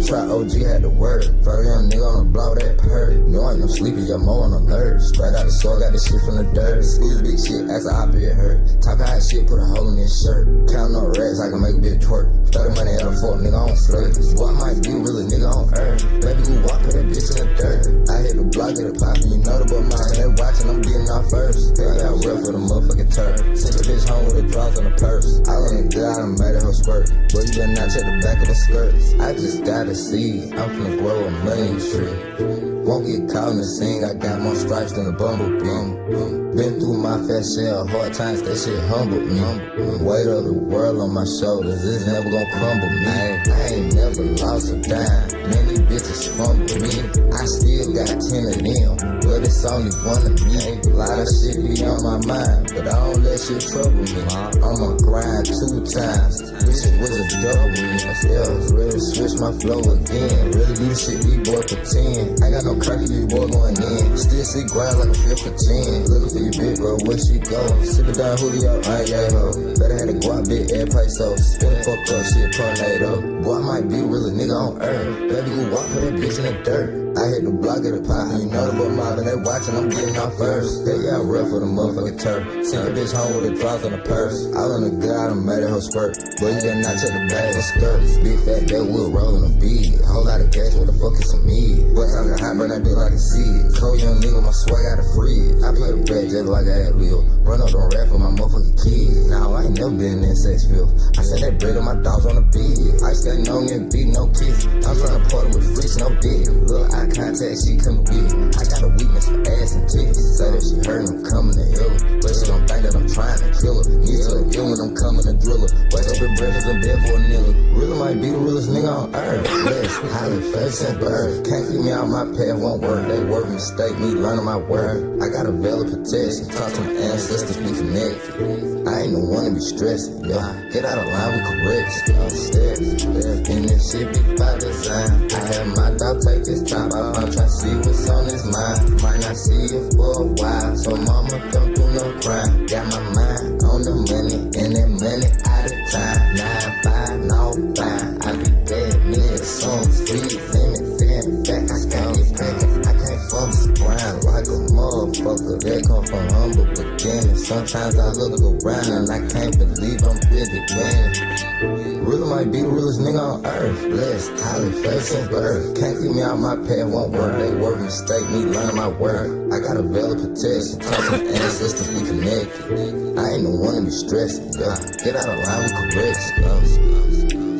trap OG, had to work. Very young nigga on the block, that purr. No, I ain't no sleepy, your mo on the nerves. Straight out the store, got this shit from the dirt. Squeeze big shit, ask the op, it hurt. Talk hot shit, put a hole in this shirt. Count no racks, I can make a bitch twerk. 30 money at a fork, nigga on flirt. Boy, I might be really nigga on earth. Baby, who walk with that bitch in the dirt. I hit the block, get it poppin', you know the boy mine. They watching, I'm getting off first. Hell, I got real for the motherfucking turf. Send a bitch home with the draws on the purse. I let it good, I done made it her squirt. Boy, you better not check the back of her skirt. I just gotta see, I'm finna grow a million tree. Won't get caught in the scene, I got more stripes than a bumblebee. Been through my fair share of hard times, that shit humbled me. Weight of the world on my shoulders, it's never gonna crumble me. I ain't never lost a dime, many bitches fumble me. I still got 10 of them, but it's only one of me. A lot of shit be on my mind, but I don't let shit trouble me. I'ma grind 2 times, wish it was a double me. Myself, ready to switch my flow again. Really do shit, these boy pretend. I got no crack for these boy going in. Still see grind like a 5 for 10. Looking for your bitch, bro, where she go? Sippin' down Julio, I ain't yay ho. Better had a guap big air peso. Spin a fuck up shit, tornado. Boy, I might be really nigga on earth. Baby, who walk for that bitch in the dirt. I hit the block, get a pop, you know the boy mobbing, they watching, I'm getting off first. Hell yeah, I'm real for the motherfucking turf. Send a bitch home with the draws on the purse. All in the good, I done made it her squirt. Boy, you better not check the bag of skirts. Big fat that wheel rolling a bead. Whole lot of gas, what the fuck is some meat? Boy, talking hot, burn that bitch like a seed. Cold young nigga, my swag out of free. I play the bad just like I had Lil. Run up on rap for my motherfucking kids. Now I ain't never been in sex field. I sent that bread on my dogs on the beat. I skating on me and beat no kiss. I'm trying to party with freaks, no dick. Look, eye contact, she come with me. I got a weakness for ass and titties. Say that she heard me coming to heal her, but she don't think that I'm trying to kill her. Need to kill when I'm coming to drill her. Wake up in breakfast in bed for a nigga. Really might be the realest nigga on earth. Blessed, highly face and birth. Can't keep me out my path, won't work. They work mistake, me learning my word. I got a veil of protection. Talk to my ancestors, be connected. I ain't the one to be stressing, yeah. Get out of line with correction. I'm steady, and this shit be by design. I have my dog take his time off. I'm trying to see what's on his mind. Might not see it for a while, so mama don't do no crime. Got my mind on the money, and that money out of time. 9-5, no fine. I be dead, me as soon as please. Let me stand back, I can't get back. I can't fuck this grind like a motherfucker. They come from humble beginnings. Sometimes I look around and I can't believe I'm really winning. Really might be the realest nigga on earth. Blessed, highly face and birth. Can't keep me out my path, won't work. They work mistake, me learning my word. I got a veil of protection. Talk to my ancestors, be connected. I ain't the one to be stressing, yeah. Get out of line with correction,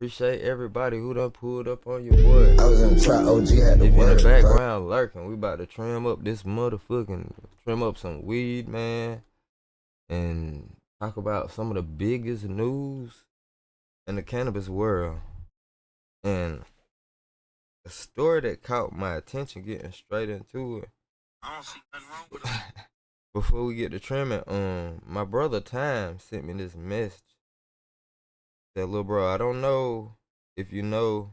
Appreciate everybody who done pulled up on your boy. I was in the trap, OG had to if work. In the background lurking, we about to trim up some weed, man, and talk about some of the biggest news in the cannabis world. And a story that caught my attention, getting straight into it. I don't see nothing wrong with it. Before we get to trimming, my brother Time sent me this message. That little bro, I don't know if you know,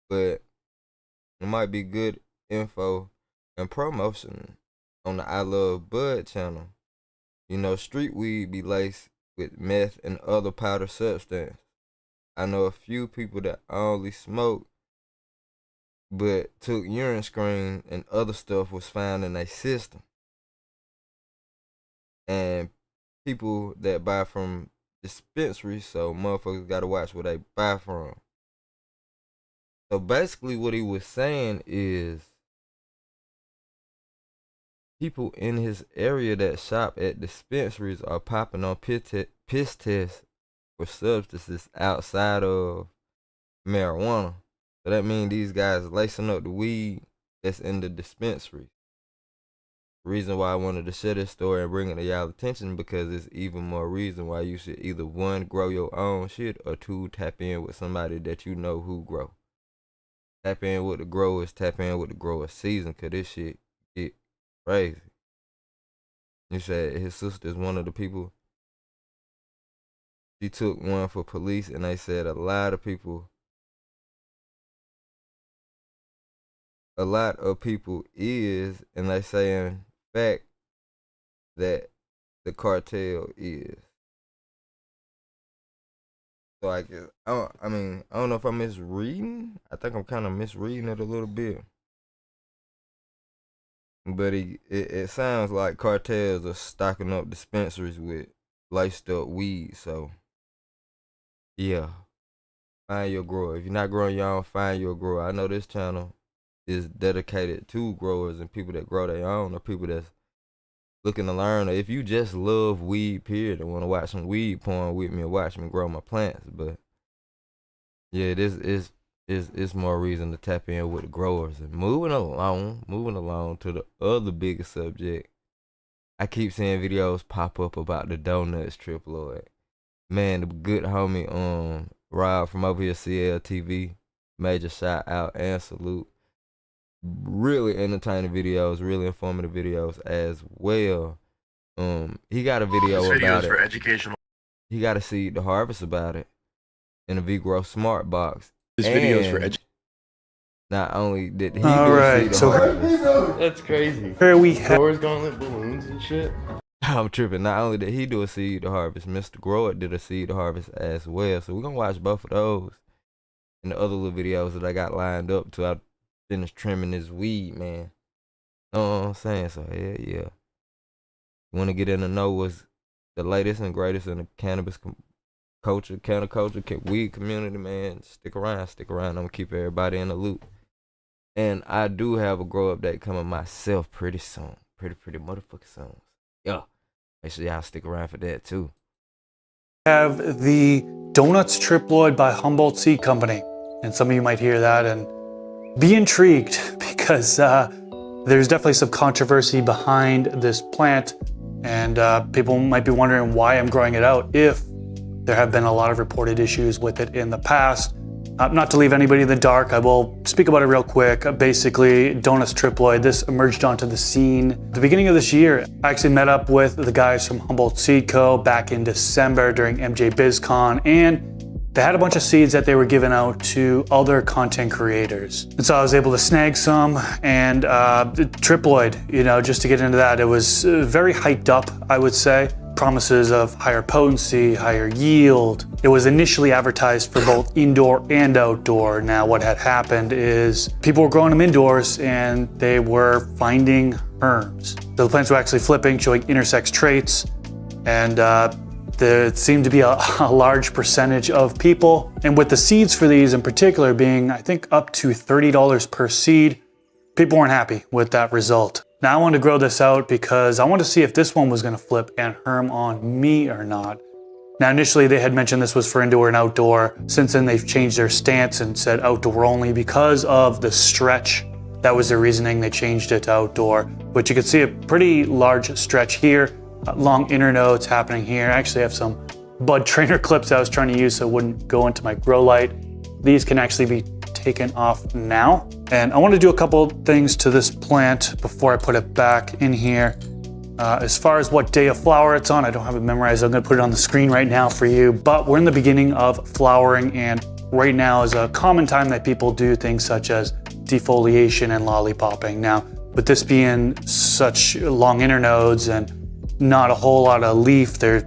but it might be good info and promotion on the I Love Bud channel. You know, street weed be laced with meth and other powder substance. I know a few people that only smoke, but took urine screen and other stuff was found in their system. And people that buy from dispensary, so motherfuckers gotta watch where they buy from. So basically what he was saying is people in his area that shop at dispensaries are popping on piss tests for substances outside of marijuana. So that means these guys lacing up the weed that's in the dispensary. reason why I wanted to share this story and bring it to y'all attention, because it's even more reason why you should either 1, grow your own shit, or 2, tap in with somebody that you know who grow. Tap in with the growers, tap in with the grower season, cause this shit get crazy. He said his sister's one of the people. She took one for police, and they said a lot of people is, and they say in fact that the cartel is. So I guess, I don't know if I'm misreading. I think I'm kind of misreading it a little bit. But it sounds like cartels are stocking up dispensaries with laced up weed. So, yeah. Find your grower. If you're not growing your own, find your grower. I know this channel is dedicated to growers and people that grow their own, or people that's looking to learn, or if you just love weed period and want to watch some weed porn with me and watch me grow my plants. But yeah, this is more reason to tap in with the growers. And moving along to the other biggest subject, I keep seeing videos pop up about the Donutz Triploid. Man, the good homie Rob from over here, CLTV, major shout out and salute. Really entertaining videos, really informative videos as well. He got a video about it. For educational. He got a Seed to Harvest about it in a V-Grow Smart Box. This video is for education. Not only did he All do a right, Seed to so Harvest. That's crazy. here we have Growers gauntlet balloons and shit. I'm tripping. Not only did he do a Seed to Harvest, Mr. Grower did a Seed to Harvest as well. So we're gonna watch both of those and the other little videos that I got lined up till I finish trimming this weed, man. Know what I'm saying? So yeah. You wanna get in to know what's the latest and greatest in the cannabis culture, counterculture, weed community, man. Stick around. I'm gonna keep everybody in the loop. And I do have a grow update coming myself pretty soon. Pretty motherfucking soon. Yeah. Make sure y'all stick around for that too. the Donutz Triploid by Humboldt Seed Company. And some of you might hear that and be intrigued, because there's definitely some controversy behind this plant, and people might be wondering why I'm growing it out if there have been a lot of reported issues with it in the past. Not to leave anybody in the dark, I will speak about it real quick. Basically, Donutz Triploid, this emerged onto the scene at the beginning of this year. I actually met up with the guys from Humboldt Seed Co. back in December during MJ BizCon, and they had a bunch of seeds that they were giving out to other content creators. And so I was able to snag some, and Triploid, you know, just to get into that, it was very hyped up, I would say. Promises of higher potency, higher yield. It was initially advertised for both indoor and outdoor. Now what had happened is people were growing them indoors and they were finding herms. So the plants were actually flipping, showing intersex traits, and there seemed to be a large percentage of people. And with the seeds for these in particular being, I think, up to $30 per seed, people weren't happy with that result. Now I wanted to grow this out because I wanted to see if this one was going to flip and herm on me or not. Now initially they had mentioned this was for indoor and outdoor. Since then they've changed their stance and said outdoor only because of the stretch. That was their reasoning. They changed it to outdoor, but you can see a pretty large stretch here. Long internodes happening here. I actually have some bud trainer clips I was trying to use so it wouldn't go into my grow light. These can actually be taken off now. And I want to do a couple things to this plant before I put it back in here. As far as what day of flower it's on, I don't have it memorized. I'm going to put it on the screen right now for you. But we're in the beginning of flowering, and right now is a common time that people do things such as defoliation and lollipopping. Now, with this being such long internodes and not a whole lot of leaf, there's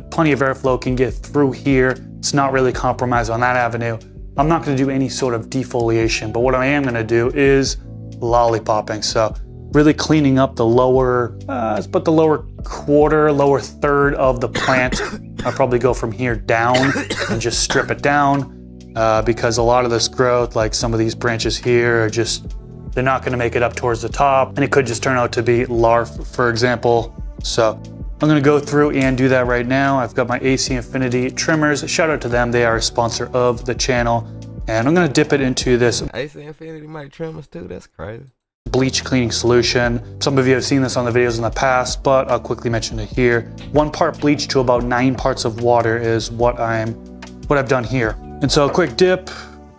plenty of airflow can get through here. It's not really compromised on that avenue. I'm not going to do any sort of defoliation, but what I am going to do is lollipopping. So really cleaning up the lower, let's put the lower quarter, lower third of the plant. I'll probably go from here down and just strip it down because a lot of this growth, like some of these branches here, are just, they're not going to make it up towards the top, and it could just turn out to be larf, for example. So I'm going to go through and do that right now. I've got my AC Infinity trimmers. Shout out to them. They are a sponsor of the channel. And I'm going to dip it into this AC Infinity mic trimmers too. That's crazy. bleach cleaning solution. Some of you have seen this on the videos in the past, but I'll quickly mention it here. 1 part bleach to about 9 parts of water is what I've done here. And so a quick dip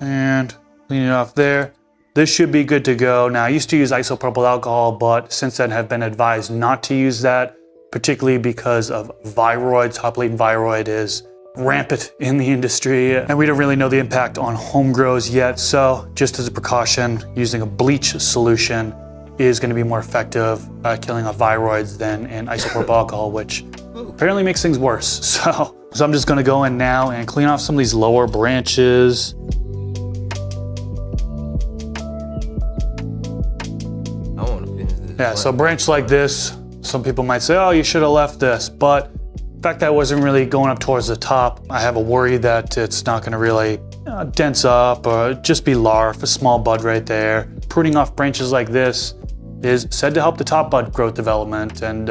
and clean it off there. This should be good to go. Now I used to use isopropyl alcohol, but since then have been advised not to use that, particularly because of viroids. Hop latent viroid is rampant in the industry, and we don't really know the impact on home grows yet. So just as a precaution, using a bleach solution is going to be more effective killing off viroids than an isopropyl alcohol, which apparently makes things worse. So I'm just going to go in now and clean off some of these lower branches. Yeah, so a branch like this, some people might say, oh, you should have left this, but the fact that I wasn't really going up towards the top, I have a worry that it's not gonna really dense up or just be larf, a small bud right there. Pruning off branches like this is said to help the top bud growth development and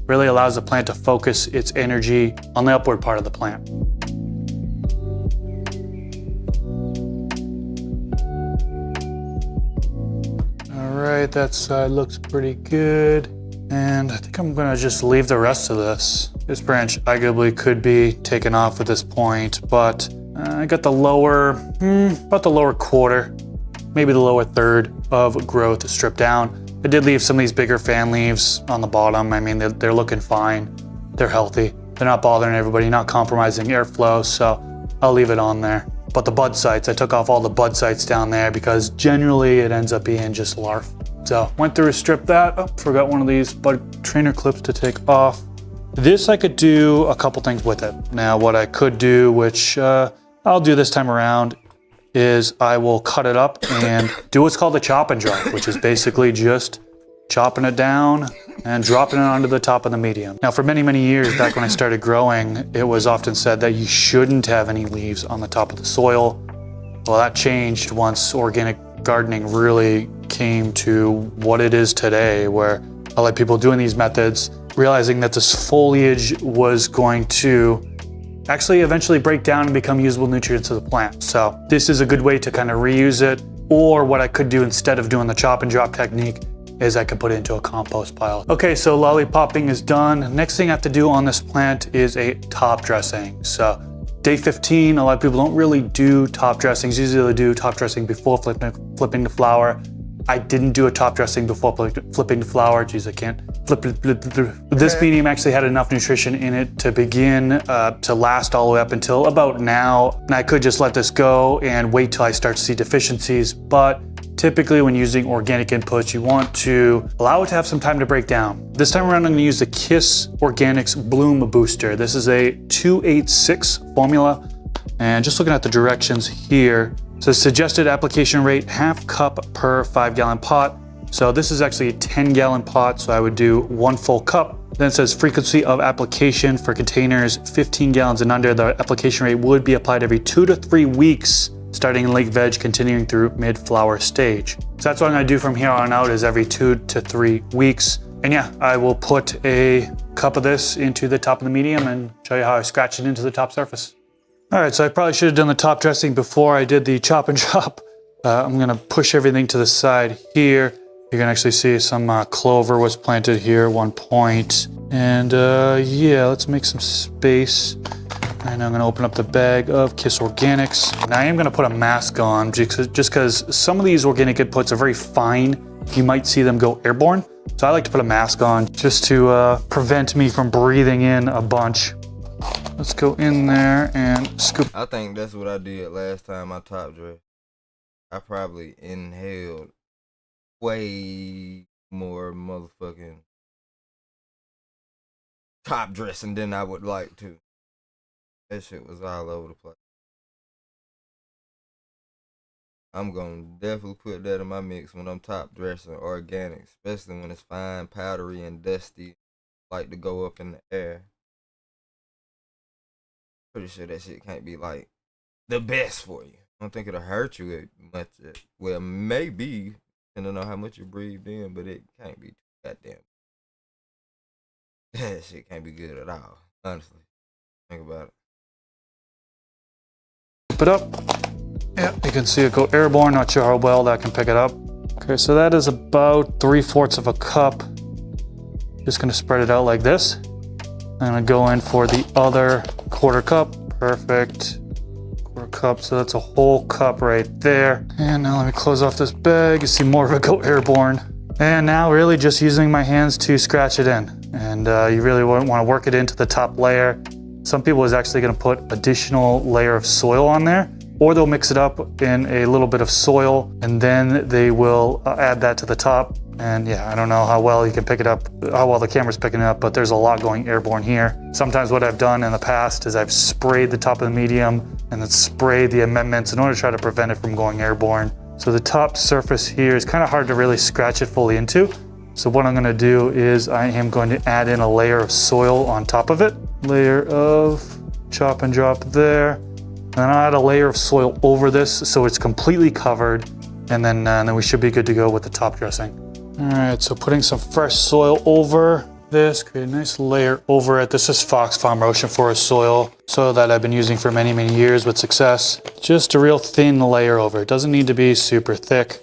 really allows the plant to focus its energy on the upward part of the plant. Alright, that side looks pretty good. And I think I'm gonna just leave the rest of this. This branch arguably could be taken off at this point, but I got the lower, about the lower quarter, maybe the lower third of growth stripped down. I did leave some of these bigger fan leaves on the bottom. I mean, they're looking fine. They're healthy. They're not bothering everybody, not compromising airflow, so I'll leave it on there. But the bud sites, I took off all the bud sites down there because generally it ends up being just larf. So went through and stripped that. Oh, forgot one of these bud trainer clips to take off. This I could do a couple things with it. Now what I could do, which I'll do this time around, is I will cut it up and do what's called a chop and drop, which is basically just chopping it down and dropping it onto the top of the medium. Now for many, many years back when I started growing, it was often said that you shouldn't have any leaves on the top of the soil. Well, that changed once organic gardening really came to what it is today, where a lot of people doing these methods, realizing that this foliage was going to actually eventually break down and become usable nutrients to the plant. So this is a good way to kind of reuse it. Or what I could do instead of doing the chop and drop technique is I could put it into a compost pile. Okay, so lollipopping is done. Next thing I have to do on this plant is a top dressing. So day 15, a lot of people don't really do top dressings. Usually they do top dressing before flipping the flower. I didn't do a top dressing before flipping the flower. Geez, I can't flip. This medium actually had enough nutrition in it to begin to last all the way up until about now. And I could just let this go and wait till I start to see deficiencies. But typically when using organic inputs, you want to allow it to have some time to break down. This time around, I'm gonna use the KISS Organics Bloom Booster. This is a 286 formula. And just looking at the directions here, so suggested application rate, 1/2 cup per 5 gallon pot. So this is actually a 10 gallon pot, so I would do 1 full cup. Then it says frequency of application for containers 15 gallons and under. The application rate would be applied every 2 to 3 weeks, starting in late veg, continuing through mid-flower stage. So that's what I'm gonna do from here on out, is every 2 to 3 weeks. And yeah, I will put a cup of this into the top of the medium and show you how I scratch it into the top surface. All right, so I probably should have done the top dressing before I did the chop and drop. I'm gonna push everything to the side here. You can actually see some clover was planted here at one point. And yeah, let's make some space. And I'm gonna open up the bag of KISS Organics. Now I am gonna put a mask on just because some of these organic inputs are very fine. You might see them go airborne. So I like to put a mask on just to prevent me from breathing in a bunch. Let's go in there and scoop. I think that's what I did last time I top dressed. I probably inhaled way more motherfucking top dressing than I would like to. That shit was all over the place. I'm gonna definitely put that in my mix when I'm top dressing organic, especially when it's fine, powdery, and dusty, like to go up in the air. Pretty sure that shit can't be like the best for you. I don't think it'll hurt you as much. Well, maybe, depending on how much you breathe in, but it can't be goddamn. That shit can't be good at all, honestly. Think about it. Up. Yeah, you can see it go airborne. Not sure how well that can pick it up. Okay, so that is about 3/4 of a cup. Just gonna spread it out like this. I'm gonna go in for the other 1/4 cup. Perfect. 1/4 cup, so that's a whole cup right there. And now let me close off this bag. You see more of it go airborne. And now really just using my hands to scratch it in. And you really want to work it into the top layer. Some people is actually gonna put additional layer of soil on there, or they'll mix it up in a little bit of soil and then they will add that to the top. And yeah, I don't know how well you can pick it up, how well the camera's picking it up, but there's a lot going airborne here. Sometimes what I've done in the past is I've sprayed the top of the medium and then sprayed the amendments in order to try to prevent it from going airborne. So the top surface here is kind of hard to really scratch it fully into. So what I'm gonna do is I am going to add in a layer of soil on top of it. Layer of chop and drop there. And then I'll add a layer of soil over this so it's completely covered. And then we should be good to go with the top dressing. All right, so putting some fresh soil over this, create a nice layer over it. This is Fox Farm Ocean Forest soil that I've been using for many, many years with success. Just a real thin layer over. It doesn't need to be super thick.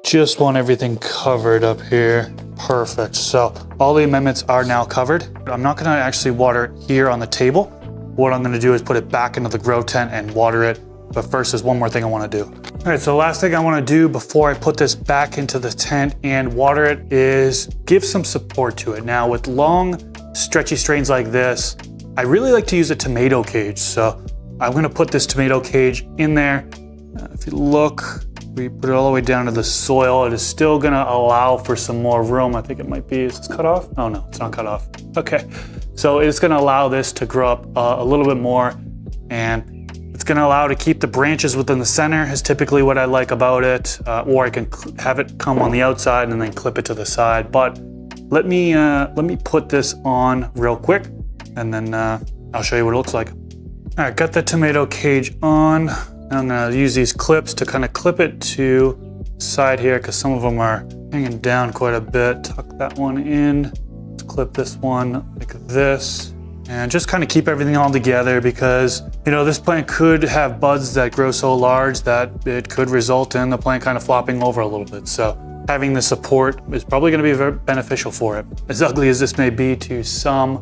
Just want everything covered up here. Perfect. So all the amendments are now covered. I'm not gonna actually water it here on the table. What I'm gonna do is put it back into the grow tent and water it. But first, there's one more thing I wanna do. All right, so the last thing I wanna do before I put this back into the tent and water it is give some support to it. Now with long, stretchy strains like this, I really like to use a tomato cage. So I'm gonna put this tomato cage in there. If you look, we put it all the way down to the soil. It is still gonna allow for some more room. I think it might be, is this cut off? Oh no, it's not cut off. Okay, so it's gonna allow this to grow up a little bit more, and it's gonna allow to keep the branches within the center is typically what I like about it, or I can have it come on the outside and then clip it to the side. But let me put this on real quick, and then I'll show you what it looks like. All right, got the tomato cage on. I'm gonna use these clips to kind of clip it to the side here because some of them are hanging down quite a bit. Tuck that one in, let's clip this one like this. And just kind of keep everything all together because, you know, this plant could have buds that grow so large that it could result in the plant kind of flopping over a little bit. So having the support is probably going to be very beneficial for it. As ugly as this may be to some,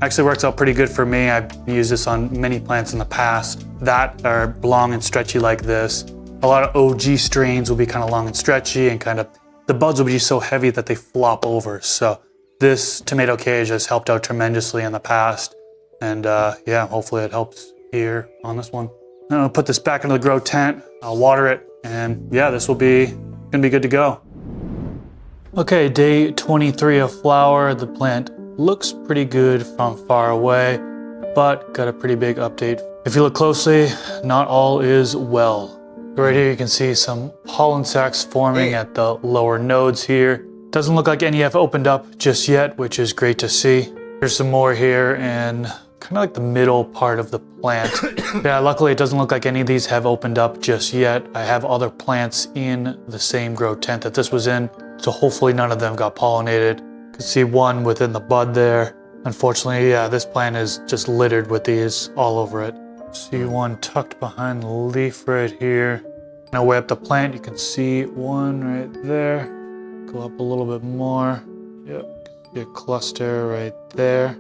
actually works out pretty good for me. I've used this on many plants in the past that are long and stretchy like this. A lot of OG strains will be kind of long and stretchy and kind of, the buds will be so heavy that they flop over. So this tomato cage has helped out tremendously in the past. And yeah, hopefully it helps here on this one. I'm gonna put this back into the grow tent. I'll water it, and yeah, this will be gonna be good to go. Okay, day 23 of flower. The plant looks pretty good from far away, but got a pretty big update. If you look closely, not all is well. Right here you can see some pollen sacs forming at the lower nodes here. Doesn't look like any have opened up just yet, which is great to see. There's some more here and kind of like the middle part of the plant. Yeah, luckily it doesn't look like any of these have opened up just yet. I have other plants in the same grow tent that this was in, so hopefully none of them got pollinated. You can see one within the bud there. Unfortunately, yeah, this plant is just littered with these all over it. See one tucked behind the leaf right here. Now way up the plant, you can see one right there. Go up a little bit more. Yep, see a cluster right there.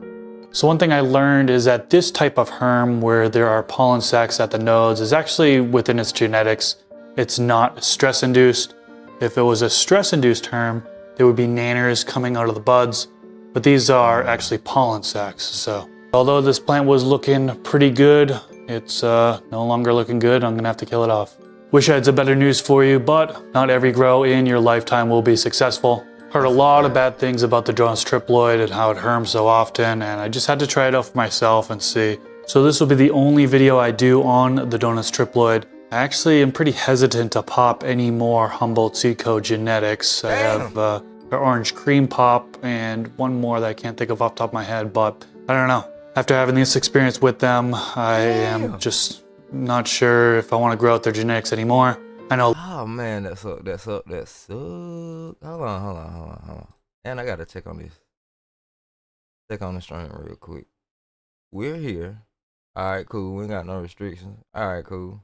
So one thing I learned is that this type of herm where there are pollen sacs at the nodes is actually within its genetics. It's not stress-induced. If it was a stress-induced herm, there would be nanners coming out of the buds, but these are actually pollen sacs. So although this plant was looking pretty good, it's no longer looking good. I'm gonna have to kill it off. Wish I had some better news for you, but not every grow in your lifetime will be successful. Heard a lot of bad things about the Donutz Triploid and how it herms so often, and I just had to try it out for myself and see. So this will be the only video I do on the Donutz Triploid. I actually am pretty hesitant to pop any more Humboldt Seed Co. genetics. I have an orange cream pop and one more that I can't think of off the top of my head, but I don't know. After having this experience with them, I am just not sure if I want to grow out their genetics anymore. I know. Oh man, that sucked. Hold on. And I gotta check on this. Check on the strain real quick. We're here. All right, cool. We ain't got no restrictions. All right, cool.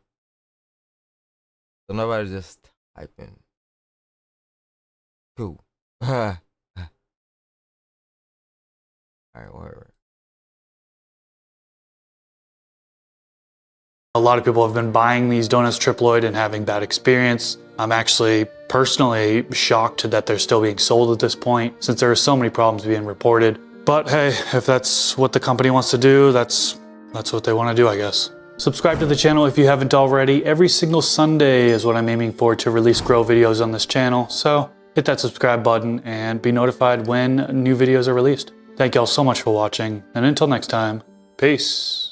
So nobody just Hyping. Cool. Alright, whatever. A lot of people have been buying these Donutz Triploid and having bad experience. I'm actually personally shocked that they're still being sold at this point, since there are so many problems being reported. But hey, if that's what the company wants to do, that's what they want to do, I guess. Subscribe to the channel if you haven't already. Every single Sunday is what I'm aiming for to release grow videos on this channel. So hit that subscribe button and be notified when new videos are released. Thank y'all so much for watching, and until next time, peace.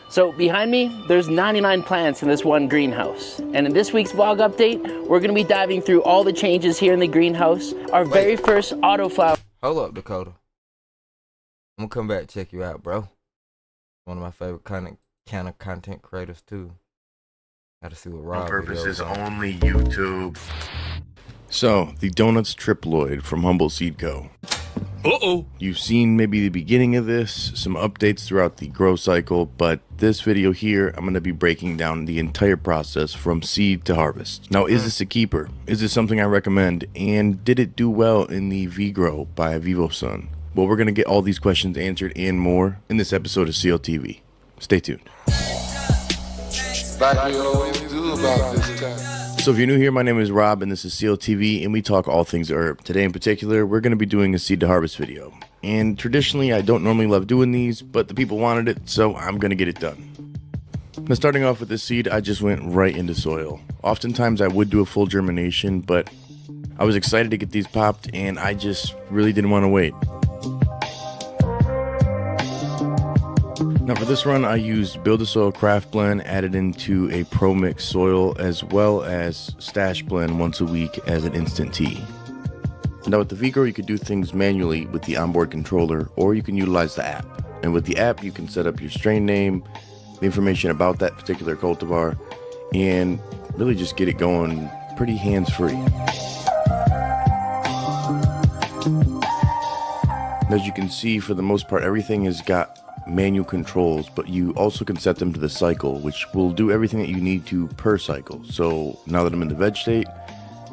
So behind me, there's 99 plants in this one greenhouse. And in this week's vlog update, we're gonna be diving through all the changes here in the greenhouse. Our very first autoflower. Hold up, Dakota. I'm gonna come back and check you out, bro. One of my favorite Canna content creators too. Gotta see what Rob. On purpose is on. only YouTube. So, the Donutz Triploid from Humboldt Seed Co. Uh-oh. You've seen maybe the beginning of this, some updates throughout the grow cycle, but this video here, I'm going to be breaking down the entire process from seed to harvest. Now, is this a keeper? Is this something I recommend? And did it do well in the V-Grow by VivoSun? Well, we're going to get all these questions answered and more in this episode of CLTV. Stay tuned. Like we always do about this time. So if you're new here, my name is Rob and this is CLTV and we talk all things herb. Today in particular, we're going to be doing a seed to harvest video. And traditionally, I don't normally love doing these, but the people wanted it, so I'm going to get it done. Now starting off with this seed, I just went right into soil. Oftentimes I would do a full germination, but I was excited to get these popped and I just really didn't want to wait. Now for this run, I used Build a Soil Craft Blend added into a Pro Mix soil, as well as Stash Blend once a week as an instant tea. Now with the V-Grow, you could do things manually with the onboard controller, or you can utilize the app. And with the app, you can set up your strain name, the information about that particular cultivar, and really just get it going pretty hands-free. As you can see, for the most part, everything has got manual controls, but you also can set them to the cycle, which will do everything that you need to per cycle. So now that I'm in the veg state,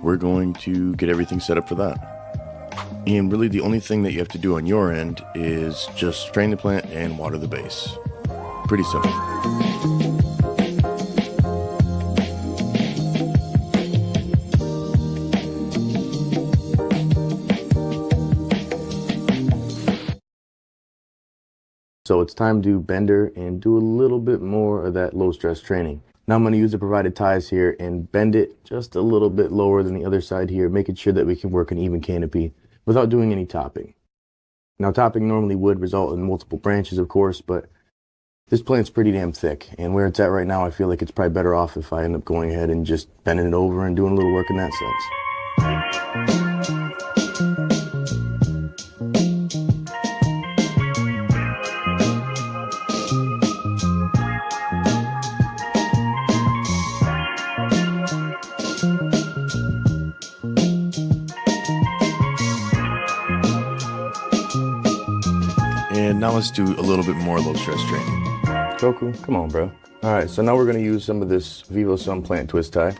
we're going to get everything set up for that. And really the only thing that you have to do on your end is just strain the plant and water the base. Pretty simple. So it's time to bender and do a little bit more of that low stress training. Now I'm going to use the provided ties here and bend it just a little bit lower than the other side here, making sure that we can work an even canopy without doing any topping. Now topping normally would result in multiple branches, of course, but this plant's pretty damn thick, and where it's at right now, I feel like it's probably better off if I end up going ahead and just bending it over and doing a little work in that sense. And now let's do a little bit more low stress training. Goku, come on, bro. All right, so now we're gonna use some of this VivoSun plant twist tie.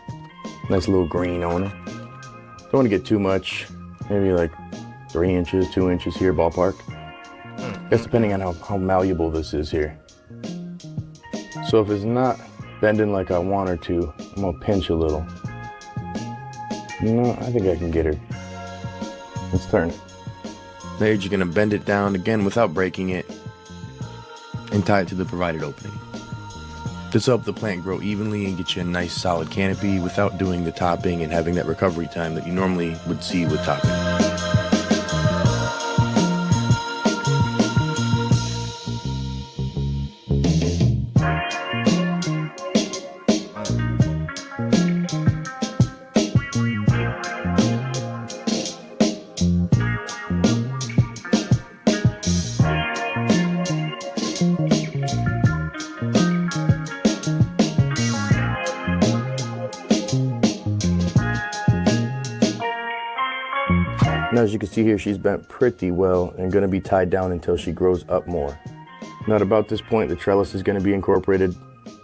Nice little green on it. Don't want to get too much, maybe like 3 inches, 2 inches here, ballpark. Guess depending on how malleable this is here. So if it's not bending like I want her to, I'm gonna pinch a little. No, I think I can get her. Let's turn it. There, you're gonna bend it down again without breaking it and tie it to the provided opening. This will help the plant grow evenly and get you a nice solid canopy without doing the topping and having that recovery time that you normally would see with topping. Now, as you can see here, she's bent pretty well and going to be tied down until she grows up more. Now, at about this point, the trellis is going to be incorporated.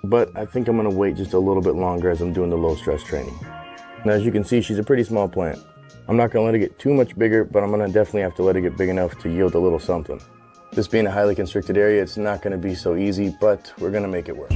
but I think I'm gonna wait just a little bit longer as I'm doing the low stress training. Now, as you can see, she's a pretty small plant. I'm not gonna let it get too much bigger, but I'm gonna definitely have to let it get big enough to yield a little something. This being a highly constricted area, it's not gonna be so easy, but we're gonna make it work.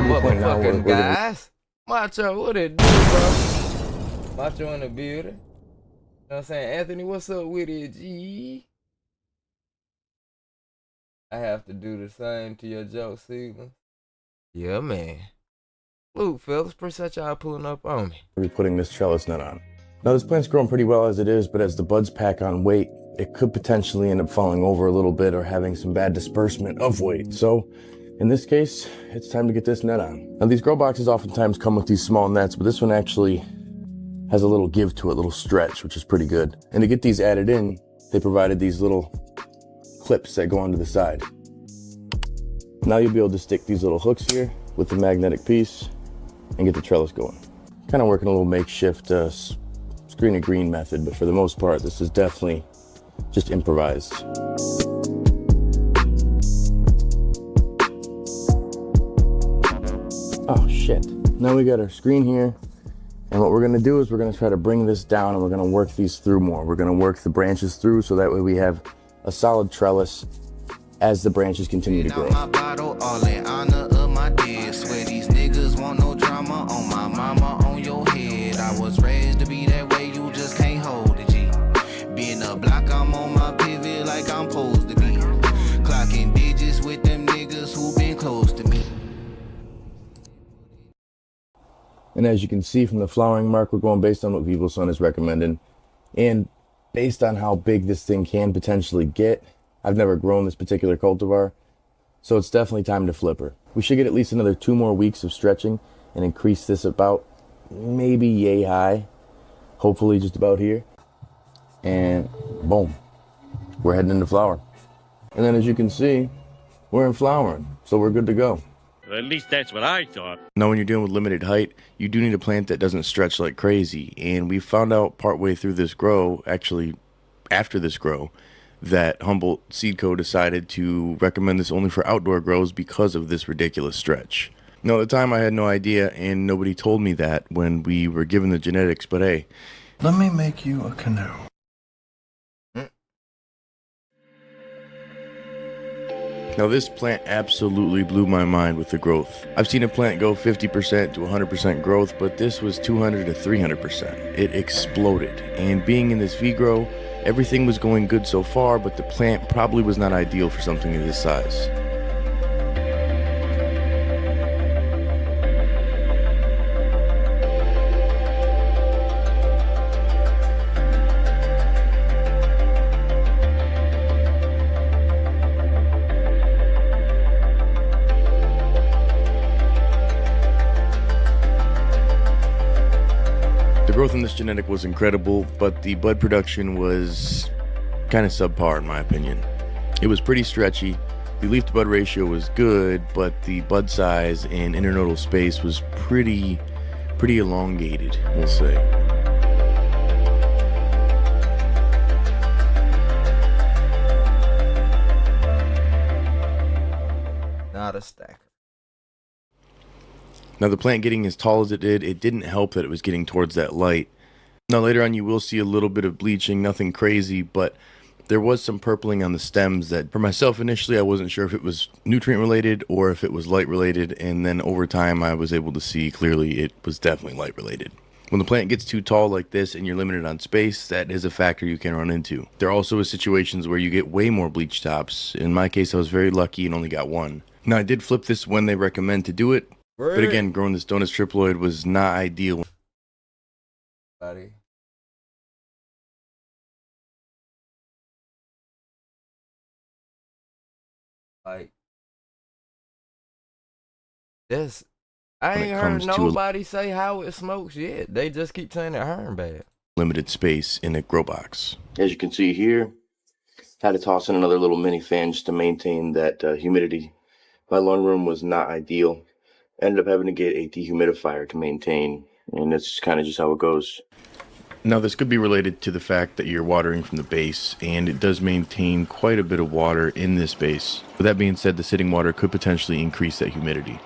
Motherfucking guys. Macho, what it do, bro? Macho in the building. You know what I'm saying? Anthony, what's up with it, G? I have to do the same to your joke, Steven. Yeah, man. Luke, fellas, appreciate y'all pulling up on me. We'll be putting this trellis net on. Now, this plant's growing pretty well as it is, but as the buds pack on weight, it could potentially end up falling over a little bit or having some bad disbursement of weight. So, in this case, it's time to get this net on. Now, these grow boxes oftentimes come with these small nets, but this one actually has a little give to it, a little stretch, which is pretty good. And to get these added in, they provided these little clips that go onto the side. Now you'll be able to stick these little hooks here with the magnetic piece and get the trellis going. Kind of working a little makeshift screen of green method, but for the most part, this is definitely just improvised. Oh shit. Now we got our screen here, and what we're gonna do is we're gonna try to bring this down and we're gonna work these through more. We're gonna work the branches through so that way we have a solid trellis as the branches continue to grow. My bottle, all in honor of my dead. Swear these niggas want no drama on my mama, on your head. I was raised to be that way, you just can't hold it, G. Being a block, I'm on my pivot like I'm supposed to be. Clocking digits with them niggas who been close to me. And as you can see from the flowering mark, we're going based on what VivoSun is recommending. And based on how big this thing can potentially get, I've never grown this particular cultivar, so it's definitely time to flip her. We should get at least another 2 more weeks of stretching and increase this about maybe yay high, hopefully just about here. And boom, we're heading into flower. And then as you can see, we're in flowering, so we're good to go. Well, at least that's what I thought. Now, when you're dealing with limited height, you do need a plant that doesn't stretch like crazy. And we found out partway through this grow, actually after this grow, that Humboldt Seed Co. decided to recommend this only for outdoor grows because of this ridiculous stretch. Now, at the time, I had no idea, and nobody told me that when we were given the genetics, but hey. Let me make you a canoe. Now, this plant absolutely blew my mind with the growth. I've seen a plant go 50% to 100% growth, but this was 200 to 300%. It exploded, and being in this V-Grow, everything was going good so far, but the plant probably was not ideal for something of this size. The growth in this genetic was incredible, but the bud production was kind of subpar in my opinion. It was pretty stretchy, the leaf to bud ratio was good, but the bud size and internodal space was pretty elongated, we'll say. Not a stacker. Now, the plant getting as tall as it didn't help that it was getting towards that light. Now, later on you will see a little bit of bleaching, nothing crazy, but there was some purpling on the stems that, for myself initially, I wasn't sure if it was nutrient related or if it was light related, and then over time I was able to see clearly it was definitely light related. When the plant gets too tall like this and you're limited on space, that is a factor you can run into. There also is situations where you get way more bleach tops. In my case, I was very lucky and only got one. Now, I did flip this when they recommend to do it, but again, growing this Donutz Triploid was not ideal. Buddy. Like, this, I ain't heard nobody say how it smokes yet. They just keep saying it hurting bad. Limited space in a grow box. As you can see here, had to toss in another little mini fan just to maintain that humidity. My lawn room was not ideal. Ended up having to get a dehumidifier to maintain, and that's kind of just how it goes. Now, this could be related to the fact that you're watering from the base, and it does maintain quite a bit of water in this base. With that being said, the sitting water could potentially increase that humidity.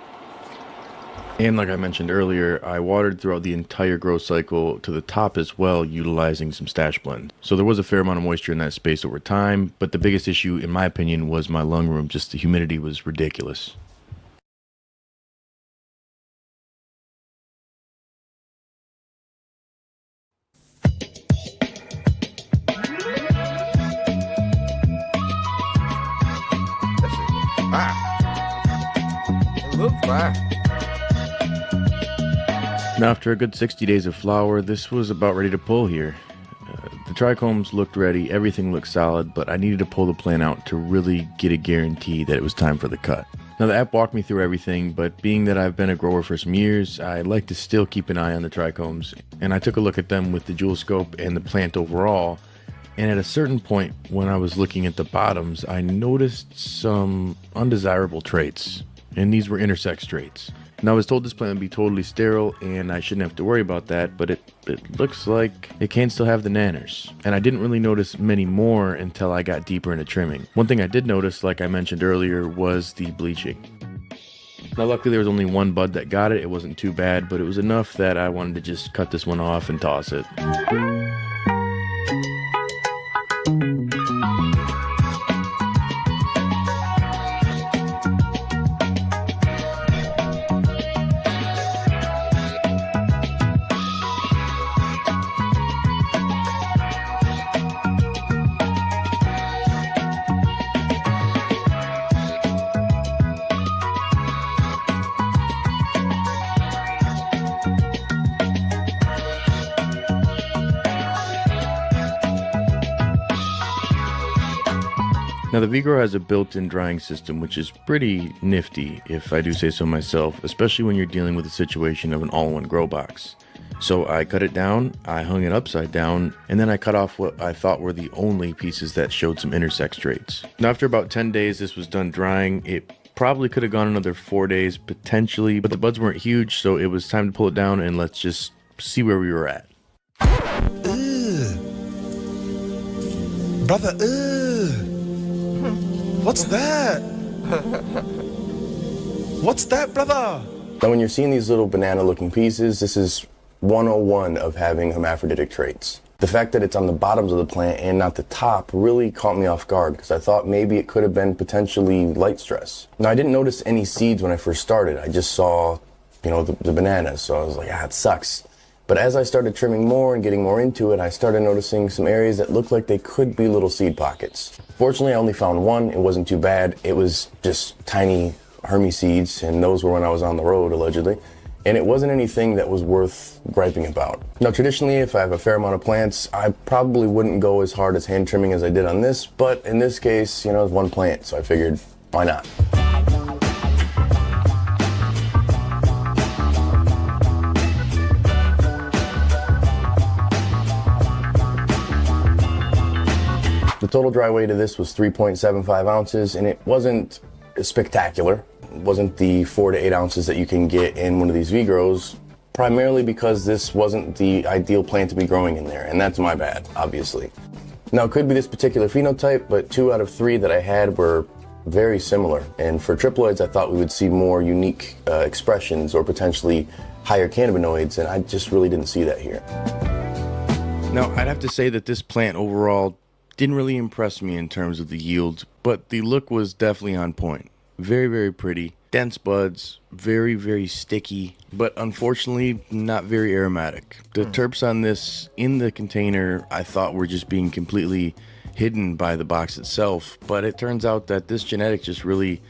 And like I mentioned earlier, I watered throughout the entire growth cycle to the top as well, utilizing some stash blend. So there was a fair amount of moisture in that space over time, but the biggest issue, in my opinion, was my lung room. Just the humidity was ridiculous. It looks fire. Now, after a good 60 days of flower, this was about ready to pull here. The trichomes looked ready, everything looked solid, but I needed to pull the plant out to really get a guarantee that it was time for the cut. Now, the app walked me through everything, but being that I've been a grower for some years, I like to still keep an eye on the trichomes, and I took a look at them with the jewel scope and the plant overall. And at a certain point, when I was looking at the bottoms, I noticed some undesirable traits, and these were intersex traits. Now, I was told this plant would be totally sterile and I shouldn't have to worry about that, but it looks like it can still have the nanners. And I didn't really notice many more until I got deeper into trimming. One thing I did notice, like I mentioned earlier, was the bleaching. Now, luckily there was only one bud that got it. It wasn't too bad, but it was enough that I wanted to just cut this one off and toss it. Now, the V-Grow has a built-in drying system, which is pretty nifty, if I do say so myself, especially when you're dealing with a situation of an all-in-one grow box. So I cut it down, I hung it upside down, and then I cut off what I thought were the only pieces that showed some intersex traits. Now, after about 10 days, this was done drying. It probably could have gone another 4 days, potentially, but the buds weren't huge, so it was time to pull it down, and let's just see where we were at. Brother, what's that? What's that, brother? Now, when you're seeing these little banana-looking pieces, this is 101 of having hermaphroditic traits. The fact that it's on the bottoms of the plant and not the top really caught me off guard because I thought maybe it could have been potentially light stress. Now, I didn't notice any seeds when I first started. I just saw, the bananas, so I was like, it sucks. But as I started trimming more and getting more into it, I started noticing some areas that looked like they could be little seed pockets. Fortunately, I only found one. It wasn't too bad. It was just tiny Hermy seeds, and those were when I was on the road, allegedly. And it wasn't anything that was worth griping about. Now, traditionally, if I have a fair amount of plants, I probably wouldn't go as hard as hand trimming as I did on this, but in this case, it's one plant, so I figured, why not? The total dry weight of this was 3.75 ounces, and it wasn't spectacular. It wasn't the 4 to 8 ounces that you can get in one of these V-Grows, primarily because this wasn't the ideal plant to be growing in there, and that's my bad, obviously. Now, it could be this particular phenotype, but 2 out of 3 that I had were very similar, and for triploids, I thought we would see more unique expressions or potentially higher cannabinoids, and I just really didn't see that here. Now, I'd have to say that this plant overall didn't really impress me in terms of the yield, but the look was definitely on point. Very, very pretty. Dense buds, very, very sticky, but unfortunately not very aromatic. The terps on this in the container I thought were just being completely hidden by the box itself, but it turns out that this genetic just really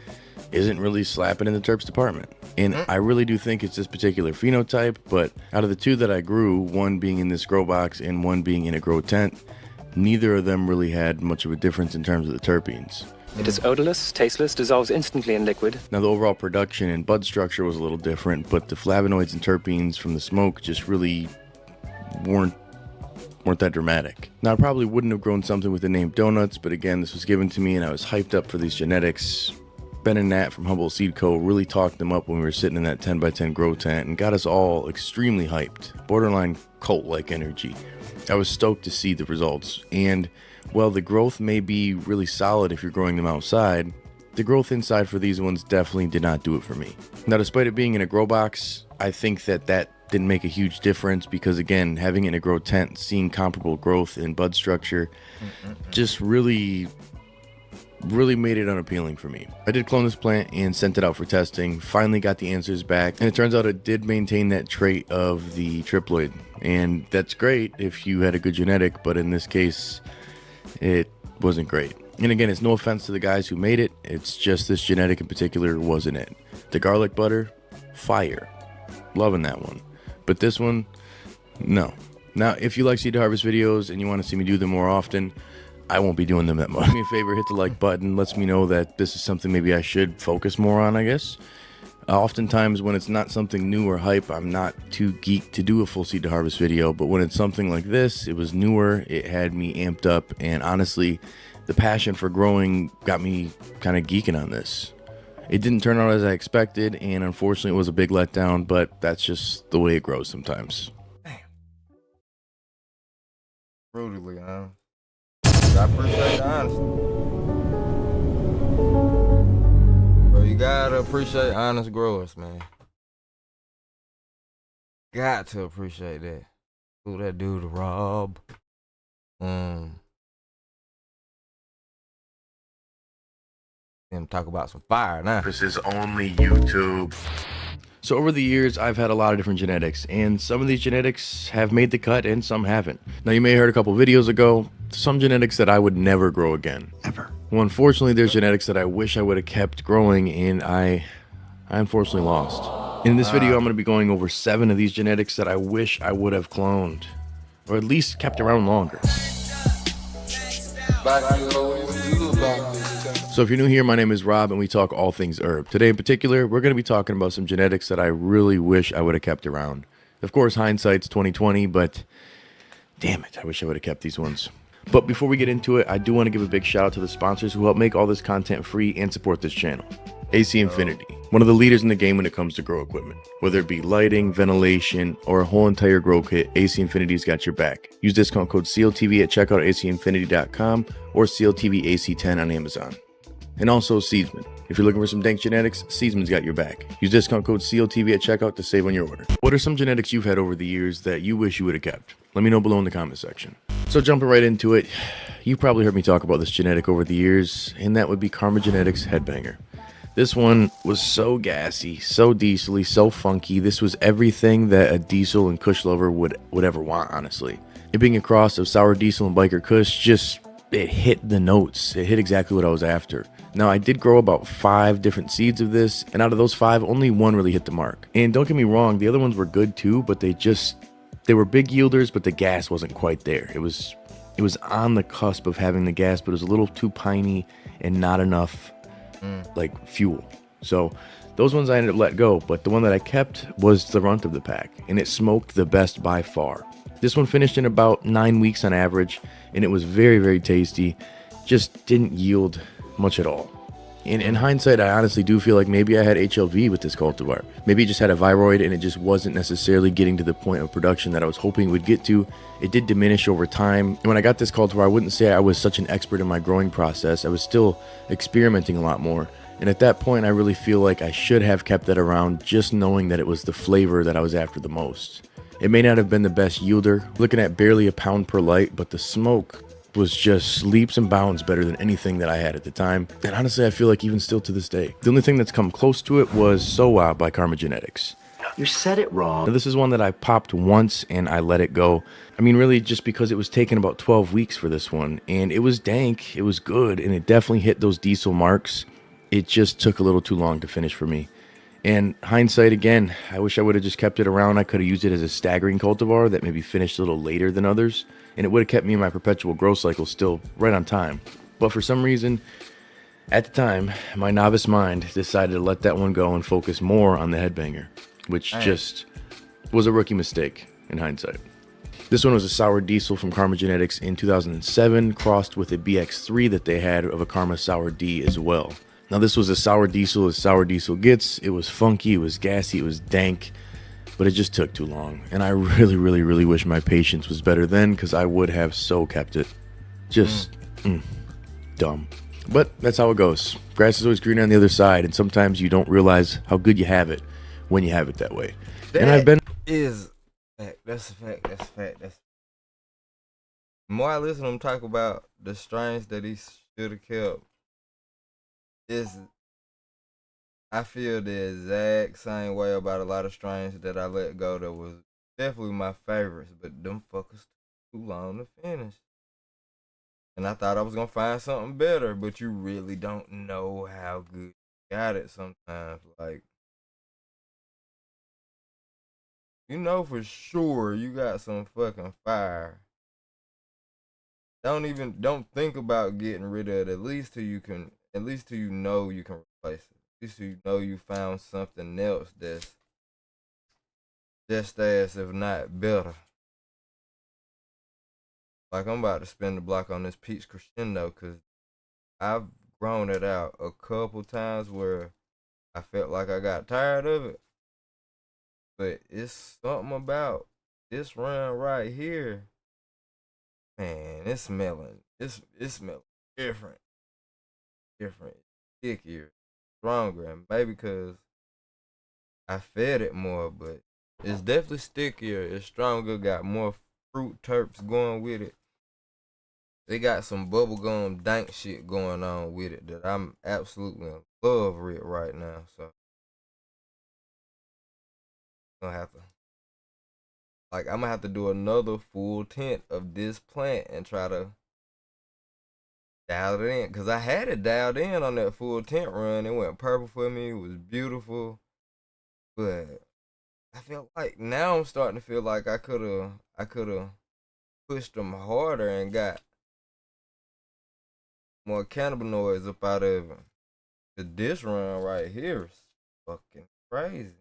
isn't really slapping in the terps department. And I really do think it's this particular phenotype, but out of the two that I grew, one being in this grow box and one being in a grow tent, neither of them really had much of a difference in terms of the terpenes. It is odorless, tasteless, dissolves instantly in liquid. Now the overall production and bud structure was a little different, but the flavonoids and terpenes from the smoke just really weren't that dramatic. Now I probably wouldn't have grown something with the name Donutz, but again, this was given to me and I was hyped up for these genetics. Ben and Nat from Humboldt Seed Co. really talked them up when we were sitting in that 10x10 grow tent and got us all extremely hyped. Borderline cult-like energy. I was stoked to see the results, and while the growth may be really solid if you're growing them outside, the growth inside for these ones definitely did not do it for me. Now despite it being in a grow box, I think that didn't make a huge difference because again, having it in a grow tent, seeing comparable growth in bud structure just really made it unappealing for me. I did clone this plant and sent it out for testing, finally got the answers back, and it turns out it did maintain that trait of the triploid, and that's great if you had a good genetic, but in this case it wasn't great. And again, it's no offense to the guys who made it, it's just this genetic in particular wasn't it. The garlic butter, fire, loving that one. But this one, no. Now, if you like seed to harvest videos and you want to see me do them more often, I won't be doing them that much. Do me a favor, hit the like button. Lets me know that this is something maybe I should focus more on, I guess. Oftentimes when it's not something new or hype, I'm not too geeked to do a full seed to harvest video. But when it's something like this, it was newer, it had me amped up. And honestly, the passion for growing got me kind of geeking on this. It didn't turn out as I expected, and unfortunately it was a big letdown, but that's just the way it grows sometimes. Damn. Brutally, huh? I appreciate the honesty. Bro, you gotta appreciate honest growers, man. Got to appreciate that. Who that dude, Rob? Him talk about some fire now. This is only YouTube. So over the years, I've had a lot of different genetics, and some of these genetics have made the cut and some haven't. Now you may have heard a couple videos ago, some genetics that I would never grow again. Ever. Well, unfortunately, there's genetics that I wish I would have kept growing, and I unfortunately lost. In this video, I'm going to be going over 7 of these genetics that I wish I would have cloned, or at least kept around longer. So if you're new here, my name is Rob and we talk all things herb. Today in particular, we're going to be talking about some genetics that I really wish I would have kept around. Of course, hindsight's 2020, but damn it, I wish I would have kept these ones. But before we get into it, I do want to give a big shout out to the sponsors who help make all this content free and support this channel. AC Infinity, one of the leaders in the game when it comes to grow equipment. Whether it be lighting, ventilation, or a whole entire grow kit, AC Infinity's got your back. Use discount code CLTV at checkout at ACinfinity.com or CLTVAC10 on Amazon. And also Seedsman. If you're looking for some dank genetics, Seedsman's got your back. Use discount code CLTV at checkout to save on your order. What are some genetics you've had over the years that you wish you would have kept? Let me know below in the comment section. So jumping right into it, you've probably heard me talk about this genetic over the years, and that would be Karma Genetics Headbanger. This one was so gassy, so diesely, so funky. This was everything that a diesel and kush lover would ever want, honestly. It being a cross of sour diesel and biker kush, it hit the notes. It hit exactly what I was after. Now, I did grow about 5 different seeds of this, and out of those 5, only 1 really hit the mark. And don't get me wrong, the other ones were good too, but they were big yielders, but the gas wasn't quite there. It was on the cusp of having the gas, but it was a little too piney and not enough like fuel. So those ones I ended up letting go, but the one that I kept was the runt of the pack, and it smoked the best by far. This one finished in about 9 weeks on average, and it was very, very tasty. Just didn't yield much at all. In hindsight, I honestly do feel like maybe I had HLV with this cultivar. Maybe it just had a viroid and it just wasn't necessarily getting to the point of production that I was hoping it would get to. It did diminish over time. And when I got this cultivar, I wouldn't say I was such an expert in my growing process. I was still experimenting a lot more. And at that point, I really feel like I should have kept that around, just knowing that it was the flavor that I was after the most. It may not have been the best yielder, looking at barely a pound per light, but the smoke was just leaps and bounds better than anything that I had at the time. And honestly, I feel like even still to this day. The only thing that's come close to it was Sowa by Karma Genetics. You said it wrong. Now, this is one that I popped once and I let it go. I mean, really just because it was taking about 12 weeks for this one. And it was dank, it was good, and it definitely hit those diesel marks. it just took a little too long to finish for me. And hindsight again, I wish I would have just kept it around. I could have used it as a staggering cultivar that maybe finished a little later than others, and it would have kept me in my perpetual growth cycle still right on time. But for some reason, at the time, my novice mind decided to let that one go and focus more on the headbanger, which just was a rookie mistake in hindsight. This one was a Sour Diesel from Karma Genetics in 2007, crossed with a BX3 that they had of a Karma Sour D as well. Now this was a Sour Diesel as Sour Diesel gets. It was funky, it was gassy, it was dank, but it just took too long. And I really wish my patience was better then, because I would have so kept it. Just dumb. But that's how it goes. Grass is always greener on the other side, and sometimes you don't realize how good you have it when you have it that way. And I've been... That's a fact. The more I listen to him talk about the strains that he should have kept, I feel the exact same way about a lot of strains that I let go that was definitely my favorites, but them fuckers took too long to finish. And I thought I was gonna find something better, but you really don't know how good you got it sometimes. Like, you know for sure you got some fucking fire. Don't think about getting rid of it, at least till you know you can replace it. At least till you know you found something else that's just as, if not better. Like, I'm about to spin the block on this Peach Crescendo, because I've grown it out a couple times where I felt like I got tired of it. But it's something about this run right here. Man, it's smelling different, stickier, stronger, and maybe because I fed it more, but it's definitely stickier, it's stronger, got more fruit terps going with it. They got some bubblegum dank shit going on with it that I'm absolutely in love with right now, so I'm gonna have to do another full tint of this plant and try to dial it in, because I had it dialed in on that full tint run. It went purple for me, it was beautiful, but I feel like now I'm starting to feel like I could have pushed them harder and got more cannabinoids up out of it. This run right here is fucking crazy.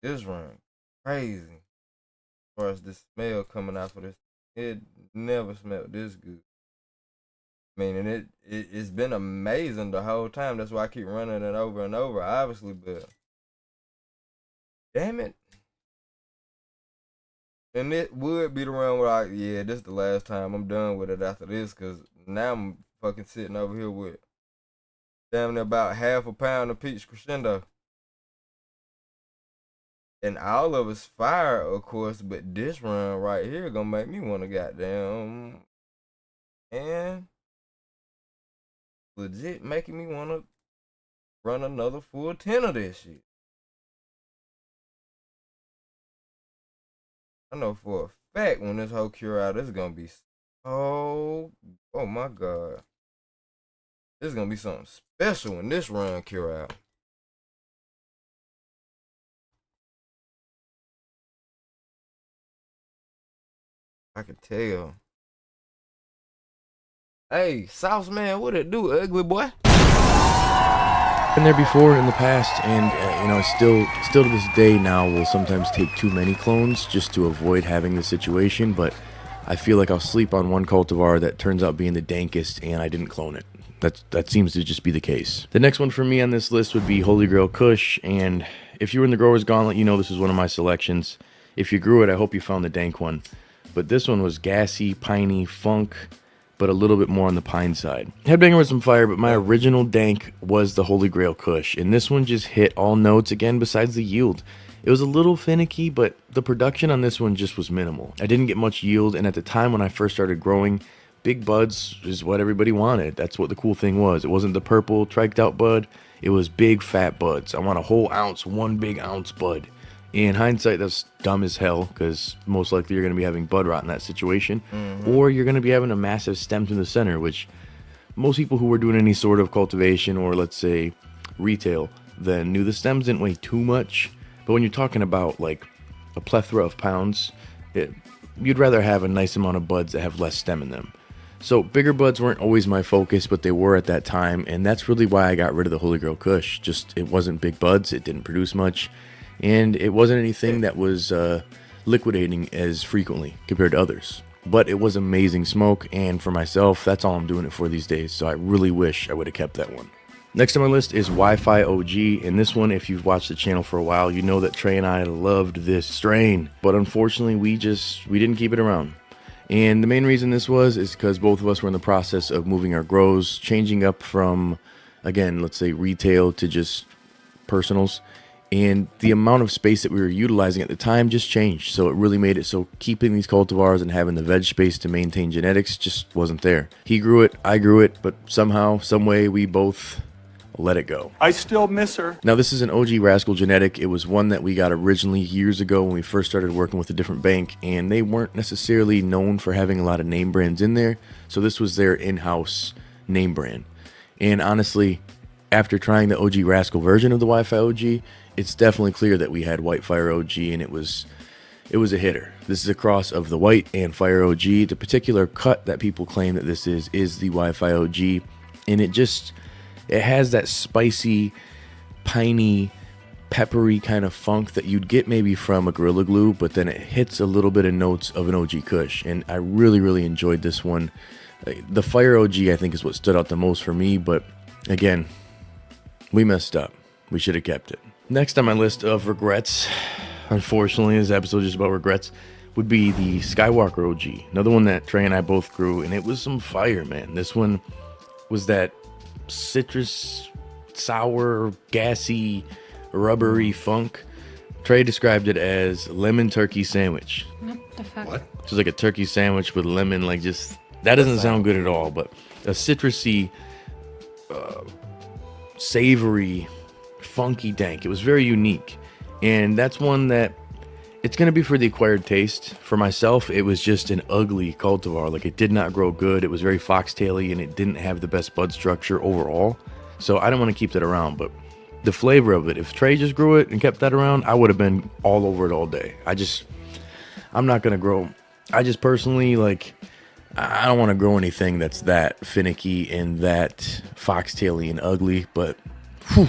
This run crazy. As far as the smell coming out of this, it never smelled this good. I mean, and it's been amazing the whole time. That's why I keep running it over and over, obviously, but damn it. And it would be the run where this is the last time. I'm done with it after this, because now I'm fucking sitting over here with damn near about half a pound of Peach Crescendo. And all of it's fire, of course, but this run right here gonna make me want to goddamn, and legit making me want to run another full 10 of this shit. I know for a fact when this whole cure out, it's gonna be oh my god. This is gonna be something special when this run cure out. I can tell. Hey, Sauce Man, what it do, ugly boy? Been there before in the past, and still to this day now will sometimes take too many clones just to avoid having the situation. But I feel like I'll sleep on one cultivar that turns out being the dankest, and I didn't clone it. That seems to just be the case. The next one for me on this list would be Holy Grail Kush, and if you were in the Growers Gauntlet, you know this is one of my selections. If you grew it, I hope you found the dank one. But this one was gassy, piney, funk, but a little bit more on the pine side. Headbanger was some fire, but my original dank was the Holy Grail Kush, and this one just hit all notes again besides the yield. It was a little finicky, but the production on this one just was minimal. I didn't get much yield, and at the time when I first started growing, big buds is what everybody wanted. That's what the cool thing was. It wasn't the purple triked out bud, it was big fat buds. I want a whole ounce, 1 big ounce bud. In hindsight, that's dumb as hell, because most likely you're going to be having bud rot in that situation, or you're going to be having a massive stem to the center, which most people who were doing any sort of cultivation or let's say retail then knew the stems didn't weigh too much. But when you're talking about like a plethora of pounds, you'd rather have a nice amount of buds that have less stem in them. So bigger buds weren't always my focus, but they were at that time, and that's really why I got rid of the Holy Grail Kush. Just it wasn't big buds, it didn't produce much, and it wasn't anything that was liquidating as frequently compared to others. But it was amazing smoke, and for myself, that's all I'm doing it for these days, so I really wish I would have kept that one. Next on my list is Wi-Fi OG, and this one, if you've watched the channel for a while, you know that Trey and I loved this strain, but unfortunately we didn't keep it around. And the main reason this is because both of us were in the process of moving our grows, changing up from, again, let's say retail to just personals. And the amount of space that we were utilizing at the time just changed. So it really made it so keeping these cultivars and having the veg space to maintain genetics just wasn't there. He grew it, I grew it, but somehow, some way we both let it go. I still miss her. Now this is an OG Rascal genetic. It was one that we got originally years ago when we first started working with a different bank, and they weren't necessarily known for having a lot of name brands in there. So this was their in-house name brand. And honestly, after trying the OG Rascal version of the Wi-Fi OG, it's definitely clear that we had White Fire OG, and it was a hitter. This is a cross of the White and Fire OG. The particular cut that people claim that this is the Wi-Fi OG, and it has that spicy, piney, peppery kind of funk that you'd get maybe from a Gorilla Glue, but then it hits a little bit of notes of an OG Kush, and I really, really enjoyed this one. The Fire OG, I think, is what stood out the most for me, but again, we messed up. We should have kept it. Next on my list of regrets, unfortunately, this episode is just about regrets, would be the Skywalker OG. Another one that Trey and I both grew, and it was some fire, man. This one was that citrus, sour, gassy, rubbery funk. Trey described it as lemon turkey sandwich. What the fuck? What? Just like a turkey sandwich with lemon, like just, that doesn't sound good at all, but a citrusy, savory, funky dank. It was very unique, and that's one that it's going to be for the acquired taste. For myself, it was just an ugly cultivar. Like, it did not grow good. It was very foxtaily, and it didn't have the best bud structure overall. So I don't want to keep that around, but the flavor of it, if Trey just grew it and kept that around, I would have been all over it all day. I'm not going to grow. I just personally, like, I don't want to grow anything that's that finicky and that foxtaily and ugly, but whew,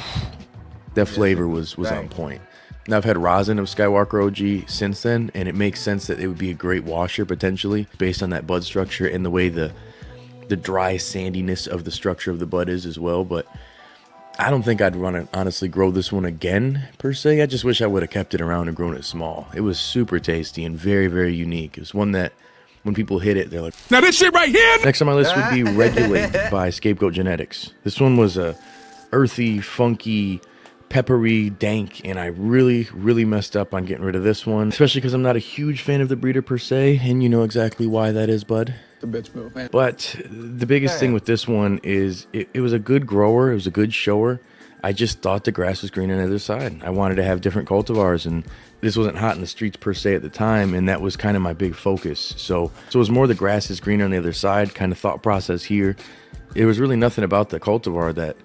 that flavor was on point. Now, I've had rosin of Skywalker OG since then, and it makes sense that it would be a great washer potentially based on that bud structure and the way the dry sandiness of the structure of the bud is as well. But I don't think I'd want to honestly grow this one again per se. I just wish I would have kept it around and grown it small. It was super tasty and very, very unique. It was one that when people hit it, they're like, now this shit right here. Next on my list would be Regulate by Scapegoat Genetics. This one was a earthy, funky, peppery, dank, and I really, really messed up on getting rid of this one, especially because I'm not a huge fan of the breeder per se, and you know exactly why that is, bud. The bitch move, man. But the biggest thing with this one is it was a good grower, it was a good shower. I just thought the grass was green on the other side. I wanted to have different cultivars, and this wasn't hot in the streets per se at the time, and that was kind of my big focus. So it was more the grass is green on the other side kind of thought process here. It was really nothing about the cultivar that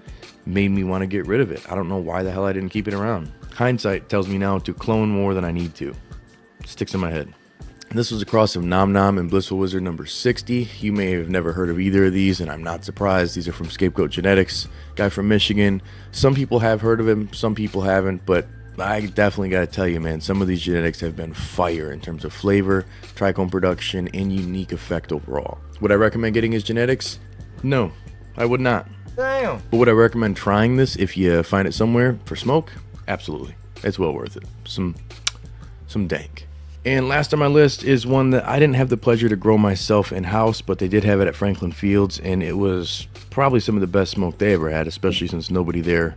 made me want to get rid of it. I don't know why the hell I didn't keep it around. Hindsight tells me now to clone more than I need to. It sticks in my head. This was a cross of Nom Nom and Blissful Wizard number 60. You may have never heard of either of these, and I'm not surprised. These are from Scapegoat Genetics, guy from Michigan. Some people have heard of him, some people haven't, but I definitely got to tell you, man, some of these genetics have been fire in terms of flavor, trichome production, and unique effect overall. Would I recommend getting his genetics? No, I would not. Damn. But would I recommend trying this if you find it somewhere for smoke? Absolutely. It's well worth it. Some dank. And last on my list is one that I didn't have the pleasure to grow myself in-house, but they did have it at Franklin Fields, and it was probably some of the best smoke they ever had, especially since nobody there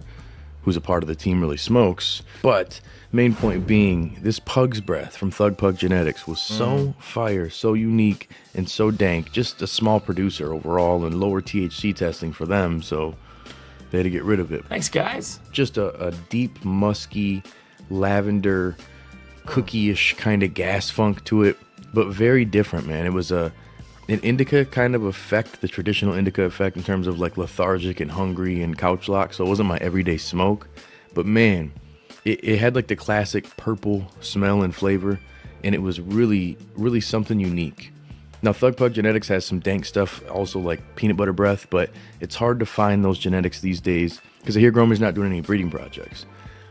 who's a part of the team really smokes. But main point being, this Pug's Breath from Thug Pug Genetics was so fire, so unique, and so dank. Just a small producer overall and lower THC testing for them, so they had to get rid of it. Thanks, guys. Just a deep, musky, lavender, cookie-ish kind of gas funk to it, but very different, man. It was a an indica kind of effect, the traditional indica effect in terms of like lethargic and hungry and couch lock. So it wasn't my everyday smoke, but man, it had like the classic purple smell and flavor, and it was really, really something unique. Now, Thug Pug Genetics has some dank stuff, also like peanut butter breath, but it's hard to find those genetics these days because I hear Gromer's not doing any breeding projects.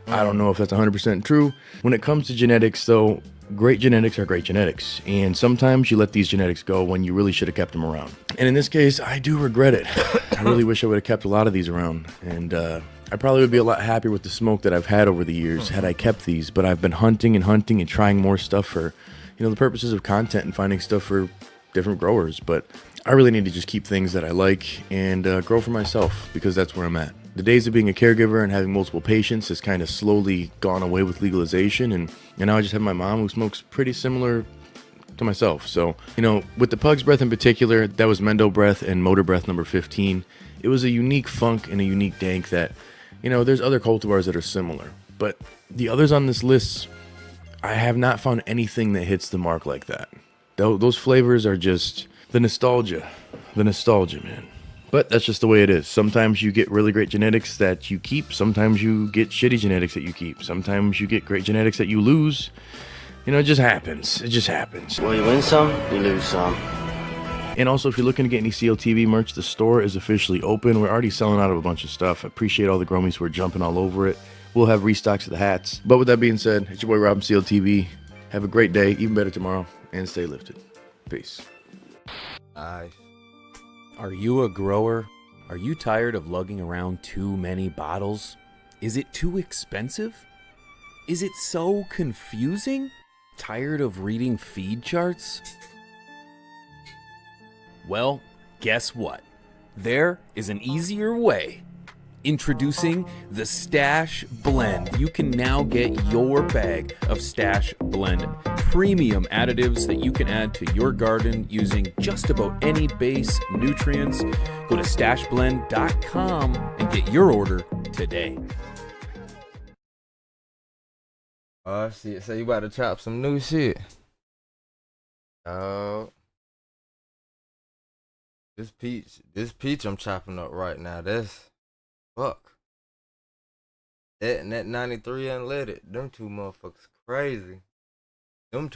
I don't know if that's 100% true. When it comes to genetics, though, great genetics are great genetics, and sometimes you let these genetics go when you really should have kept them around. And in this case, I do regret it. I really wish I would have kept a lot of these around, and I probably would be a lot happier with the smoke that I've had over the years had I kept these, but I've been hunting and trying more stuff for, the purposes of content and finding stuff for different growers. But I really need to just keep things that I like and grow for myself, because that's where I'm at. The days of being a caregiver and having multiple patients has kind of slowly gone away with legalization, and now I just have my mom who smokes pretty similar to myself. So, with the Pug's Breath in particular, that was Mendo Breath and Motor Breath number 15. It was a unique funk and a unique dank that, there's other cultivars that are similar. But the others on this list, I have not found anything that hits the mark like that. Those flavors are just the nostalgia, man. But that's just the way it is. Sometimes you get really great genetics that you keep. Sometimes you get shitty genetics that you keep. Sometimes you get great genetics that you lose. It just happens. Well, you win some, you lose some. And also, if you're looking to get any CLTV merch, the store is officially open. We're already selling out of a bunch of stuff. I appreciate all the Gromies who are jumping all over it. We'll have restocks of the hats. But with that being said, it's your boy Rob from CLTV. Have a great day, even better tomorrow, and stay lifted. Peace. Nice. Are you a grower? Are you tired of lugging around too many bottles? Is it too expensive? Is it so confusing? Tired of reading feed charts? Well, guess what? There is an easier way. Introducing the Stash Blend. You can now get your bag of Stash Blend premium additives that you can add to your garden using just about any base nutrients. Go to stashblend.com and get your order today. Oh shit, so you about to chop some new shit. Oh. This peach I'm chopping up right now, that's fuck. That and that 93 unleaded, them two motherfuckers crazy. I'm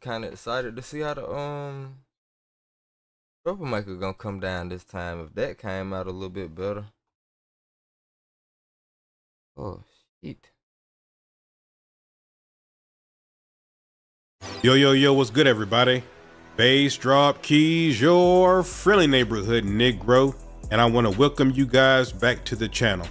kinda excited to see how the troublemaker gonna come down this time. If that came out a little bit better. Oh shit. Yo, what's good, everybody? Bass Drop Keys, your friendly neighborhood Negro, and I want to welcome you guys back to the channel.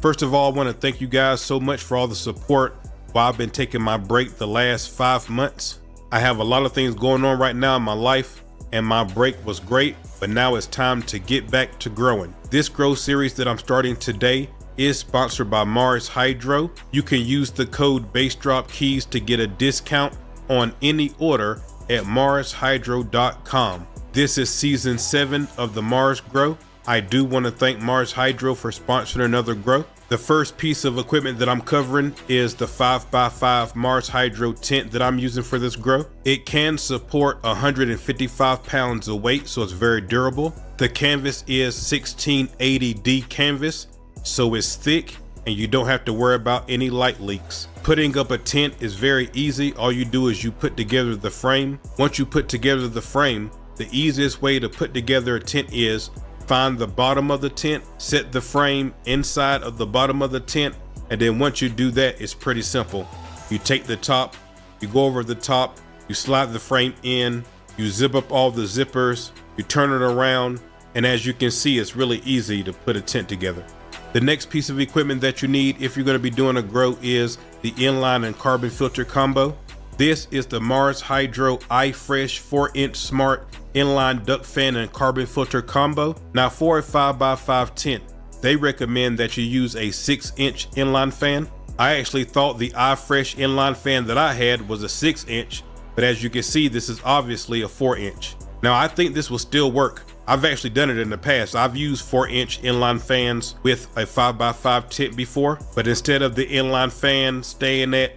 First of all, I want to thank you guys so much for all the support while I've been taking my break the last 5 months. I have a lot of things going on right now in my life, and my break was great, but now it's time to get back to growing. This grow series that I'm starting today is sponsored by Mars Hydro. You can use the code BassDropKeys to get a discount on any order at marshydro.com. This is season 7 of the Mars Grow. I do want to thank Mars Hydro for sponsoring another grow. The first piece of equipment that I'm covering is the 5x5 Mars Hydro tent that I'm using for this grow. It can support 155 pounds of weight, so it's very durable. The canvas is 1680D canvas, so it's thick and you don't have to worry about any light leaks. Putting up a tent is very easy. All you do is you put together the frame. Once you put together the frame, the easiest way to put together a tent is find the bottom of the tent, set the frame inside of the bottom of the tent, and then once you do that, it's pretty simple. You take the top, you go over the top, you slide the frame in, you zip up all the zippers, you turn it around, and as you can see, it's really easy to put a tent together. The next piece of equipment that you need if you're going to be doing a grow is the inline and carbon filter combo. This is the Mars Hydro iFresh 4-inch smart inline duct fan and carbon filter combo. Now for a 5x5 tent, they recommend that you use a 6-inch inline fan. I actually thought the iFresh inline fan that I had was a 6-inch, but as you can see, this is obviously a 4-inch. Now I think this will still work. I've actually done it in the past. I've used 4-inch inline fans with a 5x5 tent before, but instead of the inline fan staying at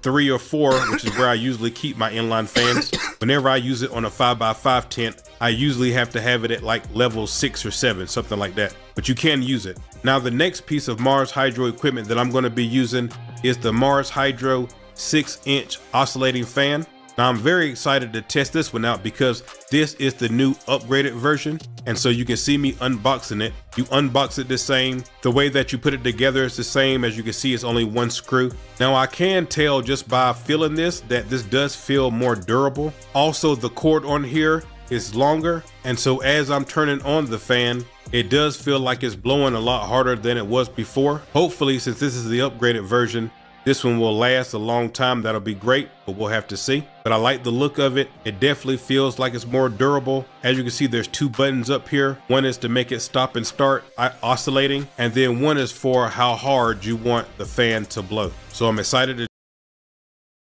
3 or 4, which is where I usually keep my inline fans. Whenever I use it on a 5x5 tent, I usually have to have it at like level 6 or 7, something like that. But you can use it. Now the next piece of Mars Hydro equipment that I'm going to be using is the Mars Hydro 6-inch oscillating fan. Now I'm very excited to test this one out because this is the new upgraded version. And so you can see me unboxing it. You unbox it the same. The way that you put it together is the same. As you can see, it's only one screw. Now I can tell just by feeling this that this does feel more durable. Also, the cord on here is longer. And so as I'm turning on the fan, it does feel like it's blowing a lot harder than it was before. Hopefully, since this is the upgraded version, this one will last a long time. That'll be great, but we'll have to see. But I like the look of it. It definitely feels like it's more durable. As you can see, there's 2 buttons up here. One is to make it stop and start oscillating, and then one is for how hard you want the fan to blow. So I'm excited to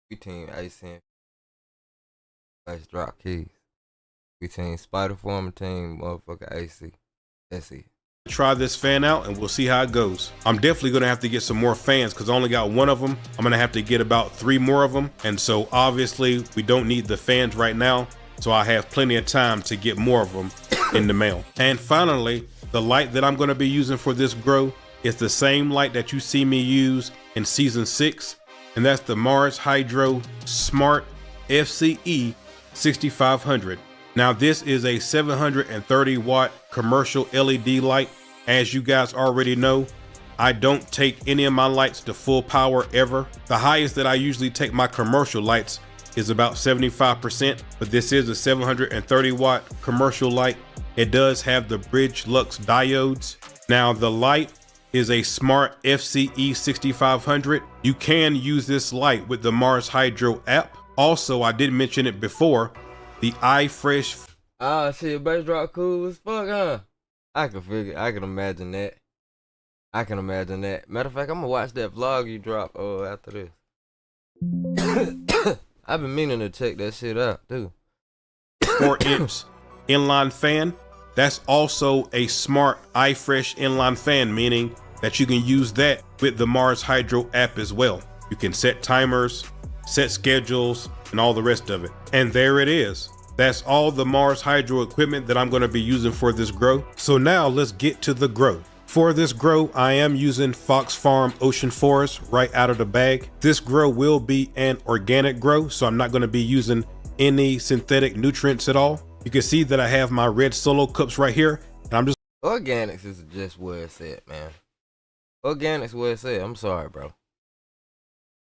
We team Icing. Ice drop keys. We team Spider Form team motherfucker AC. That's it. try this fan out and we'll see how it goes. I'm definitely gonna have to get some more fans because I only got 1 of them. I'm gonna have to get about 3 more of them. And so obviously we don't need the fans right now. So I have plenty of time to get more of them in the mail. And finally, the light that I'm gonna be using for this grow is the same light that you see me use in season 6. And that's the Mars Hydro Smart FCE 6500. Now this is a 730 watt commercial LED light. As you guys already know, I don't take any of my lights to full power ever. The highest that I usually take my commercial lights is about 75%, but this is a 730 watt commercial light. It does have the bridge lux diodes. Now the light is a Smart FCE 6500. You can use this light with the Mars Hydro app. Also, I did mention it before, the iFresh. Ah, shit, bass drop cool as fuck, huh? I can imagine that. I can imagine that. Matter of fact, I'm gonna watch that vlog you drop after this. I've been meaning to check that shit out, too. 4-inch inline fan. That's also a smart iFresh inline fan, meaning that you can use that with the Mars Hydro app as well. You can set timers, set schedules, and all the rest of it. And there it is. That's all the Mars Hydro equipment that I'm going to be using for this grow. So now let's get to the grow. For this grow, I am using Fox Farm Ocean Forest right out of the bag. This grow will be an organic grow, so I'm not going to be using any synthetic nutrients at all. You can see that I have my red solo cups right here, and I'm just Organics is just where it's at, man. Organics where it's at. I'm sorry, bro.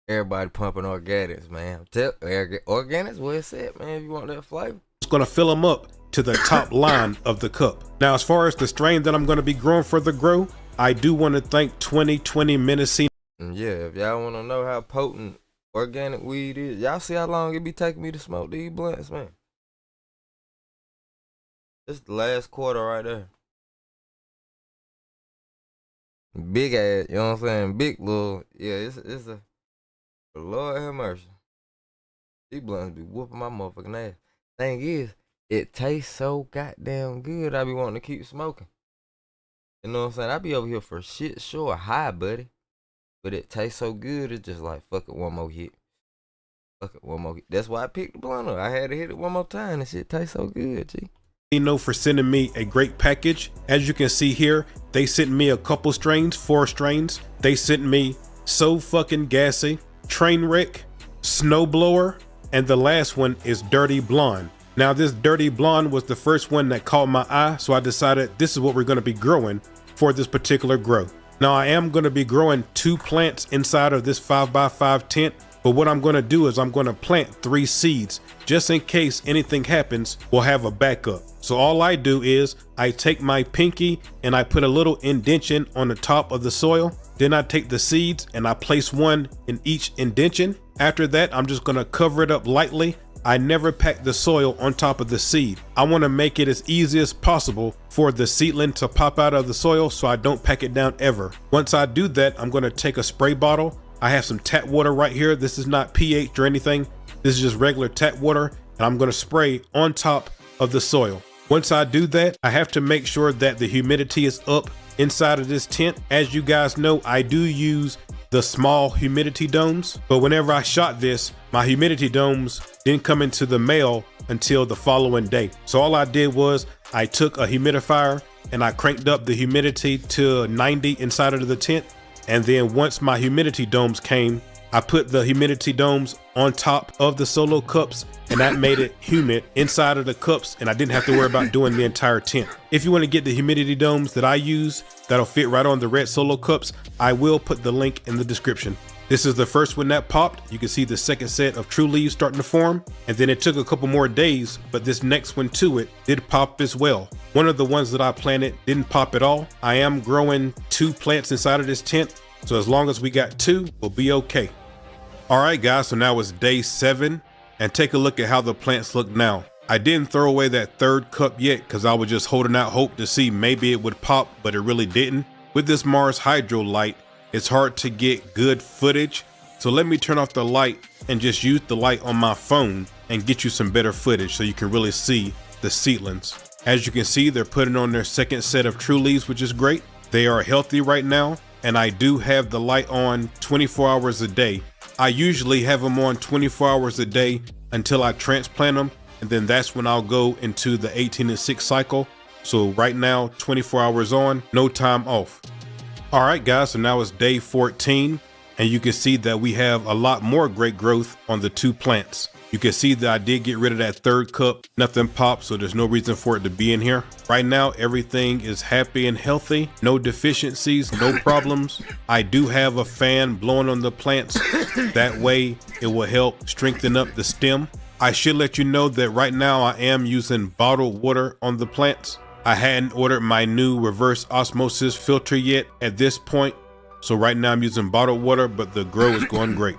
Everybody pumping organics, man. Organics where it's at, man, if you want that flavor. going to fill them up to the top line of the cup. Now, as far as the strain that I'm going to be growing for the grow, I do want to thank 2020 Mendocino. Yeah, if y'all want to know how potent organic weed is, y'all see how long it be taking me to smoke these blunts, man. This the last quarter right there. Big ass, you know what I'm saying? Big little, yeah, it's a, Lord have mercy. These blunts be whooping my motherfucking ass. Thing is, it tastes so goddamn good, I be wanting to keep smoking. You know what I'm saying? I be over here for shit sure high, buddy. But it tastes so good, it's just like, fuck it, one more hit. Fuck it, one more hit. That's why I picked the blunt up. I had to hit it one more time, and shit tastes so good, G. For sending me a great package. As you can see here, they sent me a couple strains, 4 strains. They sent me So Fucking Gassy, Trainwreck, Snowblower, and the last one is Dirty Blonde. Now this Dirty Blonde was the first one that caught my eye, so I decided this is what we're going to be growing for this particular grow. Now I am going to be growing 2 plants inside of this 5x5 tent, but what I'm going to do is I'm going to plant 3 seeds. Just in case anything happens, we'll have a backup. So all I do is I take my pinky and I put a little indention on the top of the soil. Then I take the seeds and I place one in each indention. After that, I'm just going to cover it up lightly. I never pack the soil on top of the seed. I want to make it as easy as possible for the seedling to pop out of the soil, so I don't pack it down ever. Once I do that, I'm going to take a spray bottle. I have some tap water right here. This is not pH or anything. This is just regular tap water, and I'm going to spray on top of the soil. Once I do that, I have to make sure that the humidity is up inside of this tent. As you guys know, I do use the small humidity domes. But whenever I shot this, my humidity domes didn't come into the mail until the following day. So all I did was I took a humidifier and I cranked up the humidity to 90 inside of the tent. And then once my humidity domes came, I put the humidity domes on top of the solo cups, and that made it humid inside of the cups, and I didn't have to worry about doing the entire tent. If you want to get the humidity domes that I use that'll fit right on the red solo cups, I will put the link in the description. This is the first one that popped. You can see the second set of true leaves starting to form, and then it took a couple more days, but this next one to it did pop as well. One of the ones that I planted didn't pop at all. I am growing 2 plants inside of this tent, so as long as we got 2, we'll be okay. All right, guys, so now it's day 7, and take a look at how the plants look now. I didn't throw away that 3rd cup yet because I was just holding out hope to see maybe it would pop, but it really didn't. With this Mars Hydro light, it's hard to get good footage, so let me turn off the light and just use the light on my phone and get you some better footage so you can really see the seedlings. As you can see, they're putting on their 2nd set of true leaves, which is great. They are healthy right now, and I do have the light on 24 hours a day. I usually have them on 24 hours a day until I transplant them, and then that's when I'll go into the 18-6 cycle. So right now, 24 hours on, no time off. All right, guys, so now it's day 14, and you can see that we have a lot more great growth on the 2 plants. You can see that I did get rid of that 3rd cup. Nothing popped, so there's no reason for it to be in here. Right now, everything is happy and healthy. No deficiencies, no problems. I do have a fan blowing on the plants. That way, it will help strengthen up the stem. I should let you know that right now I am using bottled water on the plants. I hadn't ordered my new reverse osmosis filter yet at this point. So right now I'm using bottled water, but the grow is going great.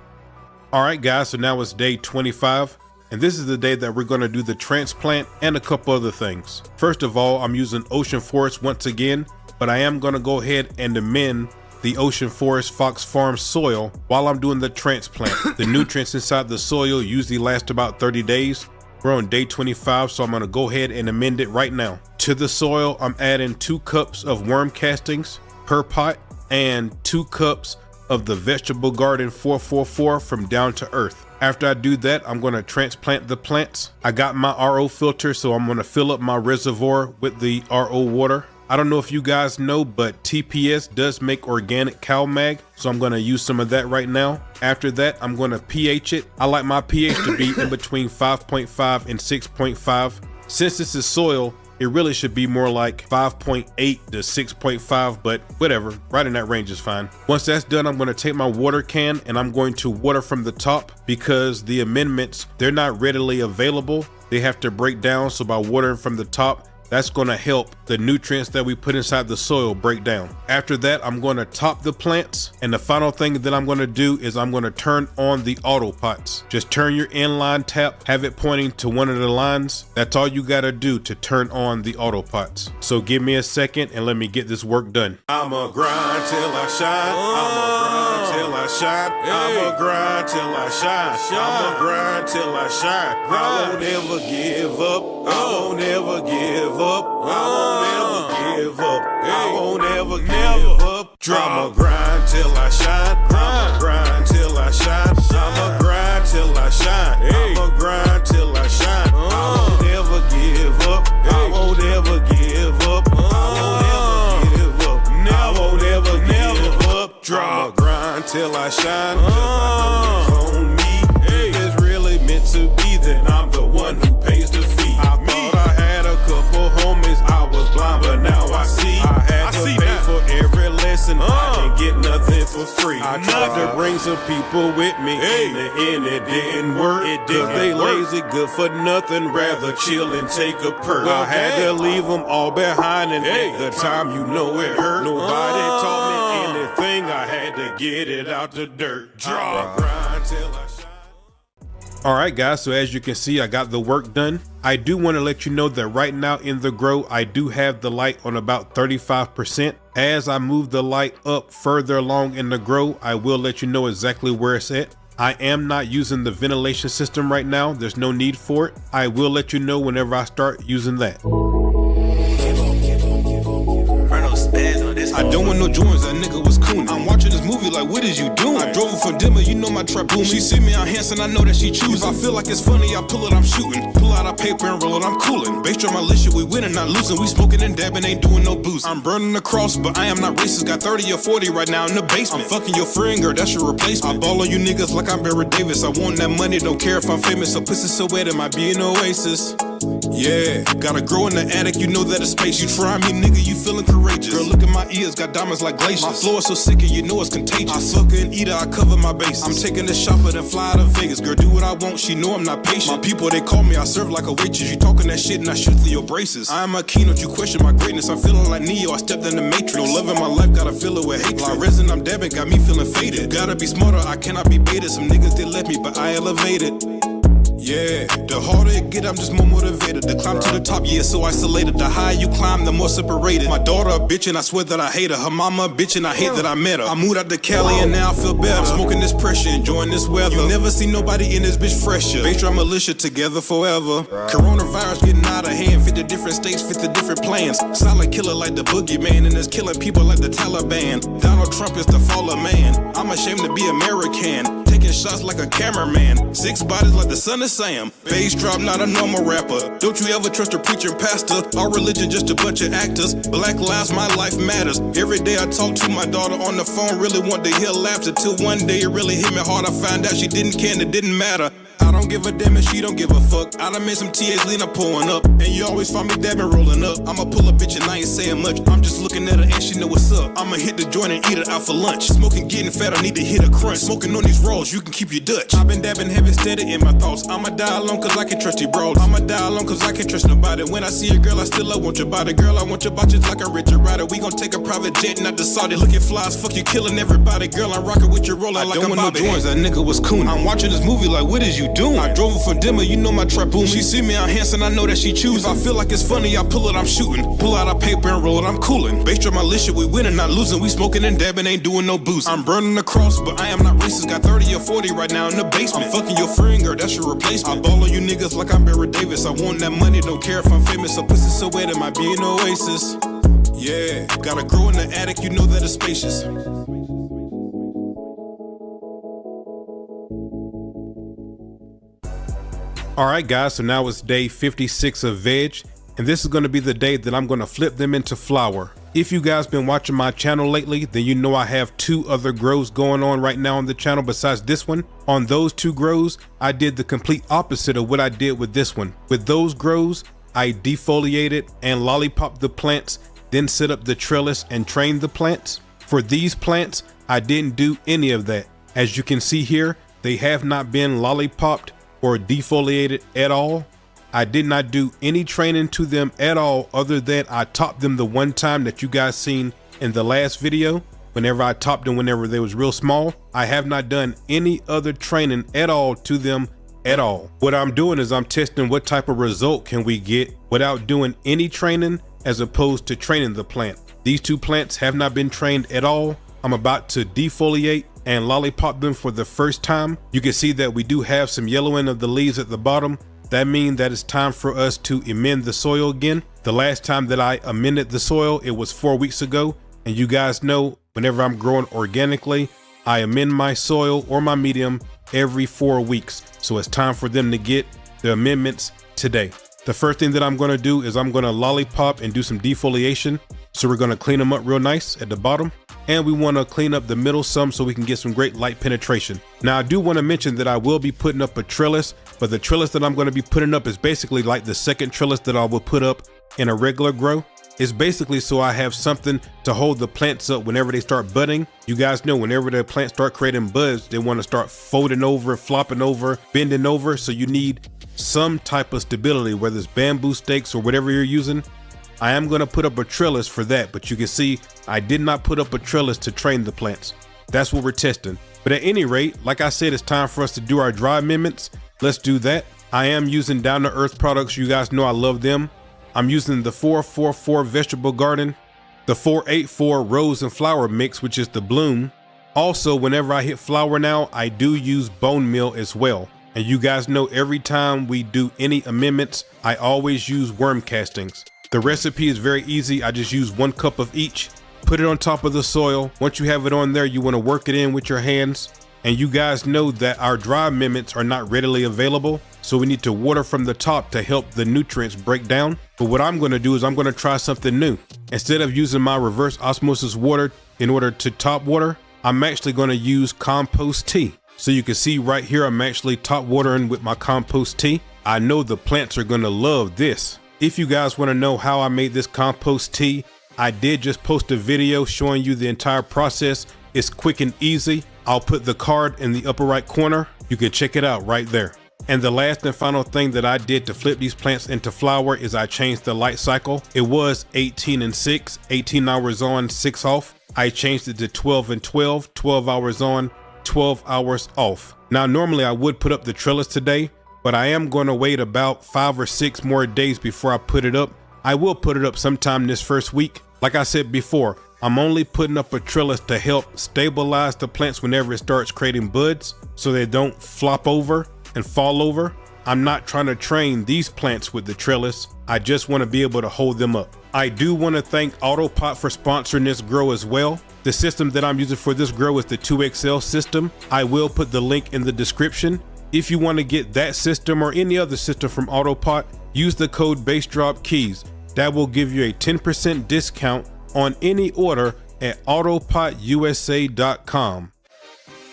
All right, guys, so now it's day 25, and this is the day that we're going to do the transplant and a couple other things. First of all, I'm using Ocean Forest once again, but I am going to go ahead and amend the Ocean Forest Fox Farm soil while I'm doing the transplant. The nutrients inside the soil usually last about 30 days. We're on day 25, so I'm going to go ahead and amend it right now. To the soil, I'm adding 2 cups of worm castings per pot and 2 cups of the Vegetable Garden 444 from Down to Earth. After I do that, I'm going to transplant the plants. I got my RO filter, so I'm going to fill up my reservoir with the RO water. I don't know if you guys know, but TPS does make organic cow mag, so I'm going to use some of that right now. After that, I'm going to pH it. I like my pH to be in between 5.5 and 6.5. Since this is soil, it really should be more like 5.8 to 6.5, but whatever, right in that range is fine. Once that's done, I'm going to take my water can and I'm going to water from the top because the amendments, they're not readily available. They have to break down, so by watering from the top, that's going to help the nutrients that we put inside the soil break down. After that, I'm going to top the plants. And the final thing that I'm going to do is I'm going to turn on the auto pots. Just turn your inline tap, have it pointing to one of the lines. That's all you got to do to turn on the auto pots. So give me a second and let me get this work done. I'ma grind till I shine. I'ma grind till I shine. I'ma grind till I shine. I'ma grind till I shine. I won't ever give up. I won't ever give up. I won't ever give up. I won't ever give up. I'ma grind till I shine. I'ma grind till I shine. I'ma grind till I shine. I'ma grind till I shine. I won't ever give up. I won't ever give up. I won't ever give up. I won't ever give up. I'ma grind till I shine. On me, if it's really meant to be, then I'm the one who pays the fee. I thought I had a couple homies, I was blind, but now I see. I had to pay for every lesson, I didn't get nothing for free. I tried to bring some people with me, in the end it didn't work. Cause they lazy, good for nothing, rather chill and take a perk. I had to leave them all behind, and at the time you know it hurt. Nobody taught me anything, I had to get it out the dirt. Grind till I shine. All right, guys, so as you can see, I got the work done. I do want to let you know that right now in the grow, I do have the light on about 35%. As I move the light up further along in the grow, I will let you know exactly where it's at. I am not using the ventilation system right now. There's no need for it. I will let you know whenever I start using that. I I don't want no joints, that nigga was coonin'. I'm watching this movie like, what is you doing? I drove her from Denver, you know my trap booming. She see me on Hanson, I know that she choose. If I feel like it's funny, I pull it, I'm shooting. Pull out a paper and roll it, I'm coolin'. Based on my list, we winning, not losing. We smoking and dabbing, ain't doing no booze. I'm burning the cross, but I am not racist. Got 30 or 40 right now in the basement. I'm fucking your friend, girl, that's your replacement. I ball on you niggas like I'm Barry Davis. I want that money, don't care if I'm famous. So pussy so wet, it might be an oasis. Yeah, gotta grow in the attic, you know that it's space. You try me, nigga, you feeling courageous. Girl, look at my ears, got diamonds like glaciers. My floor is so sick and you know it's contagious. I fuck her and eat her, I cover my bases. I'm taking the shopper, then fly to Vegas. Girl, do what I want, she know I'm not patient. My people, they call me, I serve like a waitress. You talking that shit and I shoot through your braces. I am a keynote, you question my greatness. I'm feeling like Neo, I stepped in the Matrix. No love in my life, gotta fill it with hatred. Like resin, I'm dabbing, got me feeling faded. Gotta be smarter, I cannot be baited. Some niggas, they left me, but I elevated. Yeah, the harder it get, I'm just more motivated. The climb to the top, yeah, so isolated. The higher you climb, the more separated. My daughter a bitch and I swear that I hate her. Her mama a bitch and I hate that I met her. I moved out to Cali and now I feel better. I'm smoking this pressure, enjoying this weather. You never see nobody in this bitch fresher. Base drop militia together forever. Coronavirus getting out of hand. 50 different states, 50 different plans. Silent killer like the boogeyman, and it's killing people like the Taliban. Donald Trump is the fall of man. I'm ashamed to be American. Taking shots like a cameraman. 6 bodies like the son of Sam. Bass drop, not a normal rapper. Don't you ever trust a preacher and pastor. Our religion just a bunch of actors. Black lives, my life matters. Every day I talk to my daughter on the phone. Really want to hear laughs until one day it really hit me hard. I found out she didn't care and it didn't matter. I don't give a damn and she don't give a fuck. I done made some TAs lean up pulling up. And you always find me dabbing rolling up. I'ma pull a bitch and I ain't saying much. I'm just looking at her and she know what's up. I'ma hit the joint and eat it out for lunch. Smoking getting fat, I need to hit a crunch. Smoking on these rolls, you can keep your Dutch. I've been dabbing heavy steady in my thoughts. I'ma die alone cause I can trust you bros. I'ma die alone cause I can't trust nobody. When I see a girl, I still want your body. Girl, I want your body just like a Richard Rider. We gon' take a private jet, not the Saudi. Look at flies, fuck you killing everybody. Girl, I'm rocking with your roller like a Bobby. I don't want no joints, that nigga was coonin'. I'm watching this movie like, what is you doing? I drove her from Denver, you know my trap booming. She see me on Hanson, I know that she choose. If I feel like it's funny, I pull it, I'm shooting. Pull out a paper and roll it, I'm coolin'. Base drop militia, we winning, not losing. We smoking and dabbing, ain't doing no booze. I'm burning the cross, but I am not racist. Got 30 or 40 right now in the basement. I'm fucking your friend, girl, that's your replacement. I ball on you niggas like I'm Barry Davis. I want that money, don't care if I'm famous. So pussy so wet, it might be an oasis. Yeah, gotta grow in the attic, you know that it's spacious. Alright guys, so now it's day 56 of veg, and this is going to be the day that I'm going to flip them into flour. If you guys been watching my channel lately, then you know I have 2 other grows going on right now on the channel besides this one. On those 2 grows, I did the complete opposite of what I did with this one. With those grows, I defoliated and lollipopped the plants, then set up the trellis and trained the plants. For these plants, I didn't do any of that. As you can see here, they have not been lollipopped or defoliated at all. I did not do any training to them at all, other than I topped them the one time that you guys seen in the last video. Whenever I topped them, whenever they was real small, I have not done any other training at all to them at all. What I'm doing is I'm testing what type of result can we get without doing any training, as opposed to training the plant. These 2 plants have not been trained at all. I'm about to defoliate and lollipop them for the first time. You can see that we do have some yellowing of the leaves at the bottom. That means that it's time for us to amend the soil again. The last time that I amended the soil, it was 4 weeks ago. And you guys know, whenever I'm growing organically, I amend my soil or my medium every 4 weeks. So it's time for them to get the amendments today. The first thing that I'm gonna do is I'm gonna lollipop and do some defoliation. So we're gonna clean them up real nice at the bottom. And we wanna clean up the middle some so we can get some great light penetration. Now I do wanna mention that I will be putting up a trellis, but the trellis that I'm gonna be putting up is basically like the second trellis that I will put up in a regular grow. It's basically so I have something to hold the plants up whenever they start budding. You guys know whenever the plants start creating buds, they wanna start folding over, flopping over, bending over. So you need some type of stability, whether it's bamboo stakes or whatever you're using. I am going to put up a trellis for that, but you can see I did not put up a trellis to train the plants. That's what we're testing. But at any rate, like I said, it's time for us to do our dry amendments. Let's do that. I am using down to earth products. You guys know I love them. I'm using the 444 vegetable garden, the 484 rose and flower mix, which is the bloom. Also, whenever I hit flower now, I do use bone meal as well. And you guys know every time we do any amendments, I always use worm castings. The recipe is very easy. I just use 1 cup of each. put it on top of the soil. Once you have it on there, you want to work it in with your hands. And you guys know that our dry amendments are not readily available, so we need to water from the top to help the nutrients break down. But what I'm going to do is I'm going to try something new. Instead of using my reverse osmosis water in order to top water, I'm actually going to use compost tea. So you can see right here, I'm actually top watering with my compost tea. I know the plants are going to love this. If you guys want to know how I made this compost tea, I did just post a video showing you the entire process. It's quick and easy. I'll put the card in the upper right corner. You can check it out right there. And the last and final thing that I did to flip these plants into flower is I changed the light cycle. It was 18 and 6, 18 hours on, 6 off. I changed it to 12 and 12, 12 hours on, 12 hours off. Now, normally I would put up the trellis today, but I am going to wait about 5 or 6 more days before I put it up. I will put it up sometime this first week. Like I said before, I'm only putting up a trellis to help stabilize the plants whenever it starts creating buds so they don't flop over and fall over. I'm not trying to train these plants with the trellis. I just want to be able to hold them up. I do want to thank Autopot for sponsoring this grow as well. The system that I'm using for this grow is the 2XL system. I will put the link in the description. If you want to get that system or any other system from Autopot, use the code BassDropKeys. That will give you a 10% discount on any order at autopotusa.com.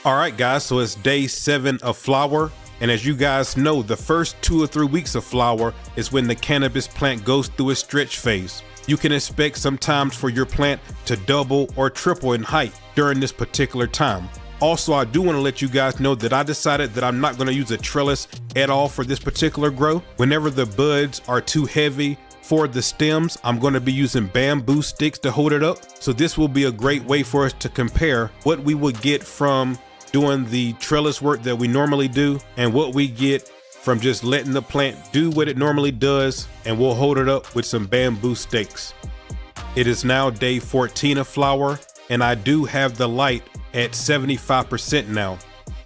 All right, guys, so it's day 7 of flower. And as you guys know, the first 2 or 3 weeks of flower is when the cannabis plant goes through a stretch phase. You can expect sometimes for your plant to double or triple in height during this particular time. Also, I do want to let you guys know that I decided that I'm not going to use a trellis at all for this particular grow. Whenever the buds are too heavy for the stems, I'm going to be using bamboo sticks to hold it up. So this will be a great way for us to compare what we would get from doing the trellis work that we normally do and what we get from just letting the plant do what it normally does, and we'll hold it up with some bamboo stakes. It is now day 14 of flower, and I do have the light at 75% now.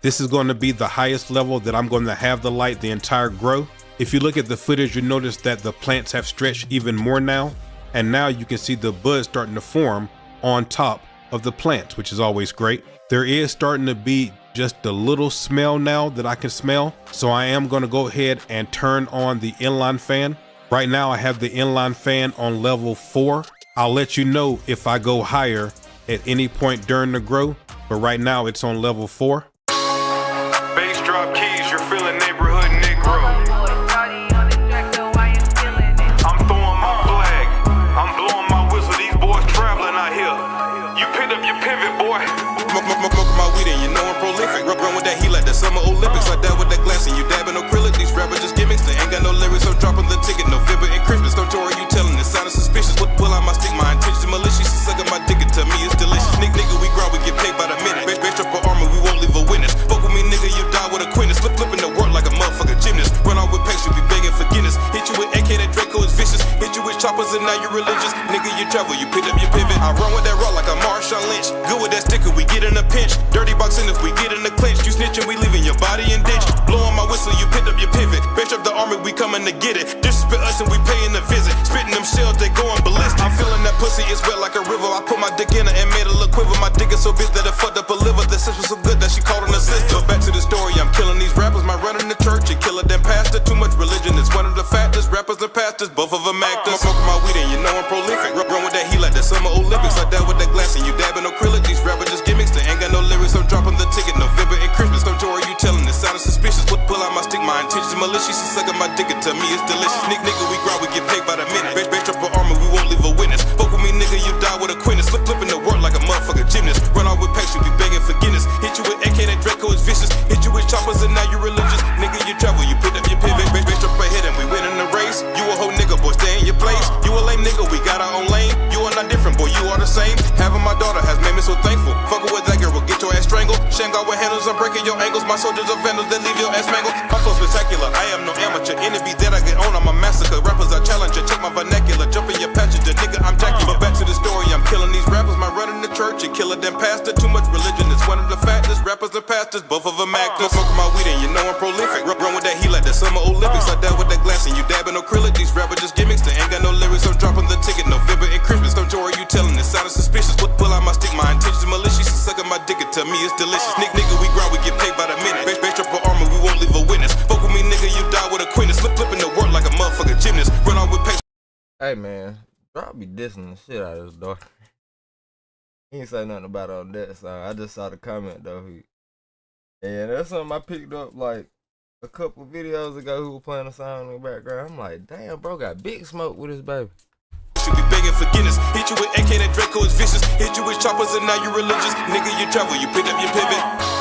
This is going to be the highest level that I'm going to have the light the entire grow. If you look at the footage, you notice that the plants have stretched even more now, and now you can see the buds starting to form on top of the plants, which is always great. There is starting to be just a little smell now that I can smell, so I am going to go ahead and turn on the inline fan. Right now I have the inline fan on level 4. I'll let you know if I go higher at any point during the grow, but right now it's on level 4. Bass drop keys, you're feeling neighborhood Negro. I'm throwing my flag, I'm blowing my whistle, these boys traveling out here. You picked up your pivot, boy. Smoking my weed and you know I'm prolific. Run with that heat like the Summer Olympics. Like that with that glass and you dabbing acrylic. These rappers just gimmicks, they ain't got no lyrics. I'm dropping the ticket, November and Christmas. Don't Tori, you telling it sounded suspicious. What pull out my stick, my intentions malicious. She sucking my dick, and to me it's delicious. Nigga, we grind, we get paid by the minute. Bitch up for armor, we won't leave a witness. Fuck with me, nigga, you die with a quinness. Flipping the work like a motherfucking gymnast. Run out with pace, you be begging forgiveness. Hit you with AK, that Draco is vicious. Hit you with choppers and now you're religious. Nigga, you travel, you pick up your pivot. I run with that rock like a Marshawn Lynch. Good with that sticker, we get in a pinch. Dirty boxing if we get in the clinch. You snitching, we leaving your body in ditch. Blowing my whistle, you picked up your pivot. Bitch up the army, we coming to get it. Disrespect us and we paying the visit. Spitting them shells, they going ballistic. I'm feeling that pussy, it's wet like a river. I put my dick in it and made it look quiver. My dick is so big that it fucked up a liver. The sex was so good that she called an assistant. Back to the story, I'm killing these rappers. My run in the church, and killer than pastor. Too much religion is one of the factors. Rappers and pastors, both of them actors. Smoking my weed and you know I'm prolific. Run with that heat like the Summer Olympics. Like that with that glass and you dabbing acrylic. These rappers just gimmicks, they ain't got no lyrics. I'm dropping the ticket, November and Christmas. Don't Tori, you telling it sounded suspicious. What pull out my stick, my intentions malicious. She sucking my dick, and to me it's delicious. Nigga, we grind, we get paid by the minute. Bitch up for armor, we won't leave a witness. Fuck with me, nigga, you die with a quinness. Flipping the work like a motherfucking gymnast. Run out with pace, you be begging forgiveness. Hit you with AK, that Draco is vicious. Hit you with choppers and now you're religious. Nigga, you travel, you pick up your pivot. Bitch up ahead and we win in the race. You a whole nigga, boy, stay in your place. You a lame nigga, we got our own lane. You are not different, boy, you are the same. Having my daughter has made me so thankful. Fucking with that girl will get your ass strangled. Shame God with handles, I'm breaking your ankles. My soldiers are vandals, they leave your ass mangled. My flow spectacular, I am no amateur. Any beat that I get on, I'm a massacre. Rappers are challenger, check my vernacular. Jump in your passenger, nigga, I'm jacking. But back to the story, I'm killing these rappers. My run in the church, and killer than pastor. Too much religion, it's one of the factors. Rappers and pastors, both of them actors. Smoking my weed and you know I'm prolific. Run with that heat like the Summer Olympics. Like that with that glass and you dabbing acrylic. These rappers just gimmicks, they ain't got no lyrics. I'm dropping the ticket, November and Christmas. Don't Tori, you telling it sounded suspicious. dissing the shit out of his daughter. He ain't say nothing about it on that song. I just saw the comment though. And that's something I picked up like a couple videos ago who was playing a song in the background. I'm like, damn, bro got big smoke with his baby. Should be begging forgiveness. Hit you with AK, that Draco is vicious. Hit you with choppers and now you're religious. Nigga, you travel, you pick up your pivot.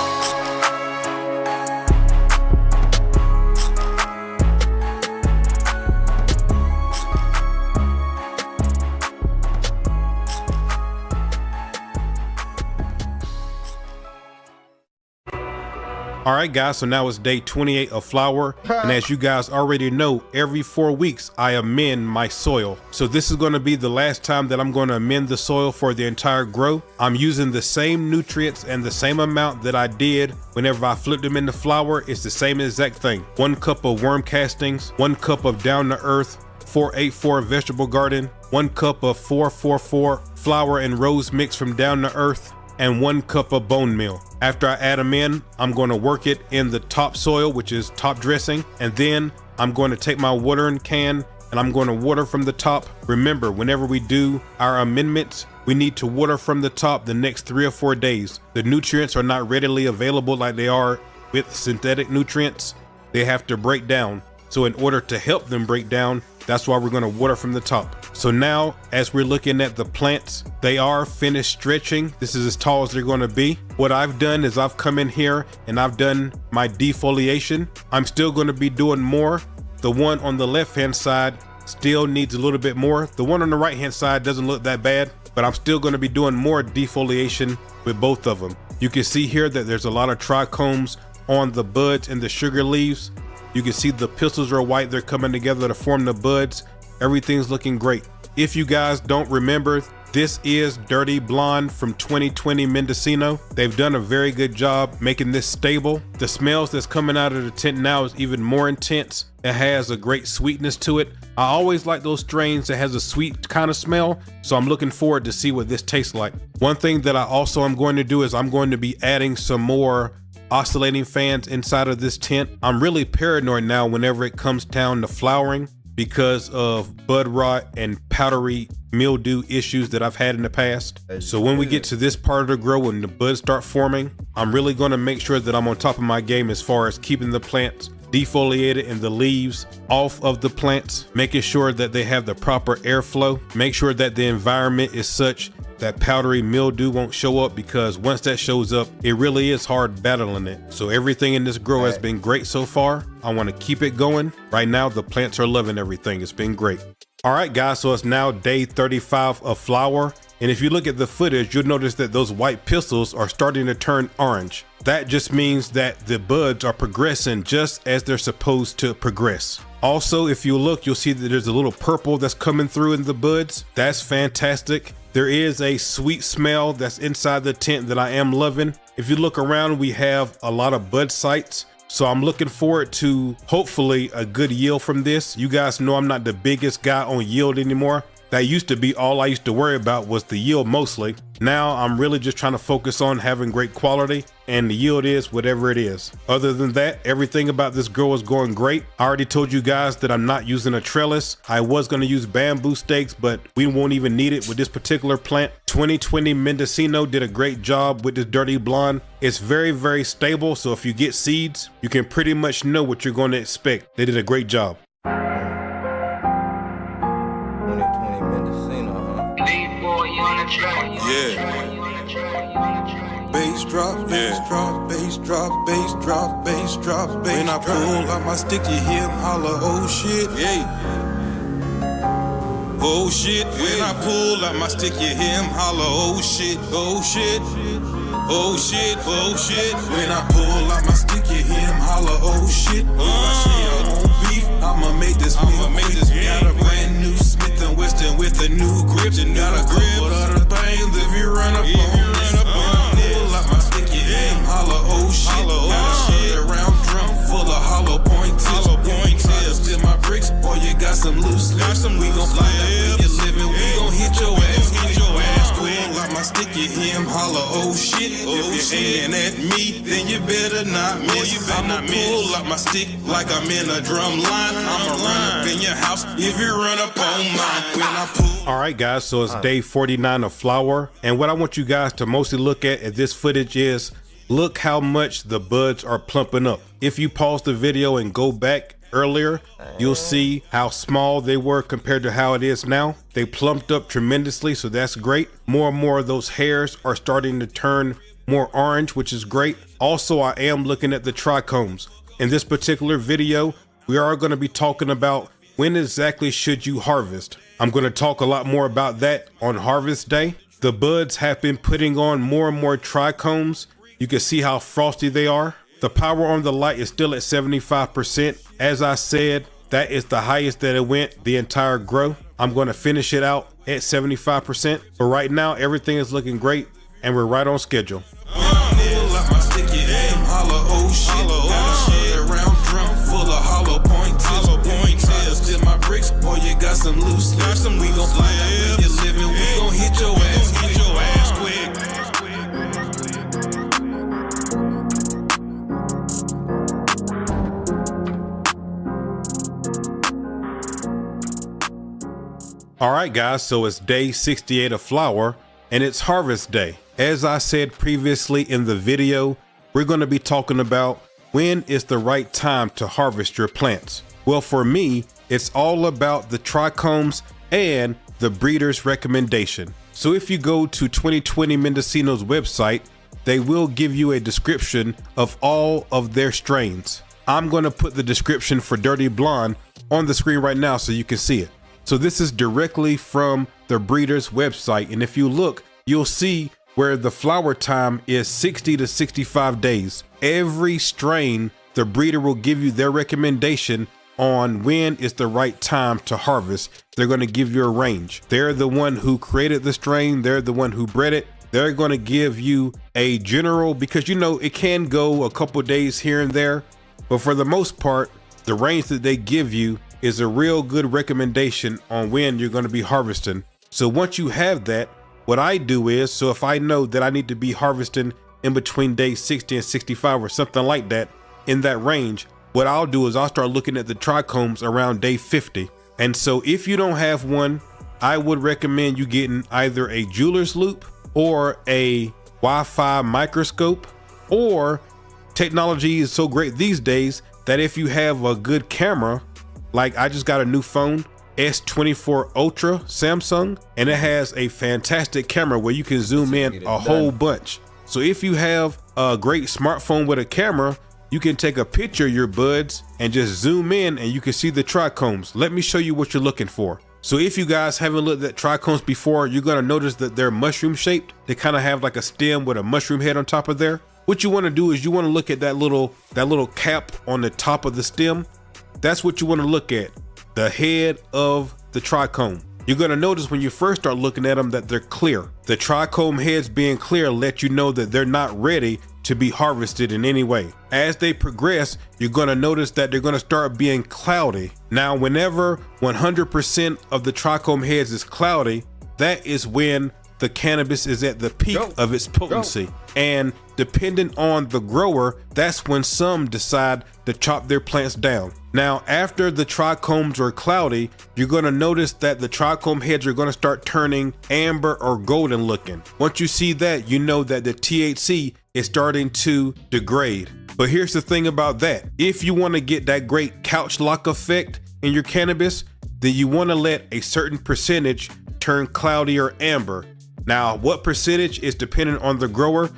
All right, guys, so now it's day 28 of flower. And as you guys already know, every 4 weeks, I amend my soil. So this is gonna be the last time that I'm gonna amend the soil for the entire grow. I'm using the same nutrients and the same amount that I did whenever I flipped them into flower. It's the same exact thing. 1 cup of worm castings, 1 cup of down to earth, 484 vegetable garden, 1 cup of 444 flour and rose mix from down to earth, and 1 cup of bone meal. After I add them in, I'm going to work it in the top soil, which is top dressing. And then I'm going to take my watering can and I'm going to water from the top. Remember, whenever we do our amendments, we need to water from the top the next 3 or 4 days. The nutrients are not readily available like they are with synthetic nutrients. They have to break down. So in order to help them break down, that's why we're going to water from the top. So now, as we're looking at the plants, they are finished stretching. This is as tall as they're going to be. What I've done is I've come in here and I've done my defoliation. I'm still going to be doing more. The one on the left-hand side still needs a little bit more. The one on the right-hand side doesn't look that bad, but I'm still going to be doing more defoliation with both of them. You can see here that there's a lot of trichomes on the buds and the sugar leaves. You can see the pistils are white. They're coming together to form the buds. Everything's looking great. If you guys don't remember, this is Dirty Blonde from 2020 Mendocino. They've done a very good job making this stable. The smells that's coming out of the tent now is even more intense. It has a great sweetness to it. I always like those strains that has a sweet kind of smell, so I'm looking forward to see what this tastes like. One thing that I also am going to do is I'm going to be adding some more oscillating fans inside of this tent. I'm really paranoid now whenever it comes down to flowering because of bud rot and powdery mildew issues that I've had in the past. So when we get to this part of the grow and the buds start forming, I'm really going to make sure that I'm on top of my game as far as keeping the plants defoliated and the leaves off of the plants, making sure that they have the proper airflow, make sure that the environment is such that powdery mildew won't show up, because once that shows up, it really is hard battling it. So everything in this grow has been great so far. I want to keep it going. Right now, the plants are loving everything. It's been great. All right, guys, so it's now day 35 of flower. And if you look at the footage, you'll notice that those white pistils are starting to turn orange. That just means that the buds are progressing just as they're supposed to progress. Also, if you look, you'll see that there's a little purple that's coming through in the buds. That's fantastic. There is a sweet smell that's inside the tent that I am loving. If you look around, we have a lot of bud sites. So I'm looking forward to hopefully a good yield from this. You guys know I'm not the biggest guy on yield anymore. That used to be all I used to worry about, was the yield mostly. Now I'm really just trying to focus on having great quality, and the yield is whatever it is. Other than that, everything about this grow is going great. I already told you guys that I'm not using a trellis. I was going to use bamboo stakes, but we won't even need it with this particular plant. 2020 Mendocino did a great job with this Dirty Blonde. It's very, very stable. So if you get seeds, you can pretty much know what you're going to expect. They did a great job. Yeah. Bass drop, bass drop, bass drop, bass drop, bass drop, bass. When I pull out my stick, you hear him holler, oh shit, yeah. Oh shit. When I pull out my stick, you hear him holler, oh shit, oh shit, oh shit, oh shit. When I pull out my stick, you hear him holler, oh shit. If I say I want beef, I'ma make this meal. Got a brand new Smith & Wesson with a new grip. Got a couple other things if you run up on this. Pull out my stick, you hear him holler, oh shit. Got a shit around drum full of hollow point tips. Still my bricks, boy, you got some loose lips. We gon' fly up where you living, we gon' hit your ass. Pull out my stick, you hear him holler, oh shit. If you aiming at me, then you better not miss. I'ma pull up my stick like I'm in a drum line. I'ma run up in your house if you run up on mine. When I pull. All right, guys, so it's day 49 of flower. And what I want you guys to mostly look at this footage is, look how much the buds are plumping up. If you pause the video and go back earlier, you'll see how small they were compared to how it is now. They plumped up tremendously, so that's great. More and more of those hairs are starting to turn more orange, which is great. Also, I am looking at the trichomes. In this particular video, we are going to be talking about when exactly should you harvest. I'm going to talk a lot more about that on harvest day. The buds have been putting on more and more trichomes. You can see how frosty they are. The power on the light is still at 75%. As I said, that is the highest that it went the entire grow. I'm going to finish it out at 75%. But right now, everything is looking great and we're right on schedule. Boy, you got some loose lips. We gon' fly out where you living. We gon' hit your ass quick. All right, guys, so it's day 68 of flower and it's harvest day. As I said previously in the video, we're going to be talking about when is the right time to harvest your plants. Well, for me, it's all about the trichomes and the breeder's recommendation. So if you go to 2020 Mendocino's website, they will give you a description of all of their strains. I'm going to put the description for Dirty Blonde on the screen right now so you can see it. So this is directly from the breeder's website. And if you look, you'll see where the flower time is 60 to 65 days. Every strain, the breeder will give you their recommendation on when is the right time to harvest. They're going to give you a range. They're the one who created the strain. They're the one who bred it. They're going to give you a general, because you know it can go a couple days here and there, but for the most part, the range that they give you is a real good recommendation on when you're going to be harvesting. So once you have that, what I do is, so if I know that I need to be harvesting in between day 60 and 65 or something like that, in that range, what I'll do is I'll start looking at the trichomes around day 50. And so if you don't have one, I would recommend you getting either a jeweler's loop or a Wi-Fi microscope, or technology is so great these days that if you have a good camera, like I just got a new phone, S24 Ultra Samsung, and it has a fantastic camera where you can zoom in a whole bunch. So if you have a great smartphone with a camera, you can take a picture of your buds and just zoom in and you can see the trichomes. Let me show you what you're looking for. So if you guys haven't looked at trichomes before, you're gonna notice that they're mushroom shaped. They kind of have like a stem with a mushroom head on top of there. What you wanna do is you wanna look at that little cap on the top of the stem. That's what you wanna look at, the head of the trichome. You're gonna notice when you first start looking at them that they're clear. The trichome heads being clear let you know that they're not ready to be harvested in any way. As they progress, you're gonna notice that they're gonna start being cloudy. Now, whenever 100% of the trichome heads is cloudy, that is when the cannabis is at the peak of its potency. And depending on the grower, that's when some decide to chop their plants down. Now, after the trichomes are cloudy, you're gonna notice that the trichome heads are gonna start turning amber or golden looking. Once you see that, you know that the THC is starting to degrade. But here's the thing about that. If you wanna get that great couch lock effect in your cannabis, then you wanna let a certain percentage turn cloudy or amber. Now, what percentage is dependent on the grower.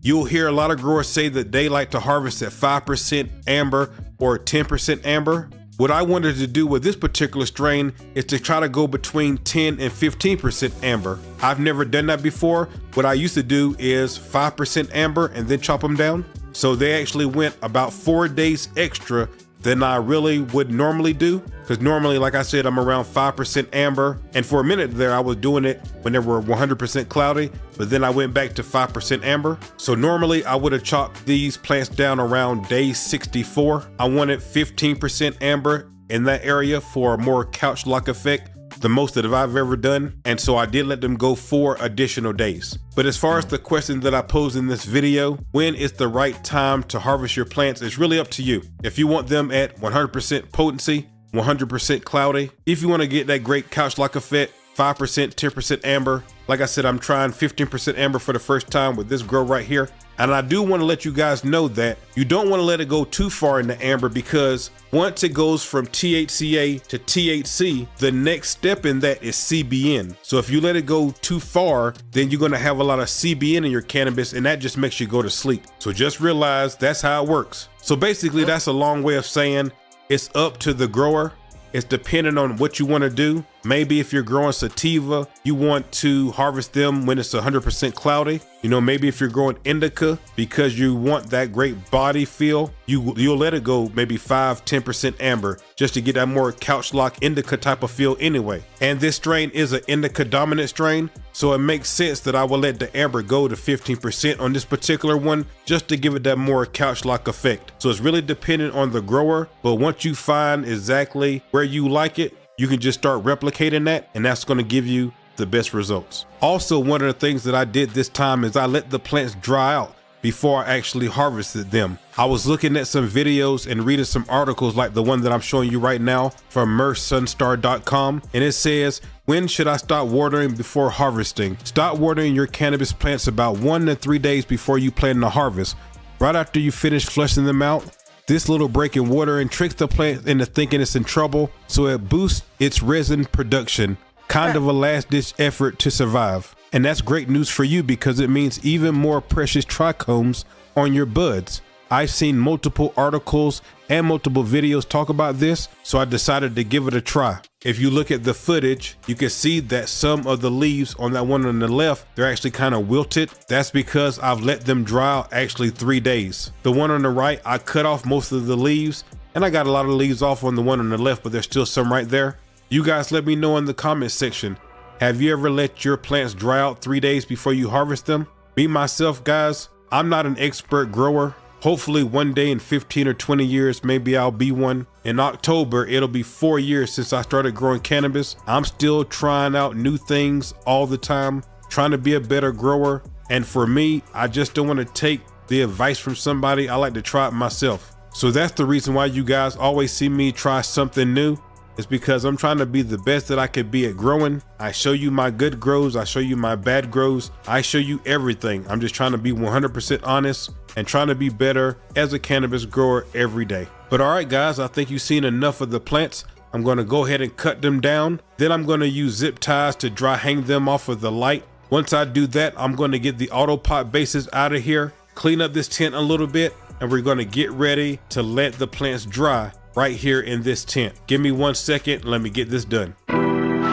You'll hear a lot of growers say that they like to harvest at 5% amber or 10% amber. What I wanted to do with this particular strain is to try to go between 10 and 15% amber. I've never done that before. What I used to do is 5% amber and then chop them down. So they actually went about 4 days extra than I really would normally do. Because normally, like I said, I'm around 5% amber. And for a minute there, I was doing it when they were 100% cloudy, but then I went back to 5% amber. So normally I would have chopped these plants down around day 64. I wanted 15% amber in that area for a more couch lock effect. the most that I've ever done, and so I did let them go 4 additional days. But as far as the question that I posed in this video, when is the right time to harvest your plants, it's really up to you. If you want them at 100% potency, 100% cloudy, if you want to get that great couch-like effect, 5%, 10% amber. Like I said, I'm trying 15% amber for the first time with this grow right here. And I do want to let you guys know that you don't want to let it go too far into amber, because once it goes from THCA to THC, the next step in that is CBN. So if you let it go too far, then you're going to have a lot of CBN in your cannabis, and that just makes you go to sleep. So just realize that's how it works. So basically, that's a long way of saying it's up to the grower. It's dependent on what you want to do. Maybe if you're growing sativa, you want to harvest them when it's 100% cloudy. You know, maybe if you're growing indica, because you want that great body feel, you'll let it go maybe 5-10% amber, just to get that more couch lock indica type of feel anyway. And this strain is an indica dominant strain, so it makes sense that I will let the amber go to 15% on this particular one, just to give it that more couch lock effect. So it's really dependent on the grower, but once you find exactly where you like it, you can just start replicating that, and that's going to give you the best results. Also, one of the things that I did this time is I let the plants dry out before I actually harvested them. I was looking at some videos and reading some articles like the one that I'm showing you right now from mersunstar.com, and it says, when should I stop watering before harvesting? Stop watering your cannabis plants about 1 to 3 days before you plan to harvest. Right after you finish flushing them out, this little break in watering tricks the plant into thinking it's in trouble, so it boosts its resin production, kind of a last-ditch effort to survive. And that's great news for you, because it means even more precious trichomes on your buds. I've seen multiple articles and multiple videos talk about this, so I decided to give it a try. If you look at the footage, you can see that some of the leaves on that one on the left, they're actually kind of wilted. That's because I've let them dry out actually 3 days. The one on the right, I cut off most of the leaves, and I got a lot of leaves off on the one on the left, but there's still some right there. You guys let me know in the comment section, have you ever let your plants dry out 3 days before you harvest them? Me, myself, guys, I'm not an expert grower. Hopefully one day in 15 or 20 years, maybe I'll be one. In October, it'll be 4 years since I started growing cannabis. I'm still trying out new things all the time, trying to be a better grower. And for me, I just don't want to take the advice from somebody. I like to try it myself. So that's the reason why you guys always see me try something new. It's because I'm trying to be the best that I could be at growing. I show you my good grows, I show you my bad grows, I show you everything. I'm just trying to be 100% honest and trying to be better as a cannabis grower every day. But all right, guys, I think you've seen enough of the plants. I'm going to go ahead and cut them down. Then I'm going to use zip ties to dry hang them off of the light. Once I do that, I'm going to get the auto pot bases out of here, clean up this tent a little bit, and we're going to get ready to let the plants dry right here in this tent. Give me 1 second, let me get this done. I'm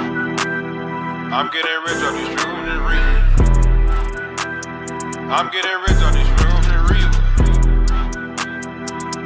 getting rich on these shrooms and real. I'm getting rich on these shrooms and real.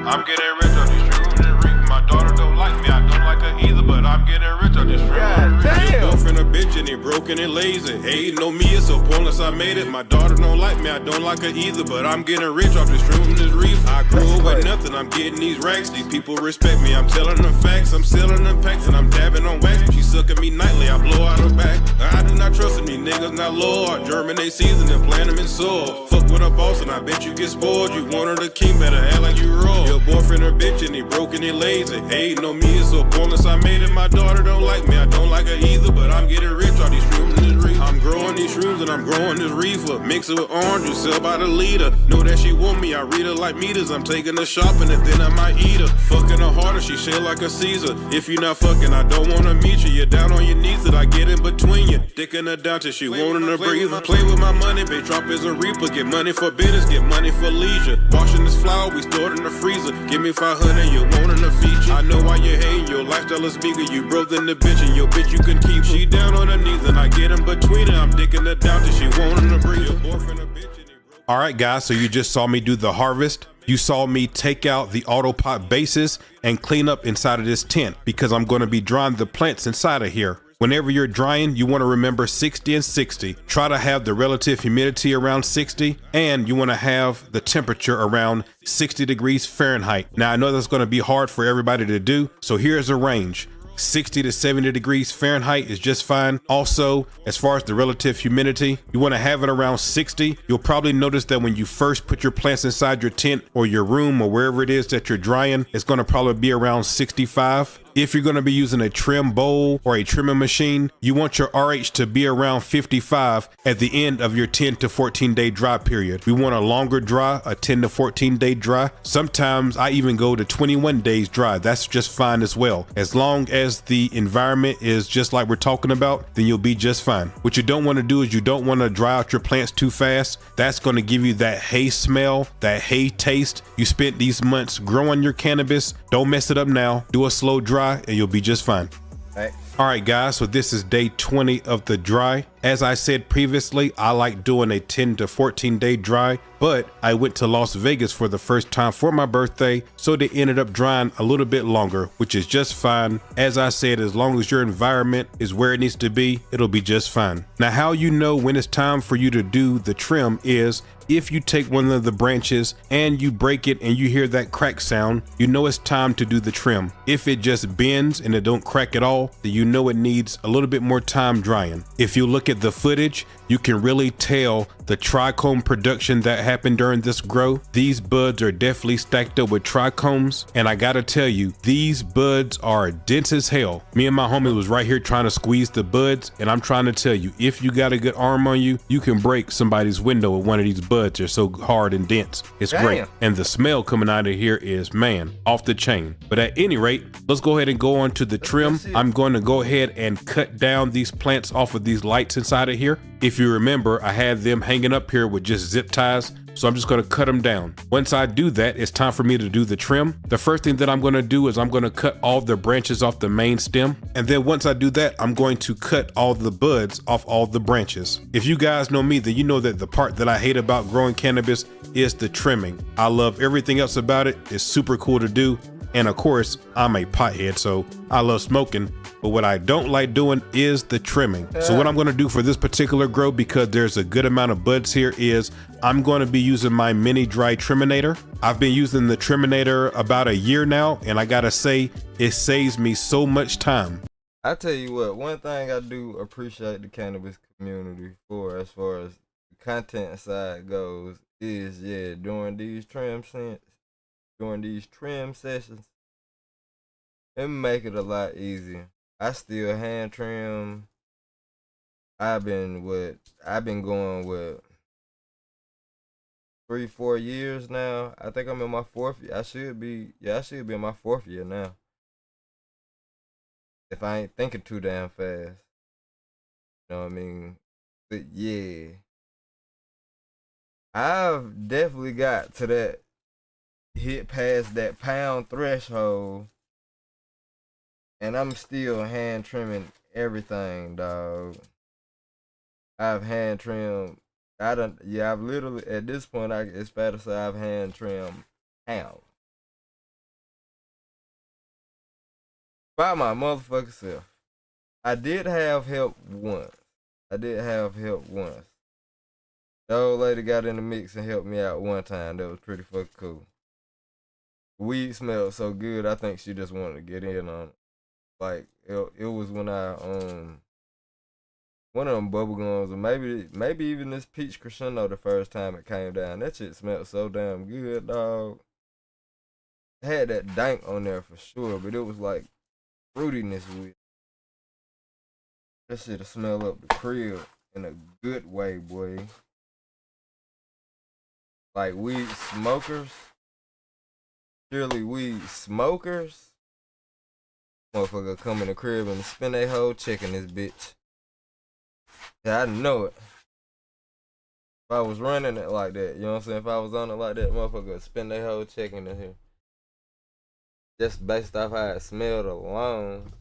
I'm getting rich on these shrooms and real. My daughter don't like me, I don't like her either, but I'm getting rich on these shrooms and real. Your boyfriend a bitch and he broken and lazy. Hating on me, it's so pointless I made it. My daughter don't like me, I don't like her either, but I'm getting rich off this shrooms and real. I grew up with nothing, I'm getting these racks. These people respect me, I'm telling them facts. I'm selling them packs and I'm dabbing on wax. She sucking me nightly, I blow out her back. I do not trust them, these niggas not loyal. Germinate season and plant them in soil. Fuck with a boss and I bet you get spoiled. You wanted a king, better act like you roll. Your boyfriend a bitch and he broken and lazy. Hating on me, it's so pointless I made it. My daughter don't like me, I don't like her either, but I'm getting rich off these shrooms and this reefer. I'm growing these shrooms and I'm growing this reefer. Mix it with orange, you sell by the liter. Know that she want me, I read her like meters. I'm taking her shopping and then I might eat her. Fucking her harder, she shit like a Caesar. If you not fucking, I don't wanna meet you. You're down on your knees that I get in between you. Dicking her down till she wanting to breathe. Play with my money, bitch, drop is a reaper. Get money for business, get money for leisure. Washing this flour, we stored in the freezer. Give me 500, you wanting a feature. I know why you hating, your lifestyle is speaker. You broke than the bitch and your bitch you can keep. She down on her knees and I get in between her. I'm dicking her down till she wanting to breathe. Your boyfriend a bitch. All right, guys, so you just saw me do the harvest. You saw me take out the auto pot bases and clean up inside of this tent because I'm going to be drying the plants inside of here. Whenever you're drying, you want to remember 60 and 60. Try to have the relative humidity around 60, and you want to have the temperature around 60 degrees Fahrenheit. Now, I know that's going to be hard for everybody to do, so here's a range. 60 to 70 degrees Fahrenheit is just fine. Also, as far as the relative humidity, you want to have it around 60. You'll probably notice that when you first put your plants inside your tent or your room or wherever it is that you're drying, it's going to probably be around 65. If you're going to be using a trim bowl or a trimming machine, you want your RH to be around 55 at the end of your 10 to 14 day dry period. We want a longer dry, a 10 to 14 day dry. Sometimes I even go to 21 days dry. That's just fine as well. As long as the environment is just like we're talking about, then you'll be just fine. What you don't want to do is you don't want to dry out your plants too fast. That's going to give you that hay smell, that hay taste. You spent these months growing your cannabis. Don't mess it up now. Do a slow dry and you'll be just fine. All right, guys, so this is day 20 of the dry. As I said previously, I like doing a 10 to 14 day dry, but I went to Las Vegas for the first time for my birthday, so they ended up drying a little bit longer, which is just fine. As I said, as long as your environment is where it needs to be, it'll be just fine. Now, how you know when it's time for you to do the trim is if you take one of the branches and you break it and you hear that crack sound, you know it's time to do the trim. If it just bends and it don't crack at all, then you know it needs a little bit more time drying. If you look at the footage, you can really tell the trichome production that happened during this grow. These buds are definitely stacked up with trichomes, and I gotta tell you, these buds are dense as hell. Me and my homie was right here trying to squeeze the buds, and I'm trying to tell you, if you got a good arm on you, you can break somebody's window with one of these buds. They're so hard and dense. It's great. And the smell coming out of here is, man, off the chain. But at any rate, let's go ahead and go on to the trim. I'm going to go ahead and cut down these plants off of these lights inside of here. If you remember, I had them hanging up here with just zip ties, so I'm just going to cut them down. Once I do that, it's time for me to do the trim. The first thing that I'm going to do is I'm going to cut all the branches off the main stem, and then once I do that, I'm going to cut all the buds off all the branches. If you guys know me, then you know that the part that I hate about growing cannabis is the trimming. I love everything else about it. It's super cool to do. And of course, I'm a pothead, so I love smoking. But what I don't like doing is the trimming. So what I'm gonna do for this particular grow, because there's a good amount of buds here, is I'm gonna be using my mini dry triminator. I've been using the triminator about a year now, and I gotta say, it saves me so much time. I tell you what, one thing I do appreciate the cannabis community for, as far as the content side goes, is during these trim sessions, it make it a lot easier. I still hand trim. I've been going with 3-4 years now. I think I'm in my 4th year. I should be in my 4th year now, if I ain't thinking too damn fast. You know what I mean? But yeah, I've definitely got to that, hit past that pound threshold, and I'm still hand trimming everything, dog. I've hand trimmed. I've literally, at this point, it's fair to say I've hand trimmed pounds by my motherfucking self. I did have help once. The old lady got in the mix and helped me out one time. That was pretty fucking cool. Weed smelled so good, I think she just wanted to get in on it. Like, it was when I, one of them bubble gums, or maybe even this peach crescendo the first time it came down. That shit smelled so damn good, dog. It had that dank on there for sure, but it was like fruitiness with it. That shit'll smell up the crib in a good way, boy. Like weed smokers. Surely weed smokers. Motherfucker come in the crib and spend their whole check in this bitch. Yeah, I know it. If I was running it like that, you know what I'm saying? If I was on it like that, motherfucker would spend their whole check in here. Just based off how it smelled alone.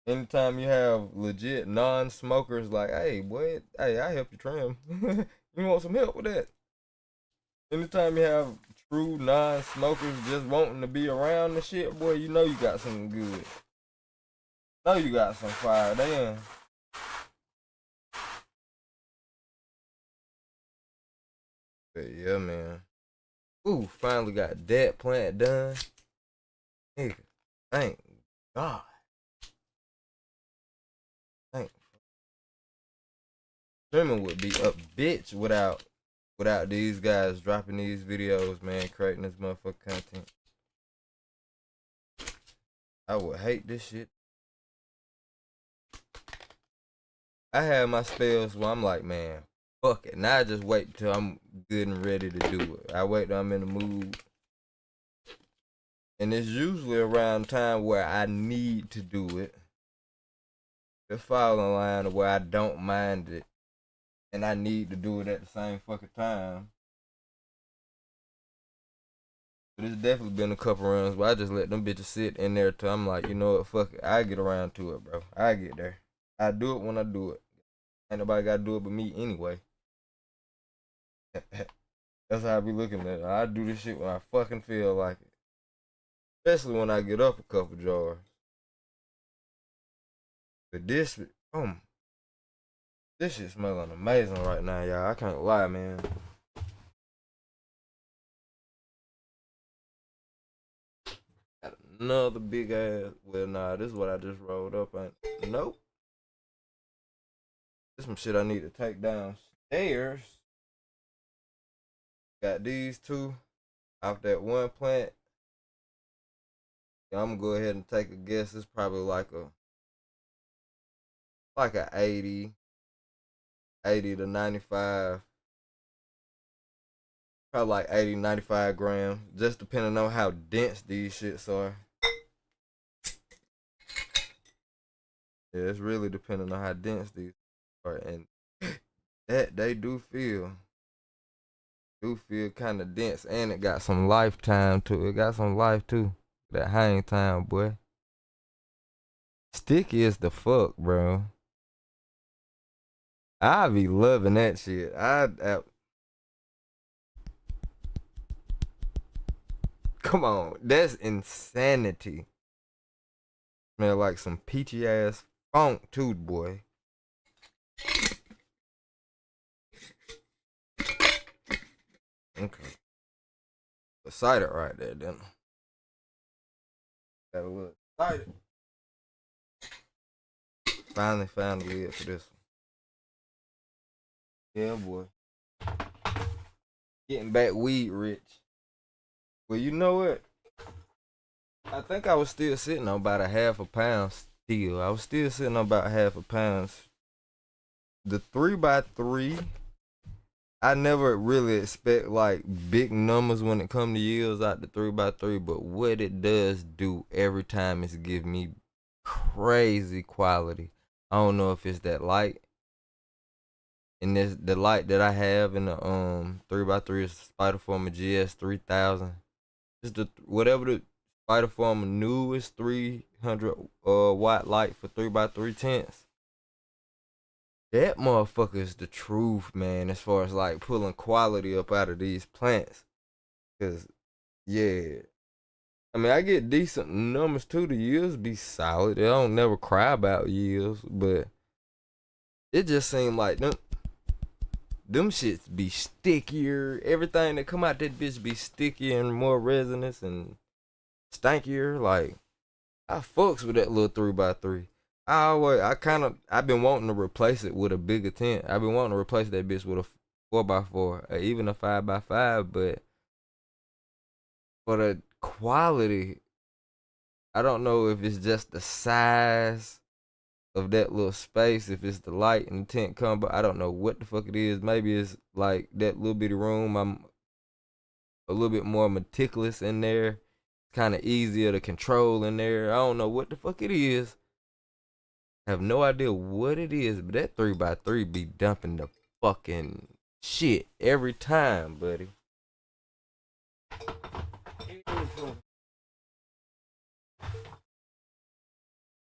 Anytime you have legit non-smokers like, hey, boy, hey, I help you trim. You want some help with that? Anytime you have true non-smokers just wanting to be around the shit, boy, you know you got something good. Know you got some fire, damn. But yeah, man. Ooh, finally got that plant done. Nigga, thank God. Thank. Trimming would be a bitch without these guys dropping these videos, man, creating this motherfucking content. I would hate this shit. I have my spells where I'm like, man, fuck it. Now I just wait till I'm good and ready to do it. I wait till I'm in the mood. And it's usually around time where I need to do it. It falls in line of where I don't mind it. And I need to do it at the same fucking time. But it's definitely been a couple runs where I just let them bitches sit in there till I'm like, you know what, fuck it. I get around to it, bro. I get there. I do it when I do it. Ain't nobody gotta do it but me anyway. That's how I be looking at it. I do this shit when I fucking feel like it. Especially when I get up a couple jars. But this shit smelling amazing right now, y'all. I can't lie, man. Got another big ass. Well, nah, this is what I just rolled up. Nope. This some shit I need to take downstairs. Got these two off that one plant. I'm gonna go ahead and take a guess. It's probably like a 80 to 95. Probably like 80, 95 grams. Just depending on how dense these shits are. Yeah, it's really depending on how dense these are. And that they do feel kind of dense. And it got some lifetime to it. It got some life too. That hang time, boy. Sticky as the fuck, bro. I be loving that shit. Come on, that's insanity. Smell like some peachy ass funk too, boy. Okay. Excited right there, then. Got a little excited. Finally found a lid for this one. Yeah, boy. Getting back weed rich. Well, you know what? I think I was still sitting on about a half a pound still. I was still sitting on about half a pound. The 3x3, I never really expect like big numbers when it comes to yields out the 3x3, but what it does do every time is give me crazy quality. I don't know if it's that light. And this the light that I have in the 3x3 is Spiderformer GS 3000. It's the whatever the Spiderformer newest 300 watt light for 3x3 tents. That motherfucker is the truth, man, as far as like pulling quality up out of these plants. Cause yeah, I mean I get decent numbers too. The yields be solid. I don't never cry about yields, but it just seemed like them shits be stickier. Everything that come out that bitch be stickier and more resonance and stankier. Like I fucks with that little 3x3. I've been wanting to replace it with a bigger tent. I've been wanting to replace that bitch with a 4x4 or even a 5x5, but for the quality, I don't know if it's just the size of that little space, if it's the light and the tent combo. I don't know what the fuck it is. Maybe it's like that little bitty room. I'm a little bit more meticulous in there. It's kind of easier to control in there. I don't know what the fuck it is. I have no idea what it is, but that 3x3 be dumping the fucking shit every time, buddy.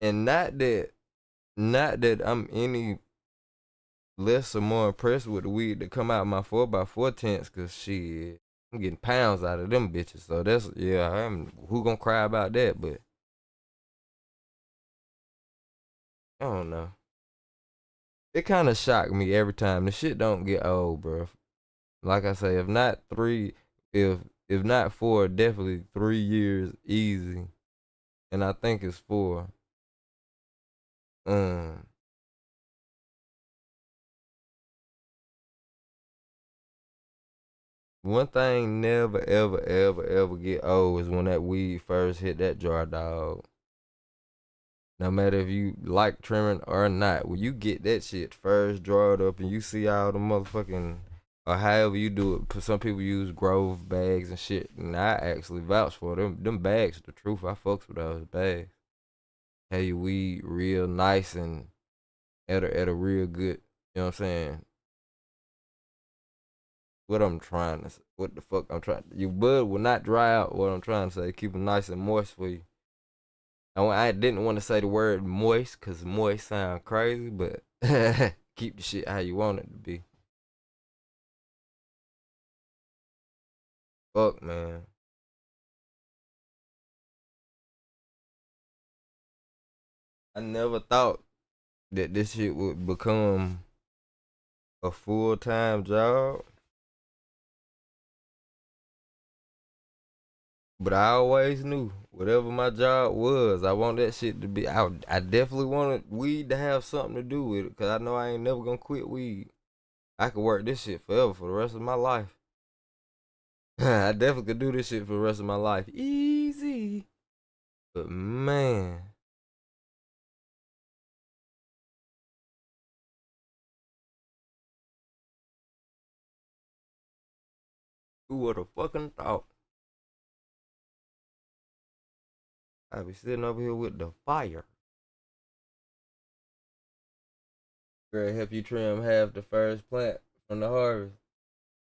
And not that I'm any less or more impressed with the weed that come out of my 4x4 tents, cause shit, I'm getting pounds out of them bitches. So that's, yeah, who gonna cry about that? But I don't know. It kind of shocked me every time. The shit don't get old, bro. Like I say, if not 4, definitely 3 years easy. and I think it's for one thing never ever get old is when that weed first hit that jar, dog. No matter if you like trimming or not, when you get that shit first drawn up and you see all the motherfucking, or however you do it, some people use Grove bags and shit, and I actually vouch for them. Them bags, the truth, I fucks with those bags. Have your weed real nice and at a real good, you know what I'm saying? What the fuck I'm trying, your bud will not dry out, what I'm trying to say, keep them nice and moist for you. I didn't want to say the word moist because moist sound crazy, but keep the shit how you want it to be. Fuck, man. I never thought that this shit would become a full-time job. But I always knew whatever my job was, I want that shit to be. I definitely wanted weed to have something to do with it, cause I know I ain't never gonna quit weed. I could work this shit forever for the rest of my life. I definitely could do this shit for the rest of my life, easy. But man, who would have fucking thought? I be sitting over here with the fire. Girl, help you trim half the first plant from the harvest.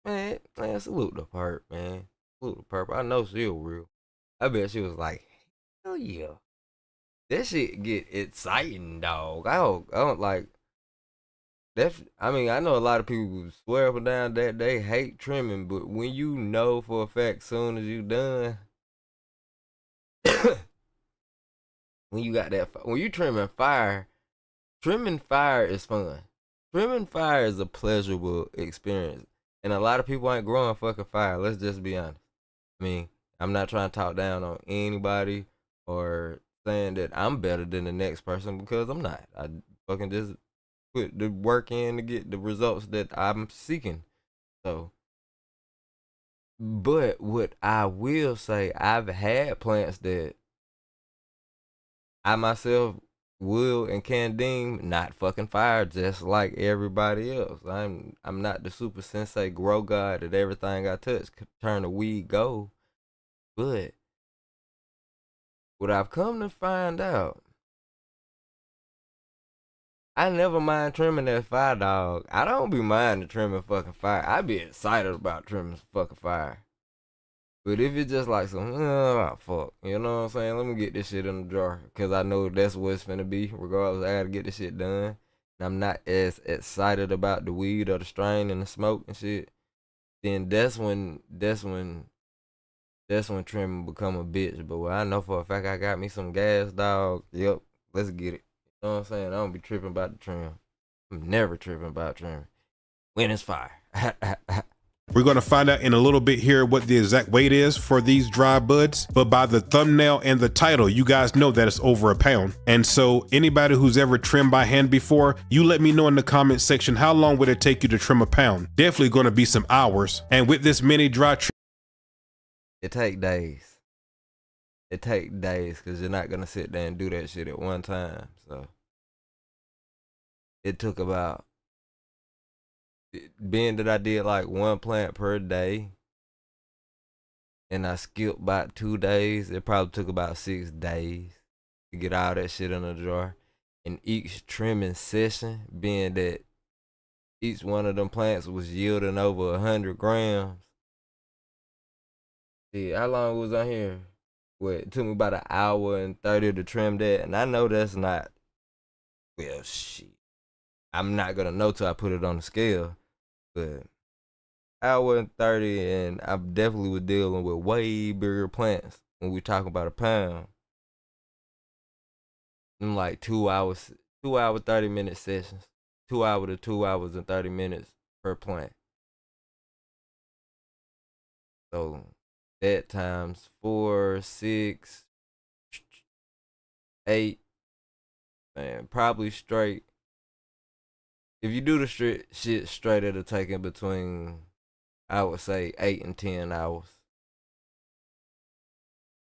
Man, salute the perp, man. Salute the perp. I know she real. I bet she was like, hell yeah. That shit get exciting, dog. I don't like that. I mean, I know a lot of people who swear up and down that they hate trimming, but when you know for a fact soon as you done, when you got that, when you trimming fire is fun. Trimming fire is a pleasurable experience. And a lot of people ain't growing fucking fire. Let's just be honest. I mean, I'm not trying to talk down on anybody or saying that I'm better than the next person, because I'm not. I fucking just put the work in to get the results that I'm seeking. So, but what I will say, I've had plants that I myself will and can deem not fucking fire, just like everybody else. I'm not the super sensei grow god that everything I touch could turn a weed gold. But what I've come to find out, I never mind trimming that fire, dog. I don't be minding trimming fucking fire. I be excited about trimming fucking fire. But if it's just like some, fuck, you know what I'm saying? Let me get this shit in the jar, because I know that's what it's finna be. Regardless, I gotta get this shit done. And I'm not as excited about the weed or the strain and the smoke and shit. Then that's when trimming become a bitch. But when I know for a fact I got me some gas, dog, yep, let's get it. You know what I'm saying? I don't be tripping about the trim. I'm never tripping about trimming. When it's fire. We're going to find out in a little bit here what the exact weight is for these dry buds, but by the thumbnail and the title, you guys know that it's over a pound. And so anybody who's ever trimmed by hand before, you let me know in the comment section, how long would it take you to trim a pound? Definitely going to be some hours. And with this mini dry trim, it take days. It take days, because you're not going to sit there and do that shit at one time. So it took about, being that I did like one plant per day and I skipped about 2 days, it probably took about 6 days to get all that shit in the jar. And each trimming session, being that each one of them plants was yielding over 100 grams. See, how long was I here? Well, it took me about 1 hour and 30 to trim that. And I know that's not, well, shit. I'm not going to know till I put it on the scale. But 1 hour and 30, and I definitely was dealing with way bigger plants when we talking about a pound. In like 2 hours, 30-minute sessions. 2 hours to 2 hours and 30 minutes per plant. So that times 4, 6, 8, man, probably straight. If you do the shit straight, it'll take in between, I would say, 8 and 10 hours.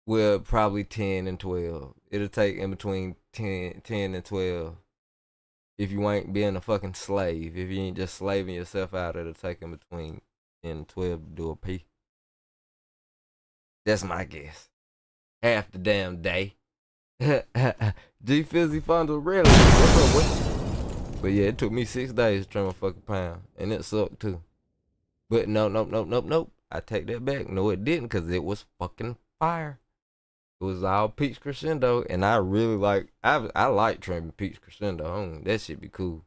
Well, probably 10 and 12. It'll take in between 10 and 12. If you ain't being a fucking slave, if you ain't just slaving yourself out, it'll take in between 10 and 12 to do a P. That's my guess. Half the damn day. G Fizzy Fondle, really? What's up with it? But yeah, it took me 6 days to trim a fucking pound. And it sucked too. But nope. I take that back. No, it didn't, because it was fucking fire. It was all peach crescendo, and I really I like trimming peach crescendo. That shit be cool.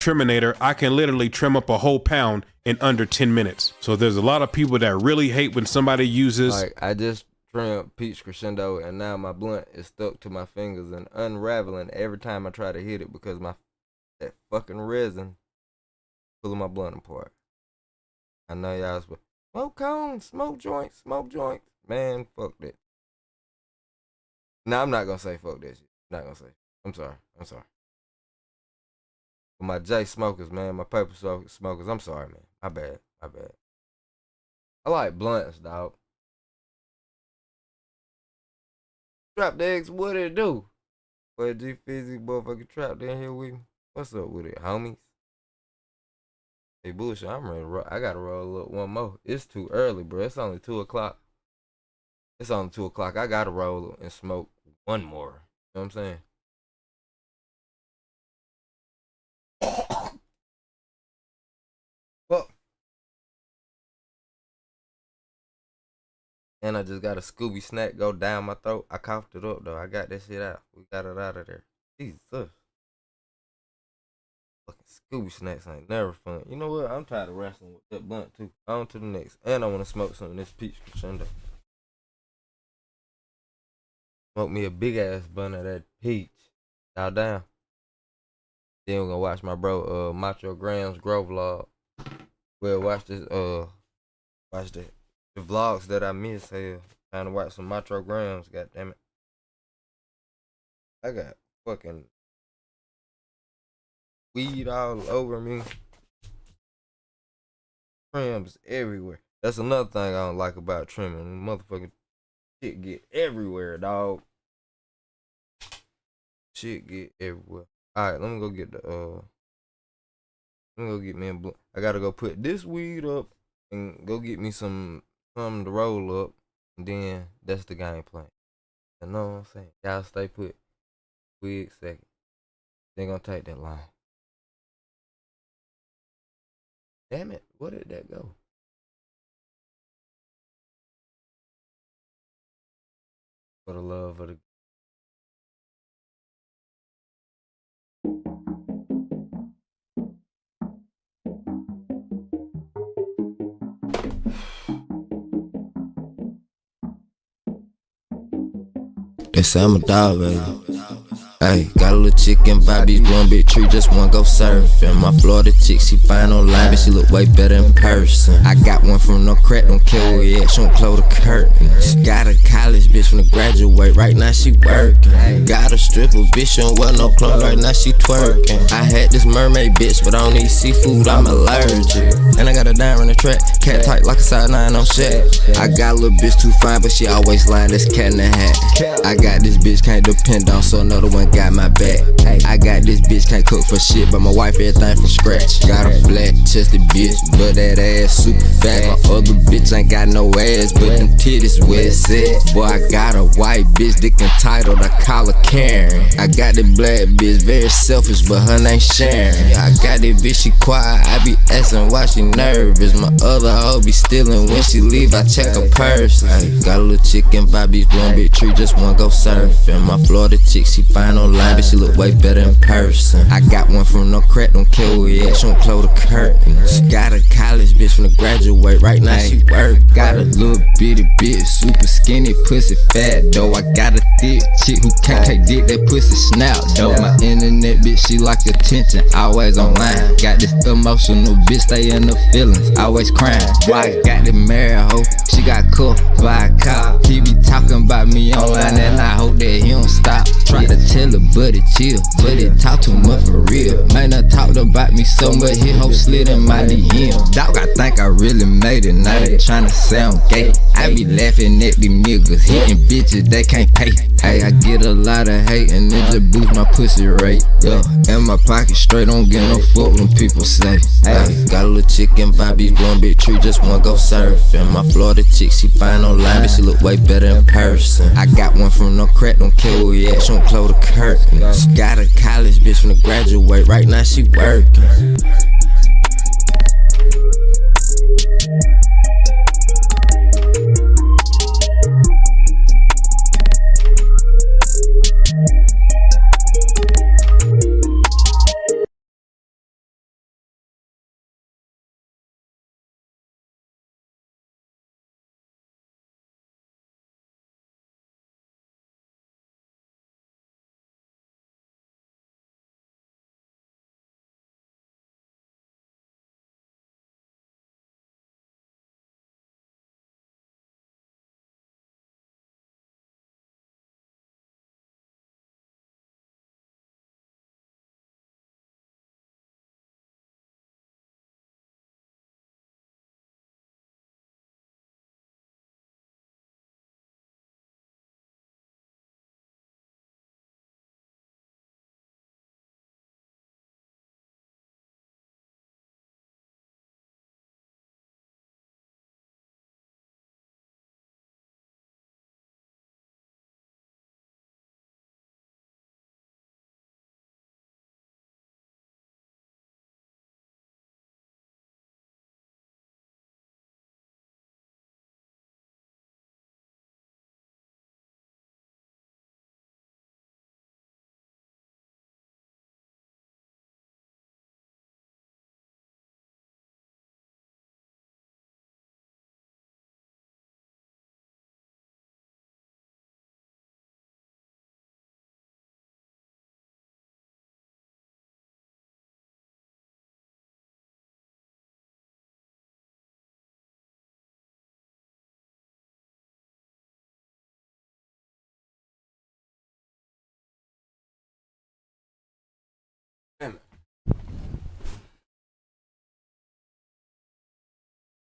Triminator, I can literally trim up a whole pound in under 10 minutes. So there's a lot of people that really hate when somebody uses. Like, I just trimmed peach crescendo, and now my blunt is stuck to my fingers and unraveling every time I try to hit it because that fucking resin pulling my blunt apart. I know y'all smoke cones, smoke joints. Man, fuck that. No, I'm not gonna say fuck that shit. Not gonna say. I'm sorry. For my J smokers, man, my paper smokers, I'm sorry, man. My bad. I like blunts, dog. Trap eggs, what it do? Boy, G Fizzy motherfucking trapped in here with me. What's up with it, homies? Hey, bullshit, I'm ready to roll. I gotta roll up one more. It's too early, bro. It's only 2 o'clock. I gotta roll and smoke one more. You know what I'm saying? Well, and I just got a Scooby snack go down my throat. I coughed it up though. I got that shit out. We got it out of there. Jesus. Fucking Scooby snacks ain't never fun. You know what? I'm tired of wrestling with that blunt too. On to the next. And I want to smoke some of this peach crescendo. Smoke me a big ass bun of that peach. Y'all down? Then we're gonna watch my bro Macho Graham's grow vlog. Well, watch this watch the vlogs that I miss here. Trying to watch some Macho Grahams, goddammit. I got fucking weed all over me. Trims everywhere. That's another thing I don't like about trimming. Motherfucking shit get everywhere, dog. Shit get everywhere. Alright, let me go get me a blunt. I gotta go put this weed up and go get me something to roll up. And then that's the game plan. You know what I'm saying? Y'all stay put. Wait a second. They ain't gonna take that long. Damn it, where did that go? For the love of the They say I'm a dog, baby. Hey, got a little chicken, Bobby's blowing big tree, just wanna go surfing. My Florida chick, she fine online, but she look way better in person. I got one from no crack, don't care where yet, she don't close the curtains. Got a college bitch from the graduate, right now she working. Got a stripper bitch, she don't wear no clothes, right now she twerking. I had this mermaid bitch, but I don't eat seafood, I'm allergic. And I got a dime on the track, cat tight like a side 9 on Shaq. I got a little bitch too fine, but she always lying, this cat in the hat. I got this bitch, can't depend on, so another one got my back. I got this bitch, can't cook for shit, but my wife everything from scratch. Got a flat chested bitch, but that ass super fat. My other bitch ain't got no ass, but them titties where it's at. Boy, I got a white bitch, dick entitled, I call her Karen. I got this black bitch, very selfish, but her name Sharon. I got this bitch, she quiet, I be asking why she nervous. My other hoe be stealing, when she leave, I check her purse. Got a little chicken, Bobby's blowing big tree, just wanna go surfing. My Florida chick, she fine find online, but she look way better in person. I got one from no crack, don't care where we at, she don't close the curtains. Got a college bitch finna graduate, right now she work. Got a little bitty bitch, super skinny, pussy fat though. I got a thick chick who can't take dick, that pussy snap though. My internet bitch, she like attention, always online. Got this emotional bitch, stay in the feelings, always crying. Why I got this married hoe, she got cuffed by a cop. He be talking about me online and I hope that he don't stop. Try to tell her but it chill, but it talk too much for real. Man, I talked about me so much, his hoe slid in my DM. Dog, I think I really made it, now they tryna sound gay. I be laughing at these niggas, hitting bitches they can't pay. Hey, I get a lot of hate and it just boost my pussy rate. Yeah, in my pocket straight, don't get no fuck when people say. Hey, got a little chicken Bobby, blowing big tree, just wanna go surfing. My Florida chick, she fine online, but she look way better in person. I got one from no crack, don't care where we at, she don't close the curtains. Got a college bitch finna graduate, right now she working.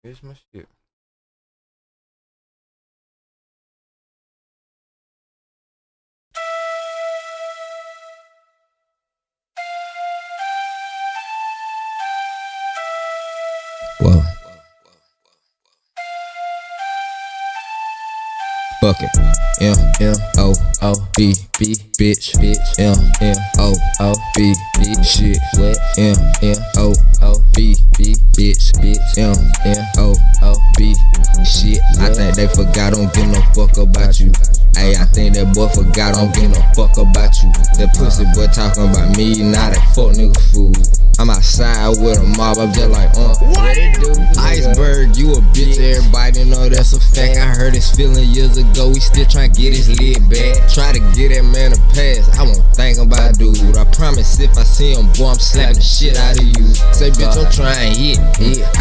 Here's my shit. Whoa. Bucket. M-M-O-O-B, bitch, M-M-O-O-B, shit, wet, M-M-O-O-B, bitch, M-M-O-O-B, shit. I think they forgot, don't give no fuck about you. Ayy, I think that boy forgot, don't give no fuck about you. That pussy boy talking about me, not that fuck nigga fool. I'm outside with a mob, I'm just like, what it do? Iceberg, you a bitch, everybody know that's a fact. I heard his feeling years ago, we still tryna get his lid back. Try to get that man a pass, I won't think about dude. I promise if I see him, boy, I'm slapping the shit out of you. Say, bitch, I'm trying hit.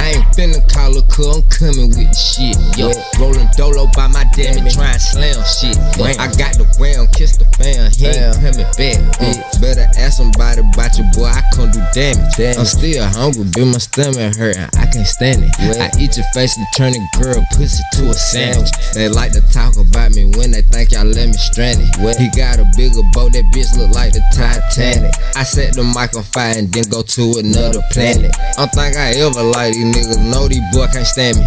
I ain't finna call a cuz, I'm coming with the shit. Yo, rolling dolo by my damn it, trying slam shit. I got the wham, kiss the fam, he ain't coming back, bitch. Better ask somebody about your boy, I can't do damage. I'm still hungry, but my stomach hurting, I can't stand it. I eat your face and turn a girl pussy to a sandwich. They like to talk about me when they think y'all let me stranded. He got a bigger boat, that bitch look like the Titanic. I set the mic on fire and then go to another planet. I don't think I ever like these niggas, know these boy can't stand me.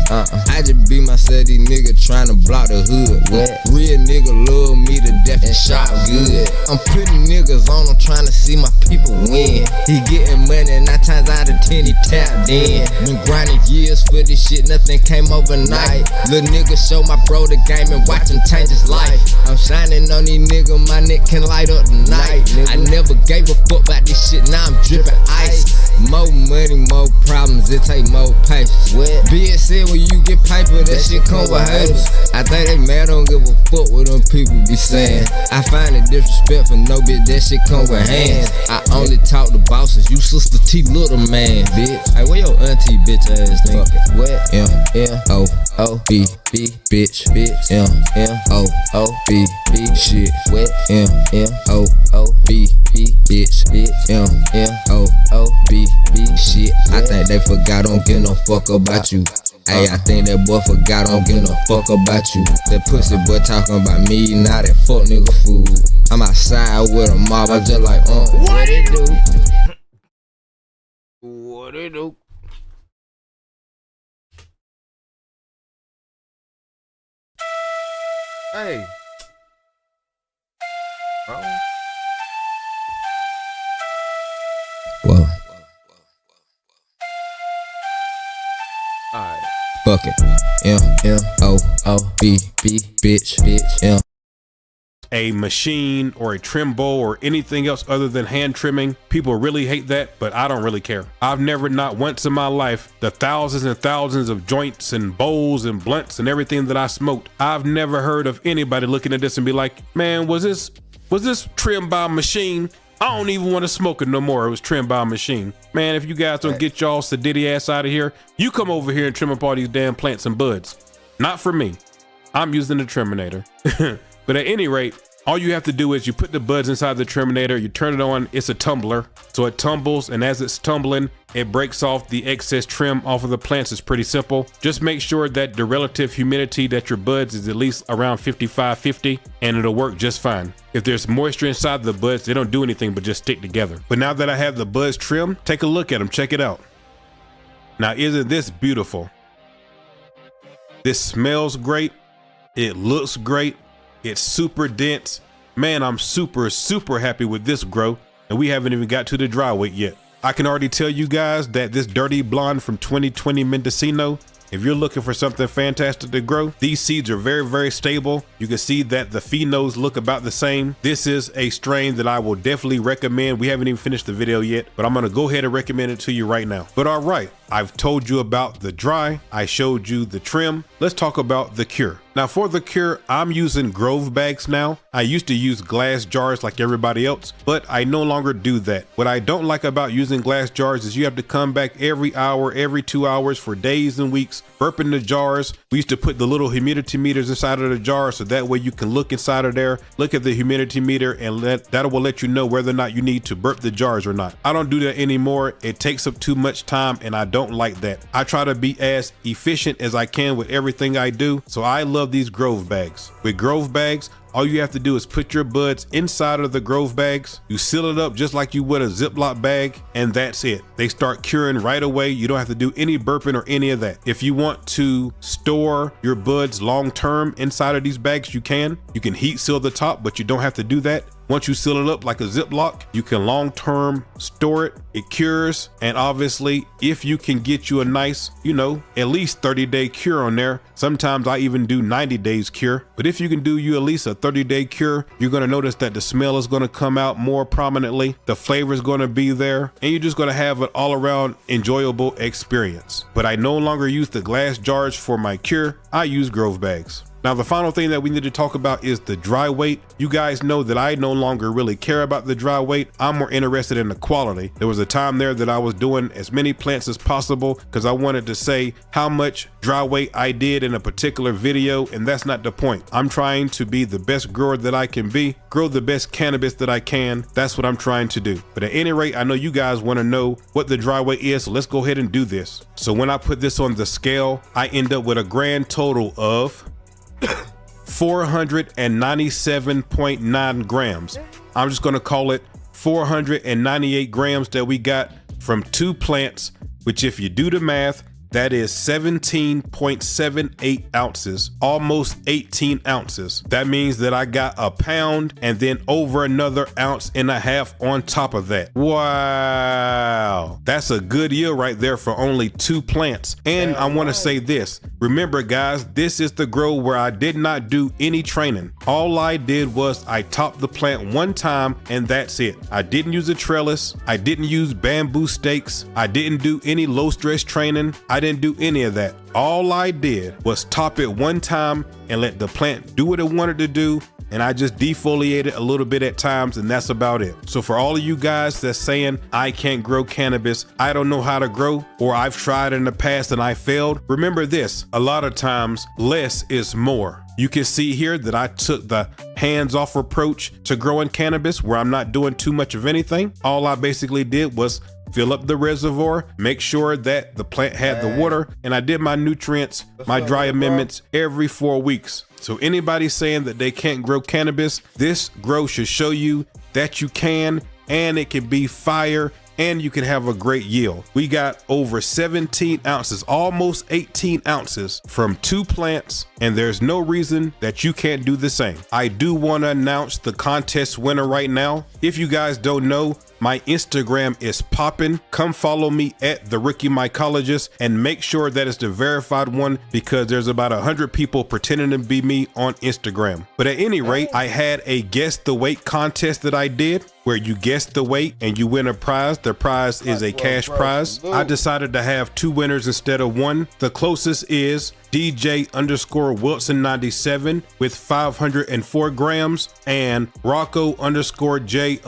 I just be myself, these niggas trying to block the hood. Real nigga love me to death and shot good. I'm putting niggas on, I'm trying to see my people win. He getting money, 9 times out of 10 he tapped in. Been grinding years for this shit, nothing came overnight. Lil' nigga show my bro the game and watch watch him change his life. I'm shining on these niggas, my neck can light up the night. I never gave a fuck about this shit, now I'm dripping ice. More money, more problems, it take more patience. Be it said, when you get paper, that shit come with haters. I think they mad, don't give a fuck what them people be saying. I find it disrespectful, no bitch, that shit come with hands. I only talk to bosses, you sister T little man, bitch. Hey, where your auntie bitch ass nigga? What? M-M-O-O-B, bitch, M-M-O-O-B, shit. What? M-M-O-O-B, bitch, M-M-O-O-B, shit. I think they forgot, don't give no fuck about you. Hey, I think that boy forgot, don't give no fuck about you. That pussy boy talking about me, now that fuck nigga fool. I'm outside with a mob, I'm just like, what it do? What it do? Hey. Whoa. Alright. Fuck it. M-M-O-O-B, bitch, M. A machine or a trim bowl or anything else other than hand trimming, people really hate that, but I don't really care. I've never, not once in my life, the thousands and thousands of joints and bowls and blunts and everything that I smoked, I've never heard of anybody looking at this and be like, man, was this trimmed by a machine? I don't even want to smoke it no more. It was trimmed by a machine. Man, if you guys don't get y'all sedity ass out of here, you come over here and trim up all these damn plants and buds. Not for me. I'm using the Triminator. But at any rate, all you have to do is you put the buds inside the Triminator, you turn it on, it's a tumbler. So it tumbles, and as it's tumbling, it breaks off the excess trim off of the plants. It's pretty simple. Just make sure that the relative humidity that your buds is at least around 55-50, and it'll work just fine. If there's moisture inside the buds, they don't do anything but just stick together. But now that I have the buds trimmed, take a look at them, check it out. Now, isn't this beautiful? This smells great. It looks great. It's super dense. Man, I'm super happy with this grow, and we haven't even got to the dry weight yet. I can already tell you guys that this dirty blonde from 2020 Mendocino, if you're looking for something fantastic to grow, these seeds are very stable. You can see that the phenos look about the same. This is a strain that I will definitely recommend. We haven't even finished the video yet, but I'm gonna go ahead and recommend it to you right now. But all right, I've told you about the dry, I showed you the trim. Let's talk about the cure. Now for the cure, I'm using Grove bags now. I used to use glass jars like everybody else, but I no longer do that. What I don't like about using glass jars is you have to come back every hour, every 2 hours for days and weeks, burping the jars. We used to put the little humidity meters inside of the jar so that way you can look inside of there, look at the humidity meter, and that will let you know whether or not you need to burp the jars or not. I don't do that anymore. It takes up too much time, and I don't like that. I try to be as efficient as I can with everything I do, so I love these Grove bags. With Grove bags, all you have to do is put your buds inside of the Grove bags. You seal it up just like you would a Ziploc bag, and that's it. They start curing right away. You don't have to do any burping or any of that. If you want to store your buds long term inside of these bags, you can. You can heat seal the top, but you don't have to do that. Once you seal it up like a Ziploc, you can long-term store it. It cures, and obviously, if you can get you a nice, at least 30-day cure on there. Sometimes I even do 90 days cure. But if you can do you at least a 30-day cure, you're gonna notice that the smell is gonna come out more prominently. The flavor is gonna be there, and you're just gonna have an all-around enjoyable experience. But I no longer use the glass jars for my cure. I use Grove bags. Now, the final thing that we need to talk about is the dry weight. You guys know that I no longer really care about the dry weight. I'm more interested in the quality. There was a time there that I was doing as many plants as possible because I wanted to say how much dry weight I did in a particular video, and that's not the point. I'm trying to be the best grower that I can be, grow the best cannabis that I can. That's what I'm trying to do. But at any rate, I know you guys want to know what the dry weight is, so let's go ahead and do this. So when I put this on the scale, I end up with a grand total of 497.9 grams. I'm just gonna call it 498 grams that we got from 2 plants, which if you do the math, that is 17.78 ounces, almost 18 ounces. That means that I got a pound and then over another 1.5 ounces on top of that. Wow. That's a good yield right there for only 2 plants. And I want to say this. Remember guys, this is the grow where I did not do any training. All I did was I topped the plant 1 time and that's it. I didn't use a trellis. I didn't use bamboo stakes. I didn't do any low stress training. I didn't do any of that. All I did was top it 1 time and let the plant do what it wanted to do. And I just defoliated a little bit at times, and that's about it. So for all of you guys that's saying I can't grow cannabis, I don't know how to grow, or I've tried in the past and I failed, remember this, a lot of times less is more. You can see here that I took the hands-off approach to growing cannabis where I'm not doing too much of anything. All I basically did was fill up the reservoir, make sure that the plant had the water, and I did my nutrients, my dry amendments every 4 weeks. So anybody saying that they can't grow cannabis, this grow should show you that you can, and it can be fire, and you can have a great yield. We got over 17 ounces, almost 18 ounces from 2 plants, and there's no reason that you can't do the same. I do want to announce the contest winner right now. If you guys don't know, my Instagram is popping. Come follow me at The Rookie Mycologist and make sure that it's the verified one because there's about 100 people pretending to be me on Instagram. But at any rate, I had a guess the weight contest that I did where you guess the weight and you win a prize. The prize is a cash prize. I decided to have 2 winners instead of 1. The closest is DJ_Wilson97 with 504 grams and Rocco_J_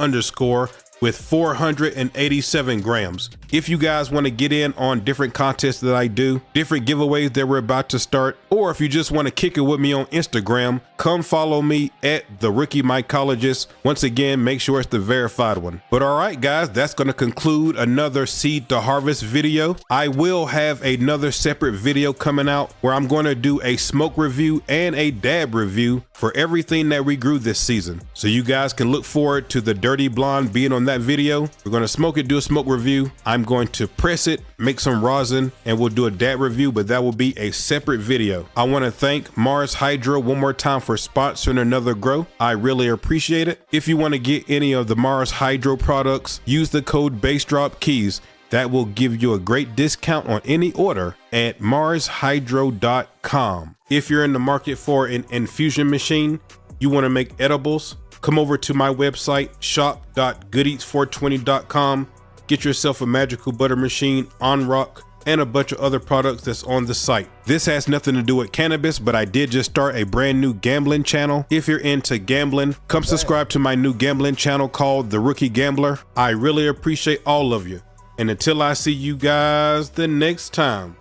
with 487 grams. If you guys want to get in on different contests that I do, different giveaways that we're about to start, or if you just want to kick it with me on Instagram, come follow me at The Rookie Mycologist. Once again, make sure it's the verified one. But all right, guys, that's going to conclude another seed to harvest video. I will have another separate video coming out where I'm going to do a smoke review and a dab review for everything that we grew this season. So you guys can look forward to the Dirty Blonde being on that video. We're going to smoke it, do a smoke review. I'm going to press it, make some rosin, and we'll do a dab review, but that will be a separate video. I want to thank Mars Hydro one more time for sponsoring another grow. I really appreciate it. If you want to get any of the Mars Hydro products, use the code BASSDROPKEYS. That will give you a great discount on any order at marshydro.com. If you're in the market for an infusion machine, you want to make edibles, come over to my website, shop.goodeats420.com. Get yourself a magical butter machine, on rock, and a bunch of other products that's on the site. This has nothing to do with cannabis, but I did just start a brand new gambling channel. If you're into gambling, come subscribe to my new gambling channel called The Rookie Gambler. I really appreciate all of you. And until I see you guys the next time,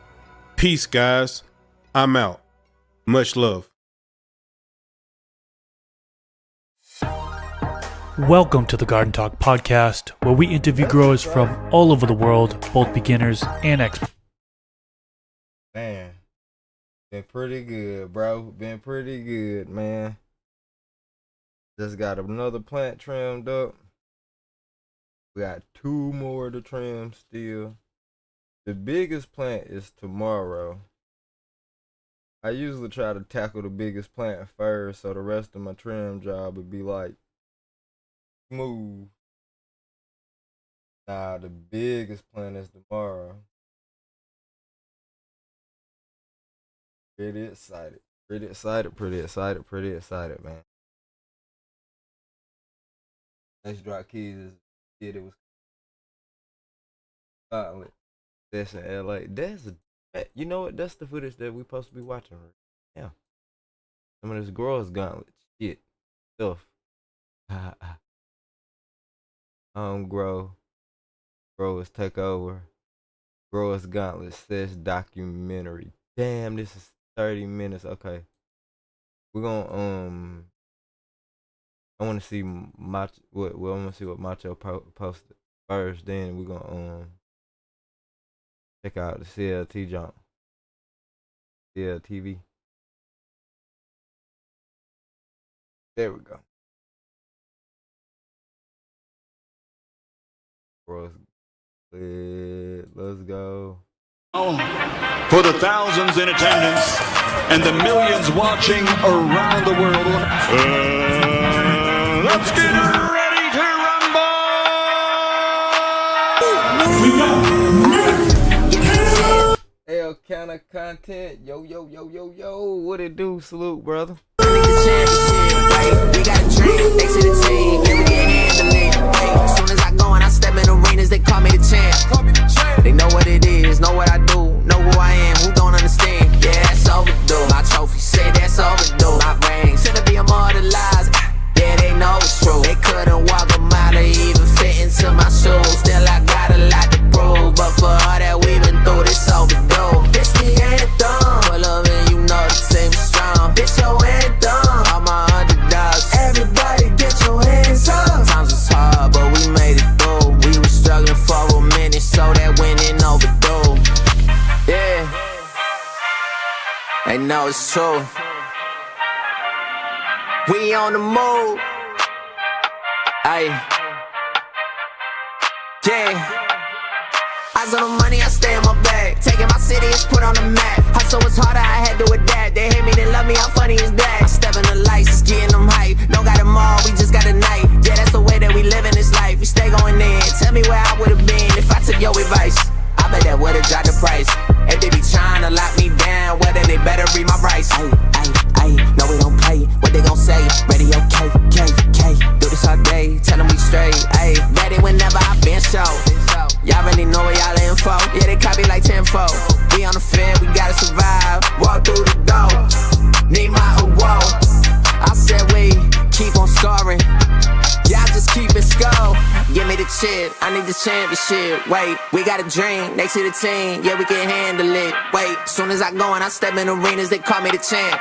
peace, guys. I'm out. Much love. Welcome to the Garden Talk podcast, where we interview growers from all over the world, both beginners and experts. Man, been pretty good, bro. Been pretty good, man. Just got another plant trimmed up. We got 2 more to trim still. The biggest plant is tomorrow. I usually try to tackle the biggest plant first, so the rest of my trim job would be like smooth. Nah, the biggest plant is tomorrow. Pretty excited, man. Let's drop keys. It was Scotland. That's in LA. You know what? That's the footage that we supposed to be watching right now. Some of this girls gauntlet shit stuff. Growers take over. Growers Gauntlet says documentary. Damn, this is 30 minutes. Okay. We're gonna I wanna see Macho what Macho posted first, then we're gonna check out the CLT jump. CLTV. There we go. Let's go. For the thousands in attendance and the millions watching around the world, let's get ready to rumble! We go! Canna content. Yo, what it do? Salute, brother. We got a dream, next to the team, yeah, we can handle it. As soon as I go and I step in arenas, they call me the champ. They know what it is, know what I do, know who I am, who don't understand. Yeah, that's overdue. My trophy say that's overdue. My ring, should be immortalized. Yeah, they know it's true. They couldn't walk a mile or even fit into my shoes. Still, I got a lot to prove, but for all that we've been through, this overdue. This the anthem. Pull up and you know the team is strong. This your anthem. All my underdogs. Everybody get your hands up. Sometimes it's hard, but we made it through. We were struggling for a minute, so that winning overdue. Yeah, they know it's true. We on the move. Aye. Yeah. Eyes on the money, I stay in my bag. Taking my city, it's put on the map. Hustle was harder, I had to adapt. They hate me, they love me, how funny is that? I step in the lights, it's getting them hype. Don't got them all, we just got a night. Yeah, that's the way that we live in this life. We stay going in. Tell me where I would've been if I took your advice. I bet that would've dropped the price. If they be trying to lock me down, well then they better read my rights. No, we don't play. What they gon' say? Radio K. Do this all day, tell them we straight. Ayy, ready whenever I been show. Y'all really know where y'all info. Yeah, they copy like tenfold. We on the field, we gotta survive. Walk through the door, need my award. I said we keep on scoring. Y'all just keep it score. Give me the chip, I need the championship. Wait, we got a dream, next to the team, yeah, we can handle it. Wait, soon as I go and I step in arenas, they call me the champ.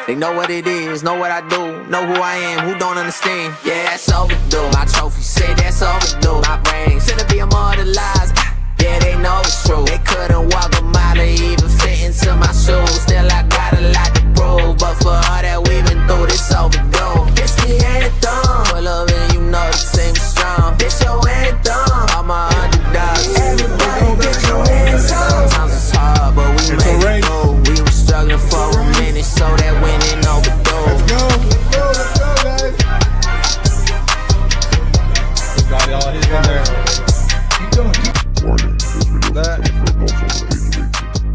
They know what it is, know what I do, know who I am, who don't understand. Yeah, that's overdue. My trophy say that's overdue. My ring should be immortalized. Yeah, they know it's true. They couldn't walk a mile or even fit into my shoes. Still, I got a lot to prove, but for all that we've been through, this overdue. This the anthem. Pull up and you know the team is strong. This your anthem. All my underdogs. Everybody get your hands up. Sometimes it's hard, but we made it through. We were struggling for a minute, so that winning overdue. Let's go, guys. Got all his in there. Keep going. Warning, this video is intended for adults over the age of 18.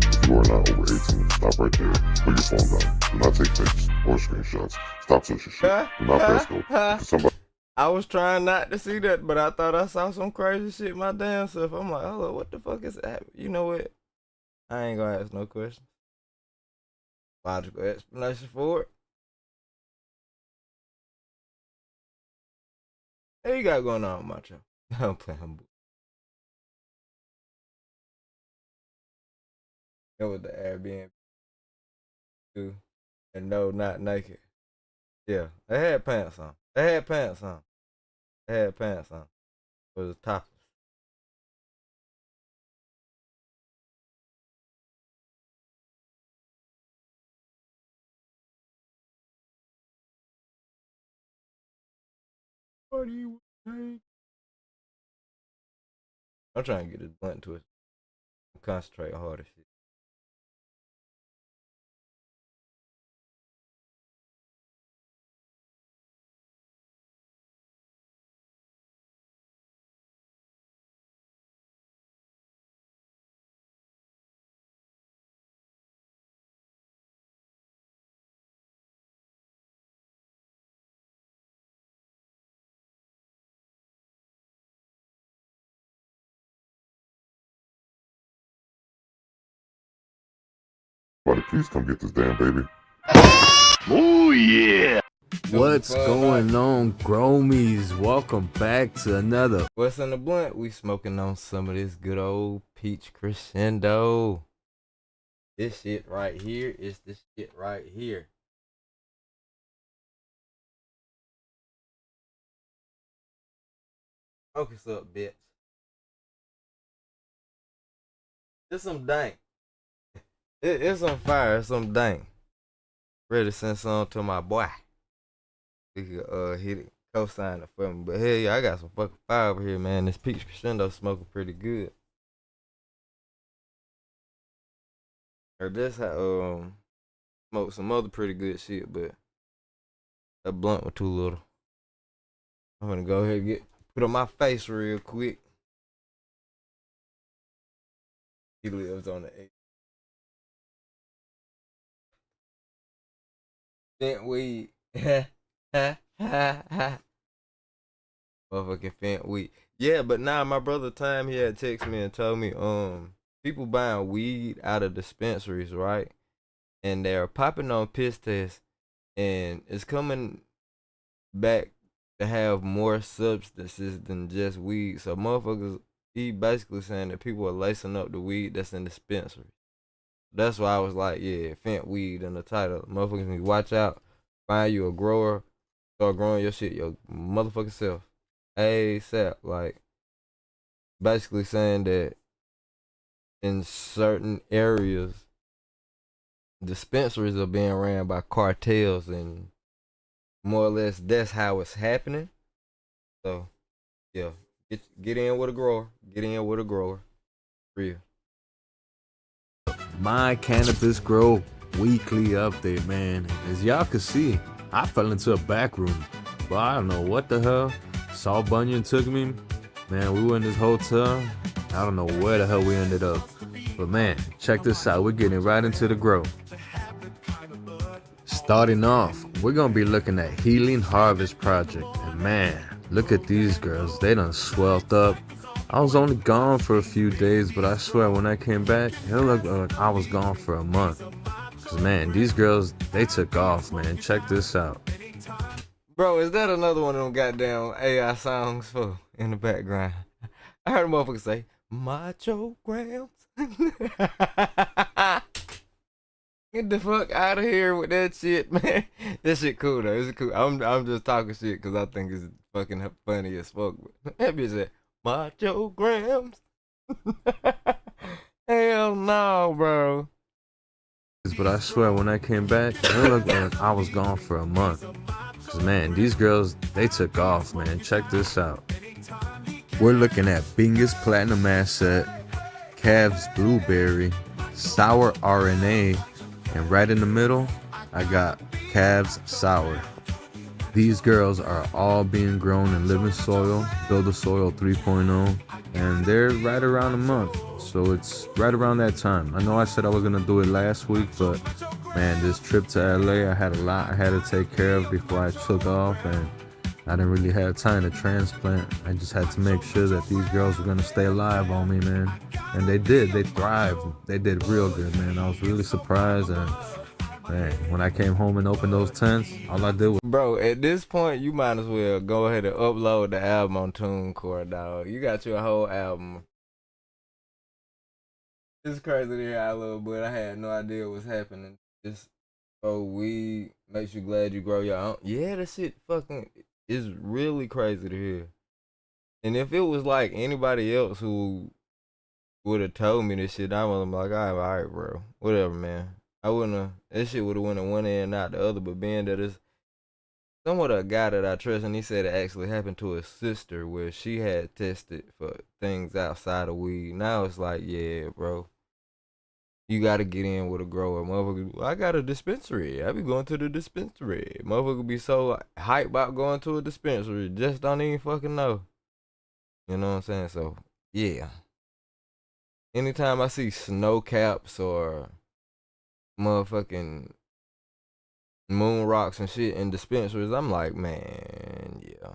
If you are not over 18, stop right there. Put your phone down. Do not take pictures or screenshots. Stop such a shit. Do not press go. Somebody. I was trying not to see that, but I thought I saw some crazy shit my damn self. I'm like, hold up, what the fuck is that? You know what? I ain't gonna ask no questions. Logical explanation for it. Hey, you got going on, macho? I'm playing. That was the Airbnb too. And no, not naked. Yeah, they had pants on. It was topless. What do you think? I'm trying to get this blunt to it. Concentrate hard as shit. please come get this damn baby. Oh yeah! What's going on, Gromies? Welcome back to another. What's in the blunt? We smoking on some of this good old peach crescendo. This shit right here is this shit right here. Focus up, bitch. It's some dank. It's some fire. It's some dank. Ready to send some to my boy. He could hit it, co-sign it for me. But hell yeah, I got some fucking fire over here, man. This peach crescendo smoking pretty good. Or this smoked some other pretty good shit, but that blunt was too little. I'm gonna go ahead and put on my face real quick. He lives on the 8th. Fent weed. Motherfucking Fent weed. Yeah, but nah, my brother Time, he had texted me and told me, people buying weed out of dispensaries, right? And they're popping on piss tests, and it's coming back to have more substances than just weed. So motherfuckers, he basically saying that people are lacing up the weed that's in dispensaries. That's why I was like, yeah, Fent weed in the title. Motherfuckers need to watch out. Find you a grower. Start growing your shit, your motherfucking self. ASAP. Like, basically saying that in certain areas, dispensaries are being ran by cartels, and more or less that's how it's happening. So, yeah, get in with a grower. Get in with a grower. Real. My Cannabis Grow weekly update, man. As y'all can see, I fell into a back room, but I don't know what the hell. Saul Bunyan took me. Man, we were in this hotel. I don't know where the hell we ended up. But man, check this out. We're getting right into the grow. Starting off, we're gonna be looking at Healing Harvest Project. And man, look at these girls. They done swelled up. I was only gone for a few days, but I swear when I came back, it looked like I was gone for a month. Cause man, these girls, they took off, man. Check this out. Bro, is that another one of them goddamn AI songs for in the background? I heard a motherfucker say, Macho Grams. Get the fuck out of here with that shit, man. That shit cool though. It's cool. I'm just talking shit because I think it's fucking funny as fuck. That bitch said, Macho Grams. Hell no, bro. But I swear when I came back, it looked like I was gone for a month. Cause man, these girls, they took off, man. Check this out. We're looking at Bingus Platinum Asset, Cavs Blueberry, Sour RNA, and right in the middle, I got Cavs Sour. These girls are all being grown in living soil, Builder Soil 3.0, and they're right around a month. So it's right around that time. I know I said I was gonna do it last week, but man, this trip to LA, I had a lot I had to take care of before I took off, and I didn't really have time to transplant. I just had to make sure that these girls were gonna stay alive on me, man. And they did. They thrived. They did real good, man. I was really surprised, and man, when I came home and opened those tents, all I did was... Bro, at this point, you might as well go ahead and upload the album on TuneCore, dog. You got your whole album. It's crazy to hear our little boy. I had no idea what's happening. Just weed makes you glad you grow your own. Yeah, that shit fucking is really crazy to hear. And if it was like anybody else who would have told me this shit, I would have been like, all right, bro. Whatever, man. I wouldn't have, that shit would have went in one end, not the other. But being that it's somewhat a guy that I trust, and he said it actually happened to his sister where she had tested for things outside of weed. Now it's like, yeah, bro. You gotta get in with a grower. Motherfucker, I got a dispensary. I be going to the dispensary. Motherfucker be so hype about going to a dispensary. Just don't even fucking know. You know what I'm saying? So, yeah. Anytime I see snow caps or motherfucking moon rocks and shit in dispensaries, I'm like, man, yeah.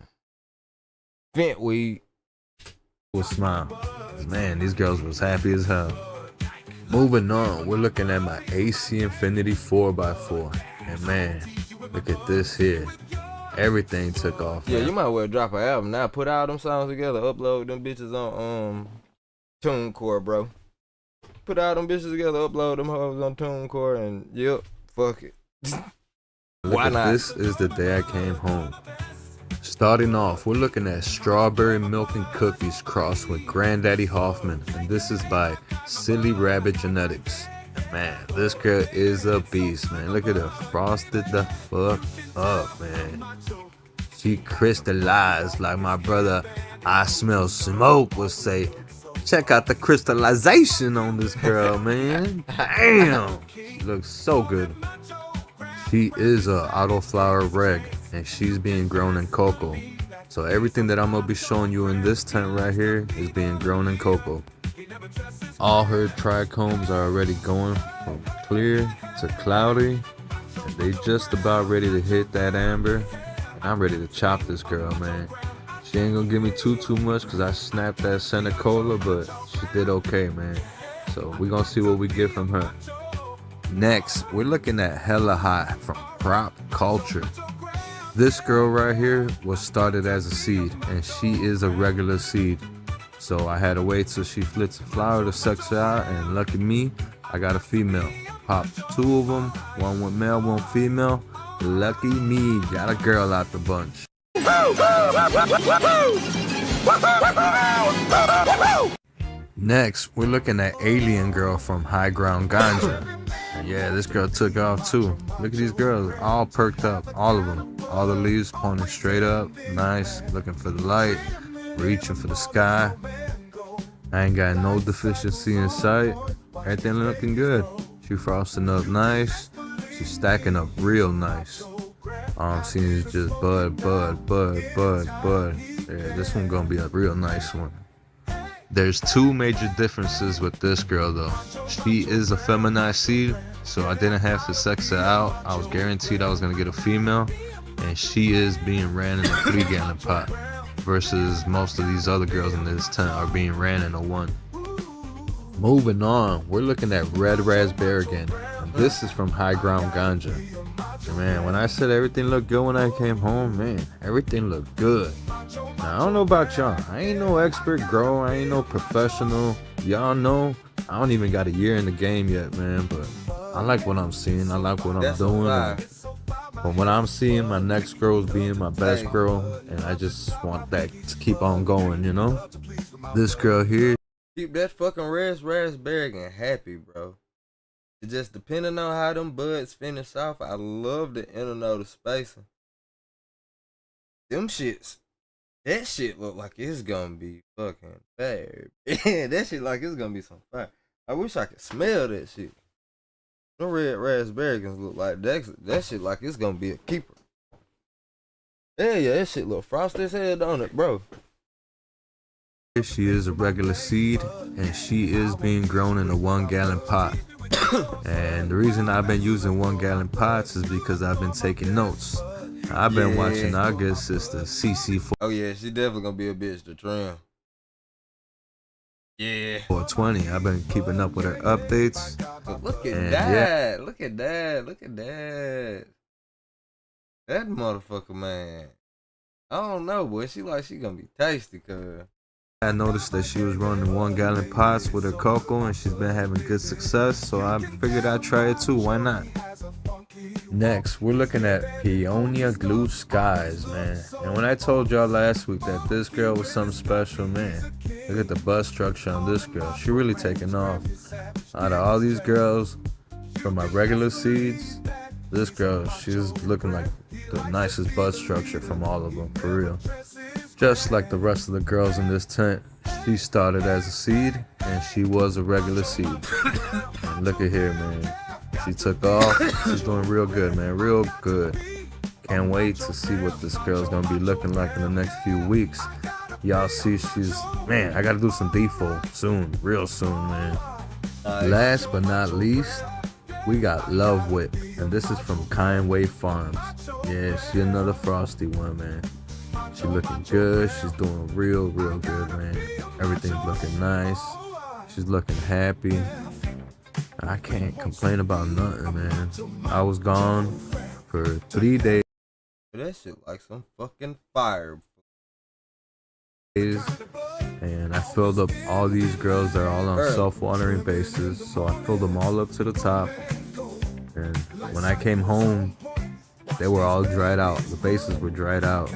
Fent weed. With smile. Man, these girls was happy as hell. Moving on, we're looking at my AC Infinity 4x4. And man, look at this here. Everything took off. Yeah, man. you might well drop an album now. Put all them songs together, upload them bitches on TuneCore, bro. Put all them bitches together, upload them hoes on TuneCore, and yep, fuck it. Why not? This is the day I came home. Starting off, we're looking at Strawberry Milk and Cookies crossed with Granddaddy Hoffman, and this is by Silly Rabbit Genetics. Man, this girl is a beast, man. Look at her, frosted the fuck up, man. She crystallized like my brother I Smell Smoke would say. Check out the crystallization on this girl, man. Damn, she looks so good. She is a autoflower reg, and she's being grown in cocoa. So everything that I'm gonna be showing you in this tent right here is being grown in cocoa. All her trichomes are already going from clear to cloudy, And they just about ready to hit that amber. And I'm ready to chop this girl, man. She ain't gonna give me too much because I snapped that Santa Cola, but she did okay, man. So we gonna see what we get from her. Next, we're looking at Hella Hot from Prop Culture. This girl right here was started as a seed, and she is a regular seed. So I had to wait till she flips a flower to sex her out, and lucky me, I got a female. Popped 2 of them, one with male, one female. Lucky me, got a girl out the bunch. Next, we're looking at Alien Girl from High Ground Ganja. And yeah, this girl took off too. Look at these girls, all perked up, all of them. All the leaves pointing straight up, nice, looking for the light, reaching for the sky. I ain't got no deficiency in sight. Everything looking good. She frosting up nice. She's stacking up real nice. All I'm seeing is just bud. Yeah, this one gonna be a real nice one. There's 2 major differences with this girl though. She is a feminized seed, so I didn't have to sex her out. I was guaranteed I was gonna get a female, and she is being ran in a 3-gallon pot, versus most of these other girls in this tent are being ran in a 1. Moving on, we're looking at Red Raspberry again. And this is from High Ground Ganja. And man, when I said everything looked good when I came home, man, everything looked good. Now, I don't know about y'all. I ain't no expert grower. I ain't no professional. Y'all know I don't even got a year in the game yet, man. But I like what I'm seeing. I like what I'm doing. From what I'm seeing, my next girl's being my best girl. And I just want that to keep on going, you know? This girl here. Keep that fucking raspberry getting happy, bro. It's just depending on how them buds finish off. I love the internodal spacing. Them shits. That shit look like it's gonna be fucking fire. That shit like it's gonna be some fire. I wish I could smell that shit. No red raspberry can look like that shit like it's gonna be a keeper. Yeah, that shit look frosty as hell, don't it, bro? She is a regular seed, and she is being grown in a 1-gallon pot. And the reason I've been using 1-gallon pots is because I've been taking notes. I've been watching our good sister CC4. Oh yeah, she definitely gonna be a bitch to trim. Yeah. 420. I've been keeping up with her updates. But look at that! Yeah. Look at that! Look at that! That motherfucker, man. I don't know, boy. She gonna be tasty, cuz. I noticed that she was running 1-gallon pots with her cocoa, and she's been having good success, so I figured I'd try it too. Why not? Next, we're looking at Peonia Glue Skies, man. And when I told y'all last week that this girl was something special, man, look at the bust structure on this girl. She really taking off. Out of all these girls, from my regular seeds, this girl, she's looking like the nicest butt structure from all of them, for real. Just like the rest of the girls in this tent, she started as a seed, and she was a regular seed. And look at here, man. She took off. She's doing real good, man. Real good. Can't wait to see what this girl's gonna be looking like in the next few weeks. Y'all see man, I gotta do some defo soon. Real soon, man. Last but not least, we got Love Whip. And this is from Kindway Farms. Yeah, she another frosty one, man. She looking good. She's doing real good, man. Everything's looking nice. She's looking happy. I can't complain about nothing, man. I was gone for 3 days. That shit like some fucking fire. And I filled up all these girls. They're all on self-watering bases. So I filled them all up to the top. And when I came home, they were all dried out. The bases were dried out.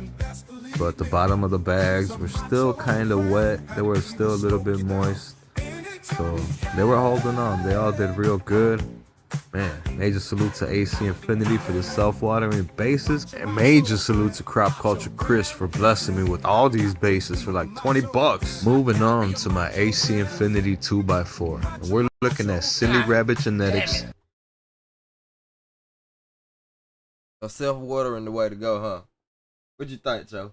But the bottom of the bags were still kind of wet. They were still a little bit moist. So they were holding on. They all did real good. Man, major salute to AC Infinity for the self-watering bases. And major salute to Crop Culture Chris for blessing me with all these bases for like 20 bucks. Moving on to my AC Infinity 2x4. And we're looking at Silly Rabbit Genetics. So self-watering the way to go, huh? What you think, Joe?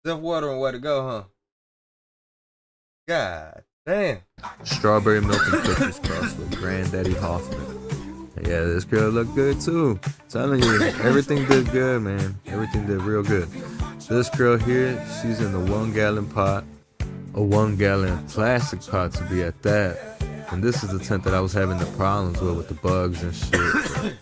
Self-watering way to go, huh? God damn. Strawberry milk and cookies crossed with Granddaddy Hoffman. Yeah, this girl looked good too. Telling you, everything did good, man. Everything did real good. This girl here, she's in the 1 gallon pot, a 1 gallon plastic pot to be at that. And this is the tent that I was having the problems with the bugs and shit.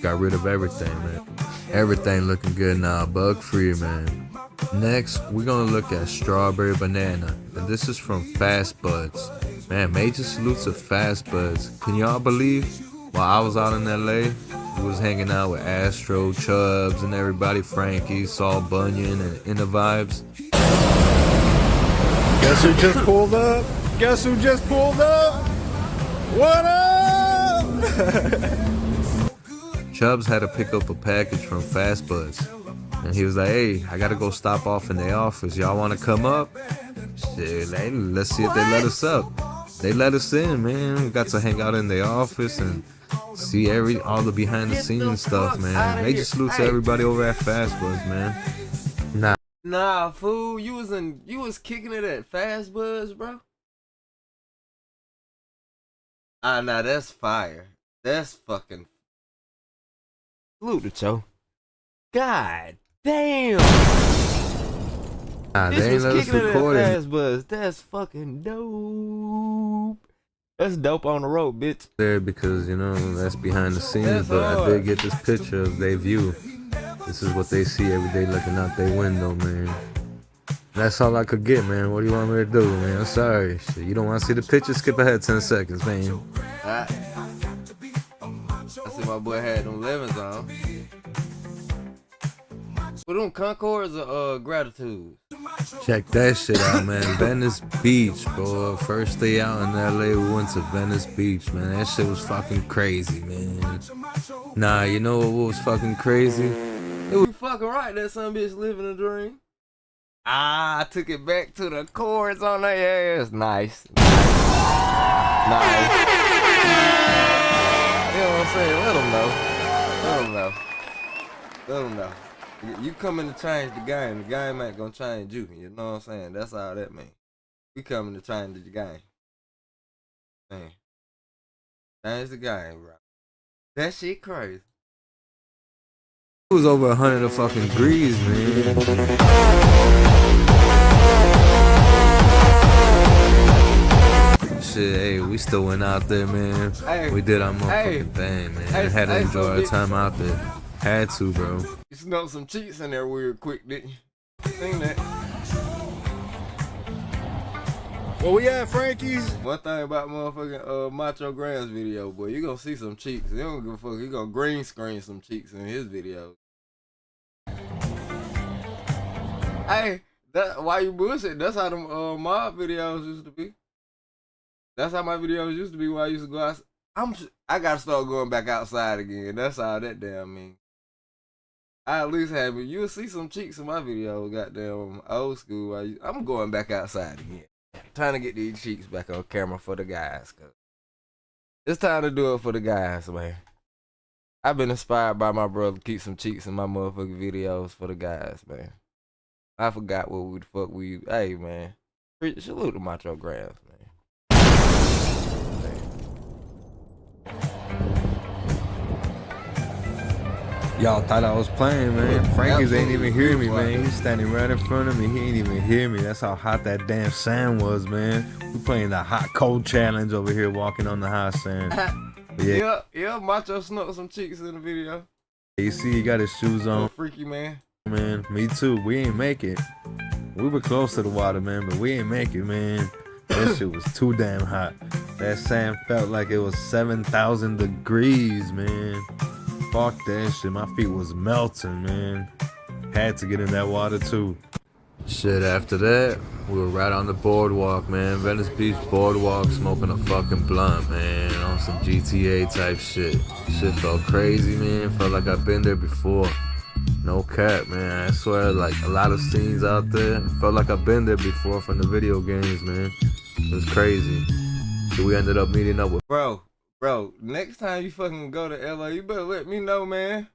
Got rid of everything, man. Everything looking good now, bug free, man. Next, we're gonna look at strawberry banana, and this is from Fast Buds. Man, major salute to Fast Buds. Can y'all believe? While I was out in LA, we was hanging out with Astro, Chubbs, and everybody, Frankie, Saul Bunyan, and In the Vibes. Guess who just pulled up? Guess who just pulled up? What up? Chubbs had to pick up a package from Fast Buds. And he was like, hey, I gotta go stop off in their office. Y'all wanna come up? Shit, let's see if they let us up. They let us in, man. We got to hang out in their office and see all the behind the scenes stuff, man. They just salute to everybody over at Fast Buds, man. Nah, fool, you was kicking it at Fast Buds, bro. Nah, that's fire. That's fucking salute to Joe. God damn. Nah, they ain't let us record it. Fast Buds. That's fucking dope. That's dope on the road, bitch. There because, you know, that's behind the scenes, but I did get this picture of their view. This is what they see every day looking out their window, man. That's all I could get, man. What do you want me to do, man? I'm sorry. Shit, you don't want to see the picture? Skip ahead 10 seconds, man. I see my boy had them 11s on. What them Concords or Gratitude? Check that shit out, man. Venice Beach, bro. First day out in LA, we went to Venice Beach, man. That shit was fucking crazy, man. Nah, you know what was fucking crazy? You fucking right, that some bitch living a dream. I took it back to the chords on their ass. Nice. Nice. You know what I'm saying? Let them know. Let them know. Let them know. You coming to change the game ain't gonna change you. You know what I'm saying? That's all that means. We coming to change the game. Man. Change the game, bro. That shit crazy. It was over 100 fucking degrees, man. Shit, hey, we still went out there, man. Hey, we did our motherfucking thing, man. Had to enjoy our time out there. Had to, bro. You snuck some cheats in there real quick, didn't you? Seen that? Where we at, Frankie's? One thing about motherfucking Macho Grand's video, boy, you gonna see some cheeks. He don't give a fuck. He gonna green screen some cheeks in his video. Hey, why you bullshit? That's how them mob videos used to be. That's how my videos used to be when I used to go outside. I gotta start going back outside again. That's all that damn mean. I at least have it. You'll see some cheeks in my video, goddamn old school. I'm going back outside again. Trying to get these cheeks back on camera for the guys. Cause it's time to do it for the guys, man. I've been inspired by my brother to keep some cheeks in my motherfucking videos for the guys, man. I forgot what the fuck we. Hey, man. Salute to Macho Grams, man. Y'all thought I was playing, man. Frankie's ain't even hear me, man. He's standing right in front of me. He ain't even hear me. That's how hot that damn sand was, man. We playing the hot cold challenge over here, walking on the hot sand. Yeah, Macho snuck some cheeks in the video. You see, he got his shoes on. Freaky, man. Man, me too. We ain't make it. We were close to the water, man, but we ain't make it, man. That shit was too damn hot. That sand felt like it was 7,000 degrees, man. Fuck that shit. My feet was melting, man. Had to get in that water too. Shit, after that, we were right on the boardwalk, man. Venice Beach boardwalk, smoking a fucking blunt, man. On some GTA type shit. Shit felt crazy, man. Felt like I've been there before. No cap, man. I swear, like, a lot of scenes out there. Felt like I've been there before from the video games, man. It was crazy. So we ended up meeting up with... Bro, next time you fucking go to LA, you better let me know, man.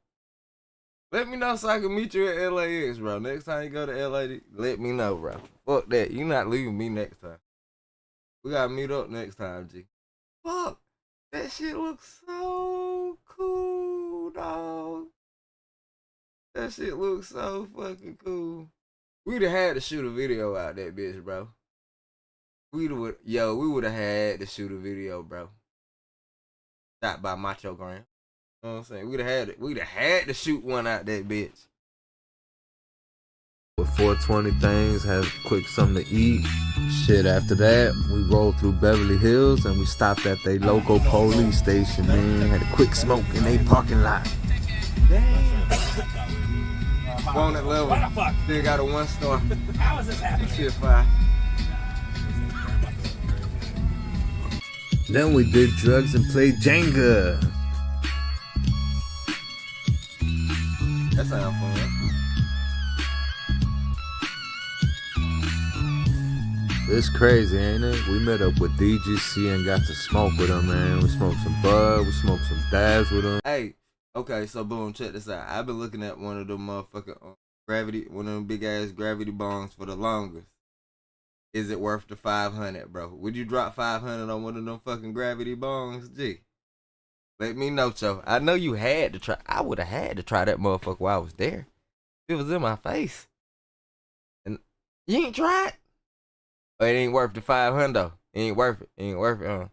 Let me know so I can meet you at LAX, bro. Next time you go to LA, let me know, bro. Fuck that. You not leaving me next time. We gotta meet up next time, G. Fuck. That shit looks so dog. That shit looks so fucking cool. We'd have had to shoot a video out that bitch, bro. We would have had to shoot a video, bro. Shot by Macho Graham. You know what I'm saying? We'd have had to shoot one out that bitch. With 420 things, had quick something to eat. Shit, after that, we rolled through Beverly Hills and we stopped at they local police station, man. Had a quick smoke in they parking lot. On that level. Still got a 1 star. How is this happening? Shit fire. Then we did drugs and played Jenga. That sounds fun. It's crazy, ain't it? We met up with DGC and got to smoke with them, man. We smoked some bud, we smoked some dabs with them. Hey, okay, so boom, check this out. I've been looking at one of them motherfucking one of them big ass gravity bongs for the longest. Is it worth the 500, bro? Would you drop 500 on one of them fucking gravity bongs, G? Let me know, Joe. I know you had to try. I would have had to try that motherfucker while I was there. It was in my face. And you ain't tried? But it ain't worth the 500 though. It ain't worth it. It ain't worth it,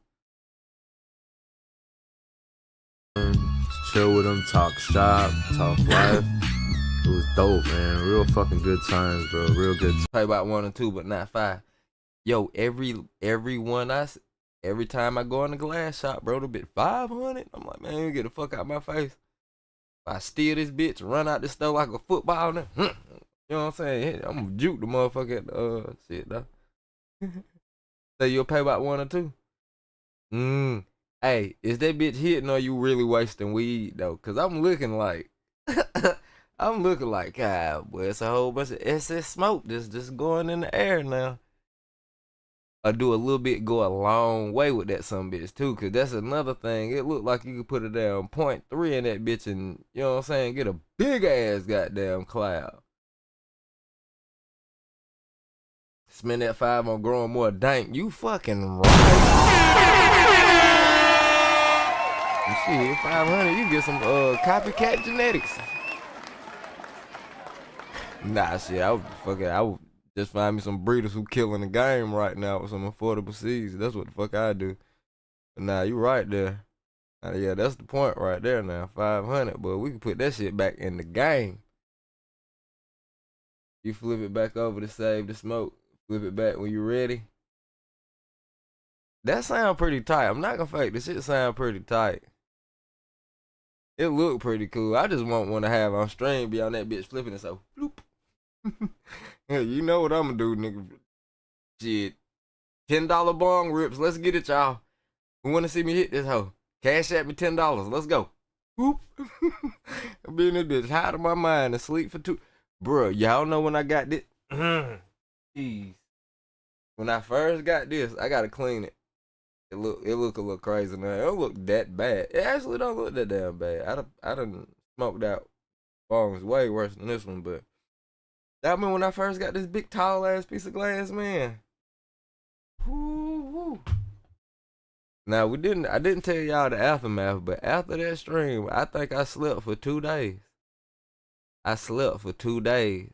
Chill with them, talk shop, talk life. It was dope, man. Real fucking good times, bro. Real good times. Probably about 1 or 2, but not 5. Yo, every time I go in the glass shop, bro, the bit 500. I'm like, man, you get the fuck out of my face. If I steal this bitch, run out the store like a football, then, you know what I'm saying? I'm gonna juke the motherfucker at the shit though. So you'll pay about 1 or 2. Hey, is that bitch hitting or you really wasting weed though? Cause I'm looking like God, boy, it's a whole bunch of SS smoke just going in the air now. I do a little bit, go a long way with that some bitch too, cause that's another thing. It looked like you could put it down 0.3 in that bitch and, you know what I'm saying, get a big ass goddamn cloud. Spend that 5 on growing more dank. You fucking right. Shit, 500, you get some copycat genetics. Nah, shit, I would just find me some breeders who killing the game right now with some affordable seeds. That's what the fuck I do. But nah, you right there. Yeah, that's the point right there now. 500, but we can put that shit back in the game. You flip it back over to save the smoke. Flip it back when you're ready. That sound pretty tight. I'm not gonna fake this shit sound pretty tight. It look pretty cool. I just want one to have on stream, be on that bitch flipping it so bloop. Yeah, you know what I'm gonna do, nigga. Shit. $10 bong rips. Let's get it, y'all. Who wanna see me hit this hoe? Cash at me $10. Let's go. Whoop. I be in this bitch high to my mind and sleep for 2. Bruh, y'all know when I got this. Jeez. When I first got this, I gotta clean it. It look a little crazy now. It don't look that bad. It actually don't look that damn bad. I done smoked out bongs way worse than this one, but I mean when I first got this big tall ass piece of glass, man. Woo. Now I didn't tell y'all the aftermath, but after that stream, I think I slept for 2 days. I slept for 2 days.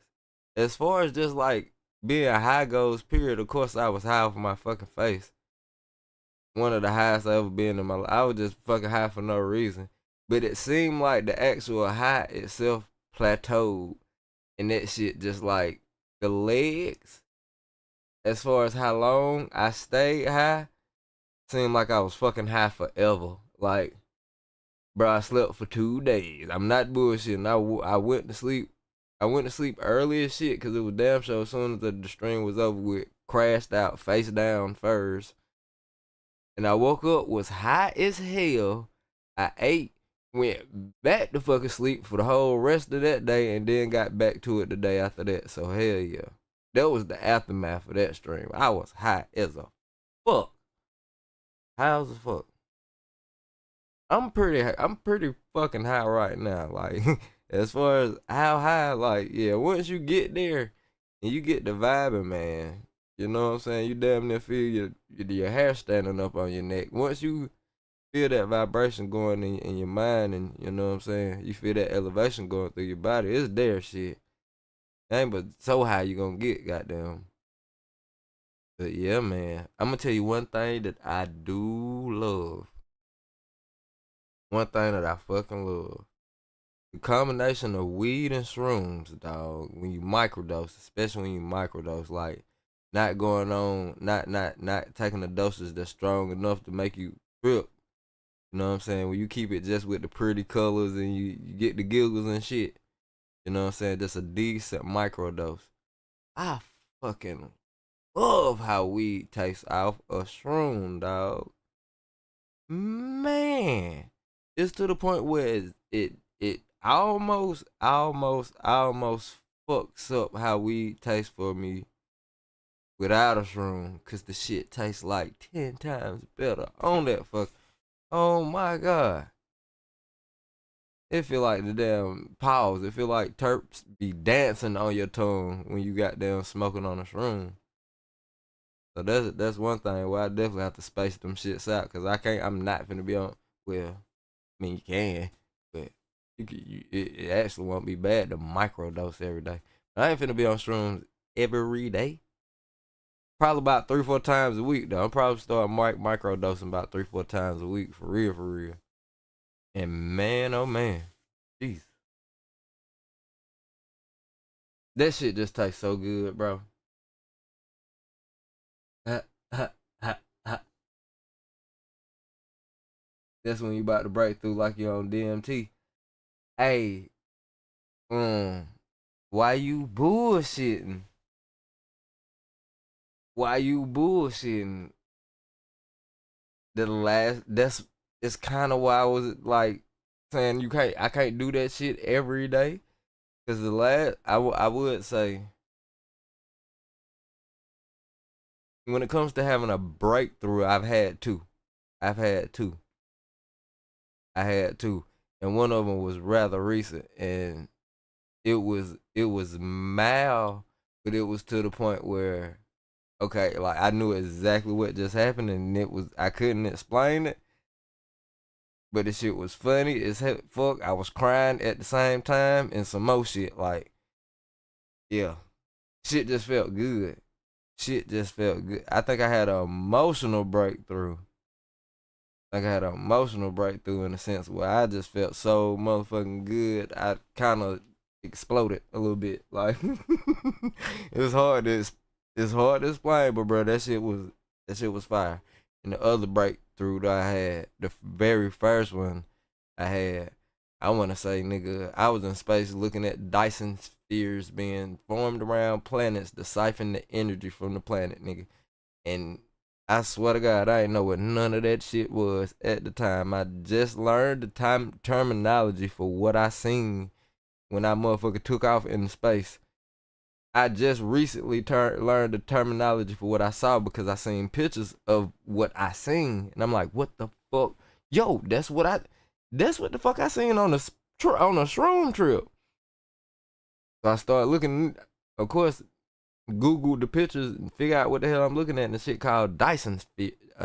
As far as just like being a high goes, period, of course I was high off my fucking face. One of the highest I ever been in my life. I was just fucking high for no reason. But it seemed like the actual high itself plateaued. And that shit just like, the legs, as far as how long I stayed high, seemed like I was fucking high forever. Like, bro, I slept for 2 days. I'm not bullshitting. I went to sleep. I went to sleep early as shit because it was damn sure as soon as the stream was over with, crashed out, face down first. And I woke up, was high as hell. I ate, went back to fucking sleep for the whole rest of that day, and then got back to it the day after that. So hell yeah. That was the aftermath of that stream. I was high as a fuck. High as a fuck. I'm pretty fucking high right now. Like, as far as how high, like, yeah, once you get there and you get the vibing, man, you know what I'm saying? You damn near feel your hair standing up on your neck. Once you feel that vibration going in your mind, and you know what I'm saying? You feel that elevation going through your body. It's there, shit. Ain't but so high you gonna get, goddamn. But yeah, man. I'm gonna tell you one thing that I do love. One thing that I fucking love. The combination of weed and shrooms, dog, when you microdose, especially when you microdose, like not going on, not taking the doses that's strong enough to make you trip. You know what I'm saying? When you keep it just with the pretty colors and you get the giggles and shit. You know what I'm saying? Just a decent microdose. I fucking love how weed tastes off a shroom, dog. Man. It's to the point where it almost fucks up how weed tastes for me without a shroom, cause the shit tastes like 10 times better on that fuck. Oh my god. It feel like the damn pause. It feel like terps be dancing on your tongue when you got damn smoking on a shroom. So that's one thing where I definitely have to space them shits out, cause I'm not finna be on. Well, I mean you can, but it actually won't be bad to microdose every day. I ain't finna be on shrooms every day. Probably about 3-4 times a week though. I'm probably start microdosing about 3-4 times a week for real. And man, oh man, jeez, that shit just tastes so good, bro. That's when you about to break through like you're on DMT. Hey, why you bullshitting? Why you bullshitting? It's kind of why I was like saying I can't do that shit every day. Cause I would say when it comes to having a breakthrough, I've had two. I had two, and one of them was rather recent, and it was mild, but it was to the point where, okay, like I knew exactly what just happened, and I couldn't explain it, but the shit was funny as fuck. I was crying at the same time, and some more shit. Like, yeah, shit just felt good. I think I had an emotional breakthrough. I had an emotional breakthrough in the sense where I just felt so motherfucking good. I kind of exploded a little bit. Like it's hard to explain, but bro, that shit was fire. And the other breakthrough that I had, the very first one I had, I want to say, nigga, I was in space looking at Dyson spheres being formed around planets to siphon the energy from the planet, nigga. And I swear to God, I didn't know what none of that shit was at the time. I just learned the terminology for what I seen when I motherfucker took off into space. I just recently learned the terminology for what I saw because I seen pictures of what I seen, and I'm like, what the fuck? Yo, that's what the fuck I seen on a shroom trip. So I started looking, of course, Google the pictures and figure out what the hell I'm looking at, and the shit called a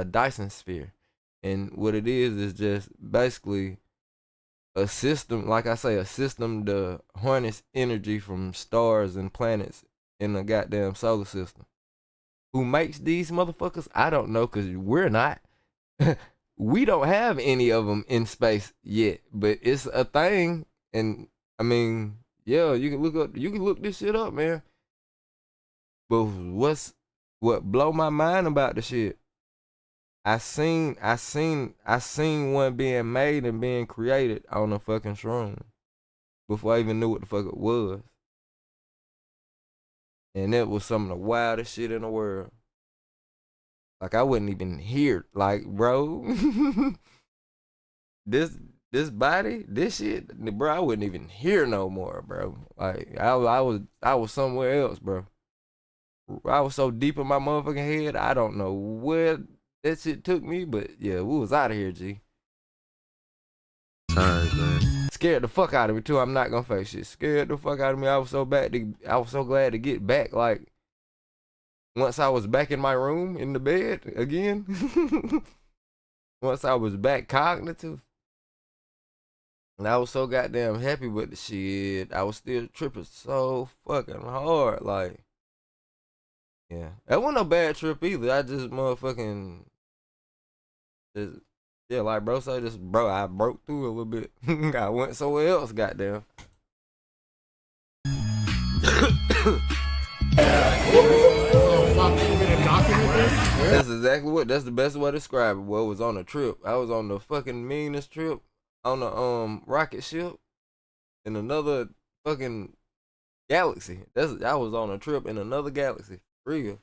Dyson sphere. And what it is just basically a system, like I say, a system to harness energy from stars and planets in the goddamn solar system. Who makes these motherfuckers? I don't know, because we're not. We don't have any of them in space yet, but it's a thing. And I mean, yeah, you can look this shit up, man. But what blow my mind about the shit? I seen one being made and being created on a fucking shroom before I even knew what the fuck it was. And that was some of the wildest shit in the world. Like I wouldn't even hear, like, bro, this body, this shit, bro, I wouldn't even hear no more, bro. Like I was somewhere else, bro. I was so deep in my motherfucking head, I don't know where that shit took me, but yeah, we was out of here, G. Times, man. Scared the fuck out of me too. I'm not gonna fake shit. Scared the fuck out of me. I was so glad to get back. Like once I was back in my room in the bed again. once I was back cognitive, and I was so goddamn happy with the shit, I was still tripping so fucking hard. Like, yeah, that wasn't a bad trip either. I just motherfucking just, yeah, like bro said, just I broke through a little bit. I went somewhere else, goddamn. That's exactly what. That's the best way to describe it. Well, it was on a trip. I was on the fucking meanest trip on the rocket ship in another fucking galaxy. I was on a trip in another galaxy. Real.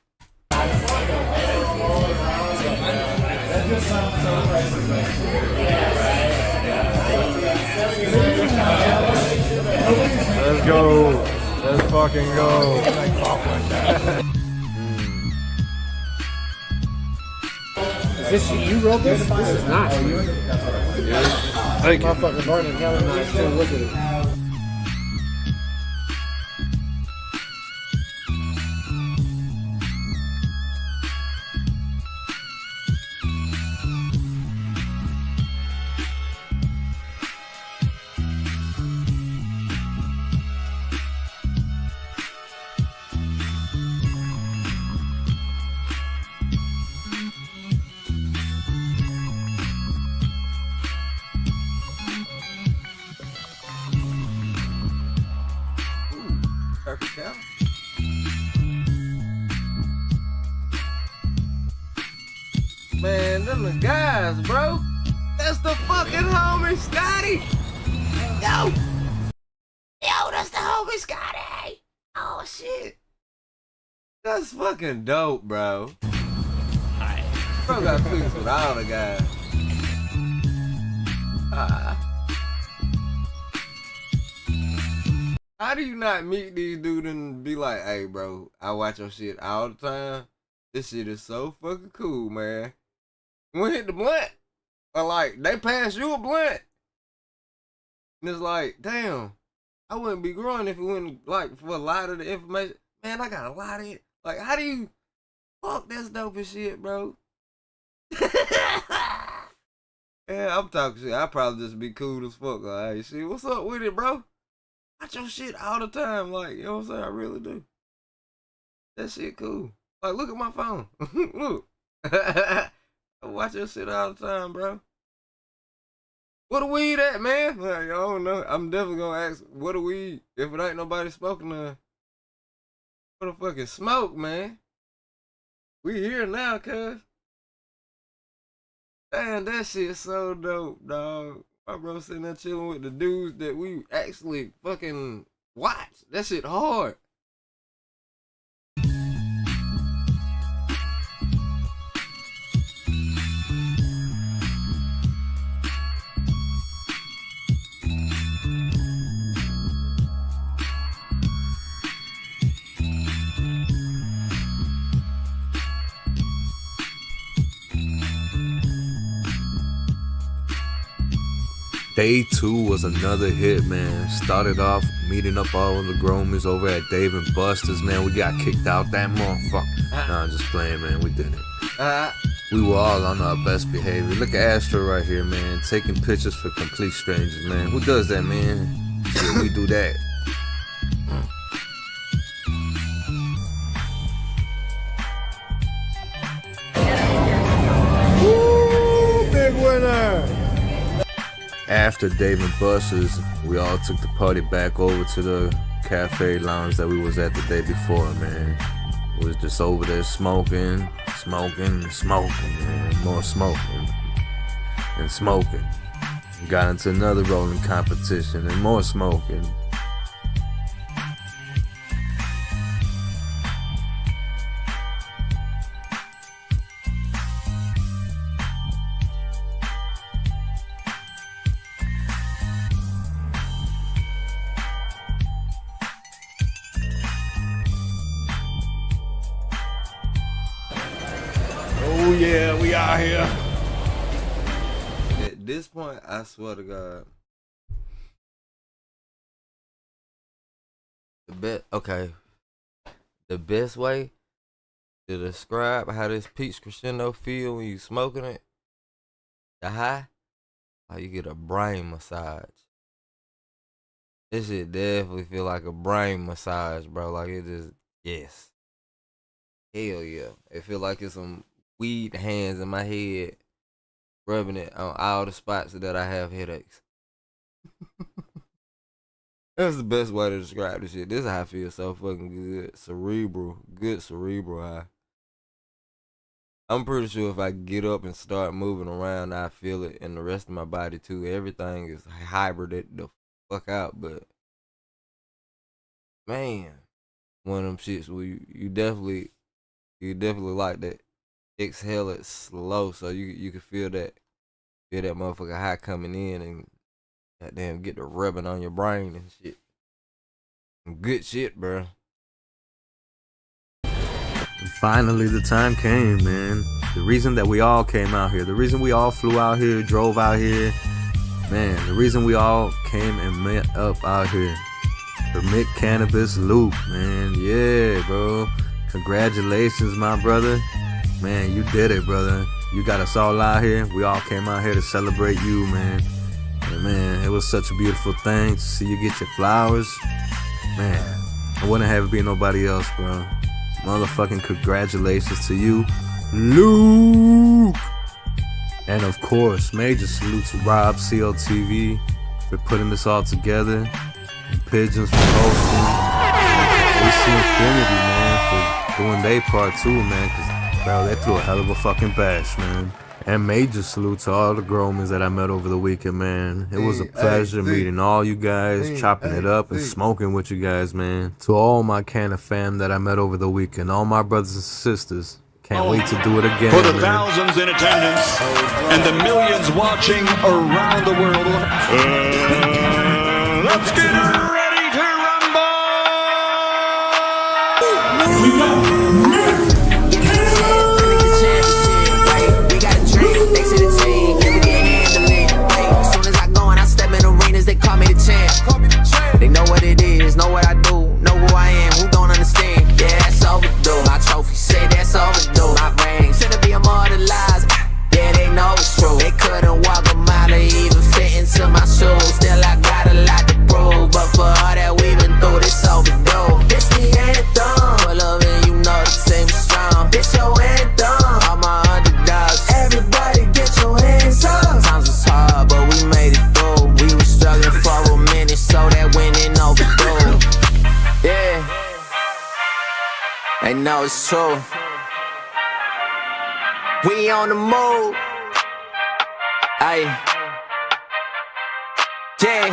Let's go. Let's fucking go. Is this you wrote this? This is nice. Thank you. Motherfucking burning hella nice too. Look at it. Man, them the guys, bro. That's the fucking homie Scotty. Yo, that's the homie Scotty. Oh shit, that's fucking dope, bro. Bro got clicks with all the guys. How do you not meet these dudes and be like, hey, bro, I watch your shit all the time. This shit is so fucking cool, man. We hit the blunt, or like they pass you a blunt, and it's like, damn, I wouldn't be growing if it wasn't like for a lot of the information. Man, I got a lot of it. Like, how do you? Fuck, that's dope as shit, bro. Yeah, I'm talking shit. I probably just be cool as fuck. Like, hey, shit, what's up with it, bro? Watch your shit all the time. Like, you know what I'm saying? I really do. That shit cool. Like, look at my phone. Look. I watch your shit all the time, bro. What the weed at, man? Like, I don't know. I'm definitely gonna ask, what the weed? If it ain't nobody smoking, what the fucking smoke, man? We here now, cuz. Damn, that shit so dope, dog. My bro sitting there chilling with the dudes that we actually fucking watch. That shit hard. Day 2 was another hit, man. Started off meeting up all of the groomies over at Dave and Buster's, man. We got kicked out that motherfucker. Nah, I'm just playing, man. We did it. We were all on our best behavior. Look at Astro right here, man. Taking pictures for complete strangers, man. Who does that, man? Shit, we do that. Woo! Big winner! After Dave and Buster's, we all took the party back over to the cafe lounge that we was at the day before, man. We was just over there smoking, man. More smoking and smoking. Got into another rolling competition and more smoking. Oh yeah, we out here. At this point, I swear to God, the best way to describe how this peach crescendo feel when you smoking it The high, oh, you get a brain massage. This shit definitely feel like a brain massage, bro. Like it just, yes. Hell yeah. It feel like it's some weed hands in my head rubbing it on all the spots that I have headaches. That's the best way to describe this shit. This how I feel so fucking good. Cerebral. Good cerebral high. I'm pretty sure if I get up and start moving around, I feel it in the rest of my body too. Everything is hybrided the fuck out, but man, one of them shits where you definitely like that. Exhale it slow so you can feel that motherfucker high coming in and goddamn get the rubbing on your brain and shit. Some good shit, bro. And finally, the time came, man. The reason that we all came out here, the reason we all flew out here, drove out here, man, the reason we all came and met up out here. Permit Cannabis Loop, man. Yeah, bro. Congratulations, my brother. Man, you did it, brother. You got us all out here. We all came out here to celebrate you, man. And man, it was such a beautiful thing to see you get your flowers. Man, I wouldn't have it be nobody else, bro. Motherfucking congratulations to you, Luke. And of course, major salute to Rob CLTV for putting this all together. And Pigeons for hosting. AC Infinity, man, for doing their part too, man. Cause, bro, they threw a hell of a fucking bash, man. And major salute to all the Gromans that I met over the weekend, man. It was a pleasure meeting all you guys, chopping it up and smoking with you guys, man. To all my Canna fam that I met over the weekend, all my brothers and sisters, can't wait to do it again. For the man. thousands in attendance and the millions watching around the world, let's get ready to rumble! We go! They call me the champ. They know what it is, know what I do, know who I am, who don't understand. Yeah, that's overdue. My trophy say that's overdue. My ring said to be immortalized. Yeah, they know it's true. They couldn't walk a mile or even fit into my shoes. Still I got a lot to prove, but for all that we've been through, this overdue. This the anthem. Pull up and you know the team is strong. This your anthem. All my underdogs. Everybody get your hands up. Sometimes it's hard, but we made it through. We was struggling for a minute, so that winning overdue. Yeah, they know it's true. We on the move. Aye. Yeah.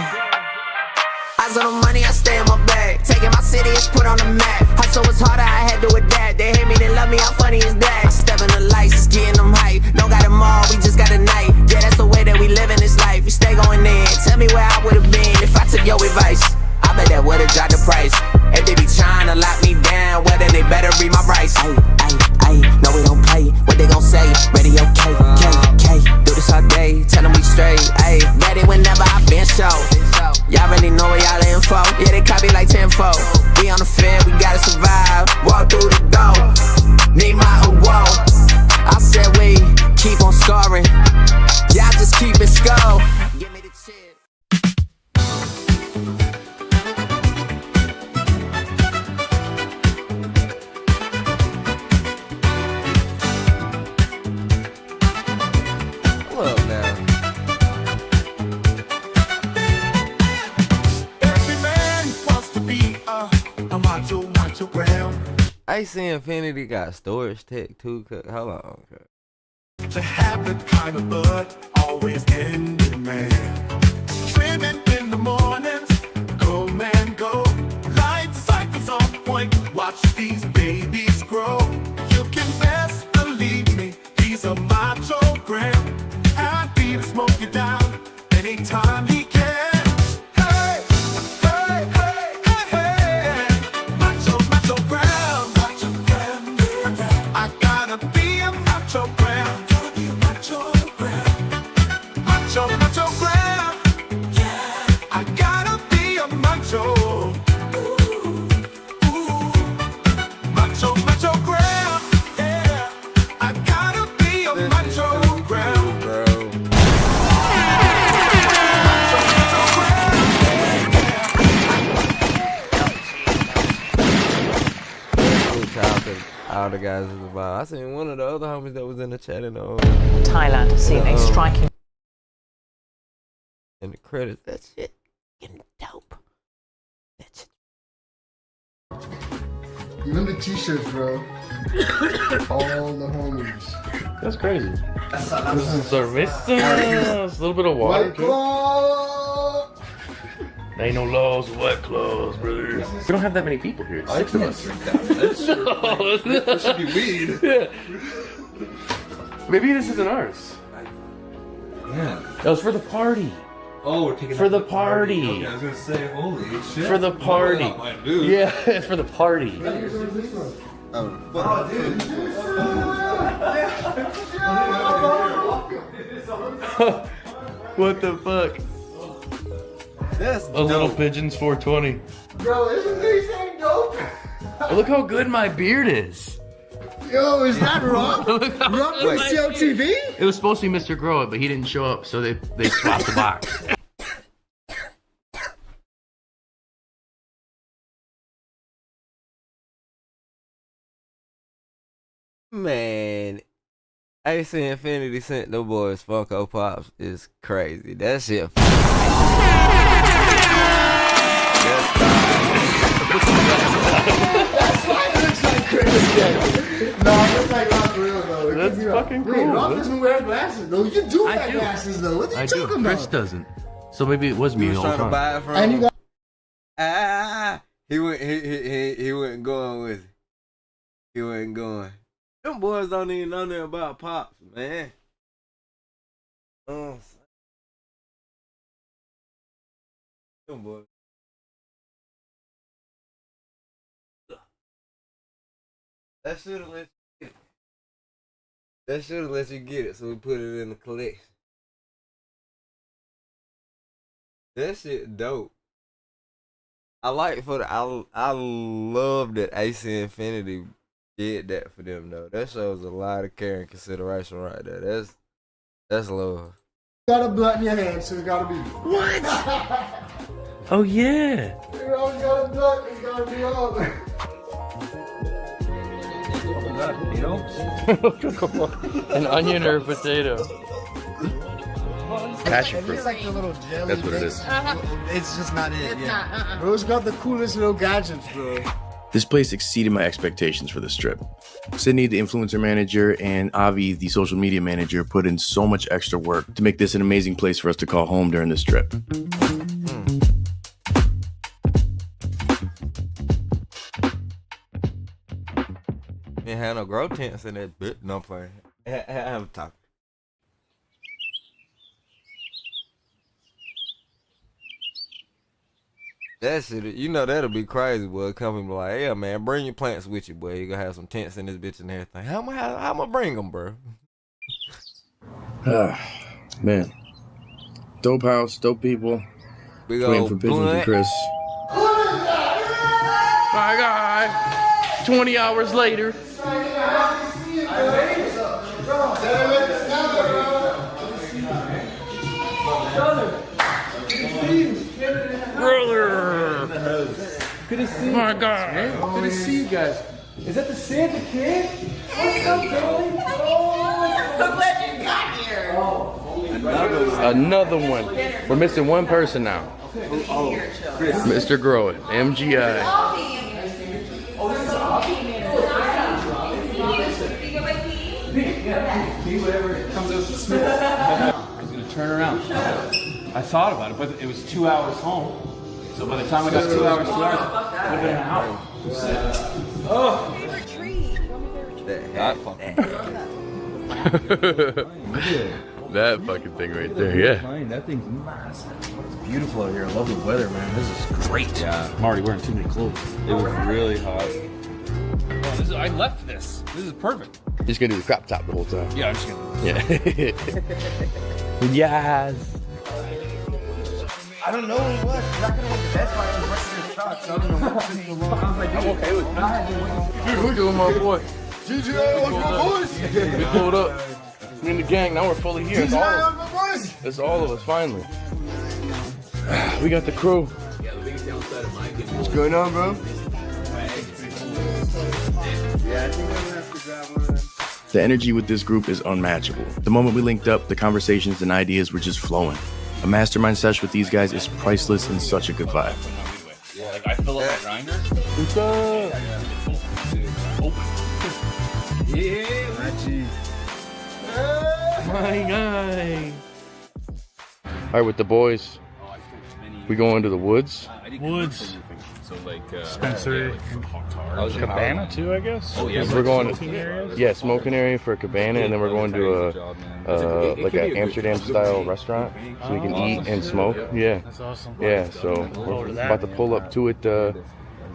Eyes on the money, I stay in my bag. Taking my city, it's put on the map. Hustle was harder, I had to adapt. They hate me, they love me, I'm funny as that. I step in the lights, it's getting them hype. No got them all, we just got a night. Yeah, that's the way that we live in this life. We stay going in. Tell me where I would've been if I took your advice. I bet that would've dropped the price. If they be trying to lock me down, well then they better read my rights. Ayy, no we don't play. What they gon' say? Radio K. Do this all day, tell them we straight. Ayy, ready whenever I been show. Y'all really know where y'all info. Yeah, they copy like tenfold. We on the field, we gotta survive. Walk through the door, need my award. I said we keep on scoring. Y'all just keep it score. Give me the chip. AC Infinity got storage tech too. Hold on. To have the kind of bud always in demand. Swimming in the mornings, go man go. Light cycles on point, watch these babies grow. You can best believe me, he's a macho gram. Happy to smoke you down anytime he can. all the guys was involved. I seen one of the other homies that was in the chat in the Thailand has seen a striking. in the credits. That shit getting dope. Even the t-shirts, bro. All the homies. That's crazy. This is cerveza. It's a little bit of water. White Claw. Ain't no laws of White Claws, brothers. We don't have that many people here. It's 6 of us. No, that should be weed. Yeah. Maybe this isn't ours. Yeah. That was for the party. Oh, we're taking for the party. Okay, I was gonna say, holy shit. For the party. Yeah, it's for the party. What the fuck? That's a little pigeon's 420. Bro, isn't these ain't dope? Look how good my beard is. Yo, is that Rob? Rob from CLTV? It was supposed to be Mr. Grow It, but he didn't show up, so they swapped the box. Man, AC Infinity sent the boys Funko Pops is crazy. That shit. That's why it looks like crazy. No, it looks like not real though. That's fucking cool. Wait, Rob doesn't wear glasses though. You do wear glasses though. What are you talking about? Chris doesn't. So maybe it was me He was the whole trying to time. buy it from And you got he wasn't going with it. He wasn't going. Them boys don't even know nothing about Pops, man. Them boys. That should have let you get it. That should have let you get it, so we put it in the collection. That shit dope. I love that AC Infinity did that for them though. That shows a lot of care and consideration right there. That's love. got a blunt in your hand, so it's gotta be. What? Oh yeah. You always got a blunt, it's gotta be on. An onion or a potato? Passion fruit. It's like the little jelly. That's what it is. It's just not it. Bro's got the coolest little gadgets, bro. This place exceeded my expectations for this trip. Sydney, the influencer manager, and Avi, the social media manager, put in so much extra work to make this an amazing place for us to call home during this trip. Ain't had no grow tents in that bit. No playing. Have a talk. That shit, you know that'll be crazy, boy. Company be like, yeah, man, bring your plants with you, boy. You gonna have some tents in this bitch and everything. How am I bring them, bro? Man. Dope house, dope people. Big Waiting old for Pigeons blunt. and Chris. My God. 20 hours later. Brother. Good to see you. My God. Good to see you guys. Is that the Santa kid? What's up, Billy? Oh, So glad you got here. Another one. We're missing one person now. Mr. Grow It, MGI. Oh, this is Avi? Whatever comes out smooth. I was gonna turn around. I thought about it, but it was 2 hours home. So by the time I got 2 hours, I would have been out. Oh. That fucking thing right there, yeah. That thing's massive. It's beautiful out here. I love the weather, man. This is great. Yeah. I'm already wearing too many clothes. It was really hot. Oh, I left this. This is perfect. Just gonna do the crop top the whole time. Yeah, I'm just gonna. Yeah. Yes. I don't know what it was. I could have went to Best Buy and the rest of their stock, so I don't know what took so long. I was like, I'm okay with that. Dude, we're doing my boy. GG, what's my boys? We pulled up. We in the gang, now we're fully here. It's all of my boys? It's all of us, finally. We got the crew. What's going on, bro? Yeah, I think I'm gonna have to grab one of them. The energy with this group is unmatchable. The moment we linked up, the conversations and ideas were just flowing. A mastermind sesh with these guys is priceless and such a good vibe. Yeah, like I fill up my grinder. What's up? Yeah, my G. My guy. All right, with the boys, we go into the woods. Woods. So like Dispensary. Cabana too, I guess. Oh yeah, we're going smoking areas? Yeah, smoking area for a cabana, and then we're going to a like an Amsterdam style restaurant, so we can eat and smoke. Yeah, That's awesome. yeah. So we're about to pull up to it.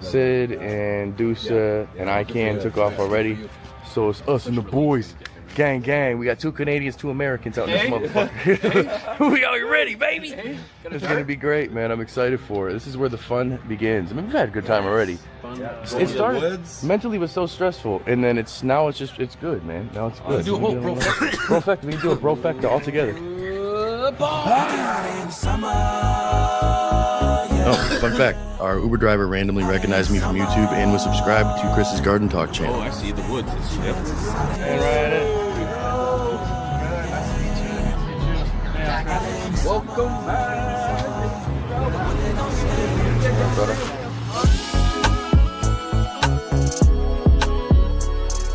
Sid and Dusa and Ican took off already, so it's us and the boys. Gang, gang. We got 2 Canadians, 2 Americans out in this motherfucker. We are ready, baby. It's gonna be great, man. I'm excited for it. This is where the fun begins. I mean, we've had a good time already. It started mentally was so stressful, and then it's good, man. Now it's good. Do a whole brofecta. We can do a brofecta all together. Oh, fun fact. Our Uber driver randomly recognized me from YouTube and was subscribed to Chris's Garden Talk channel. Oh, I see the woods. Yep. Welcome back.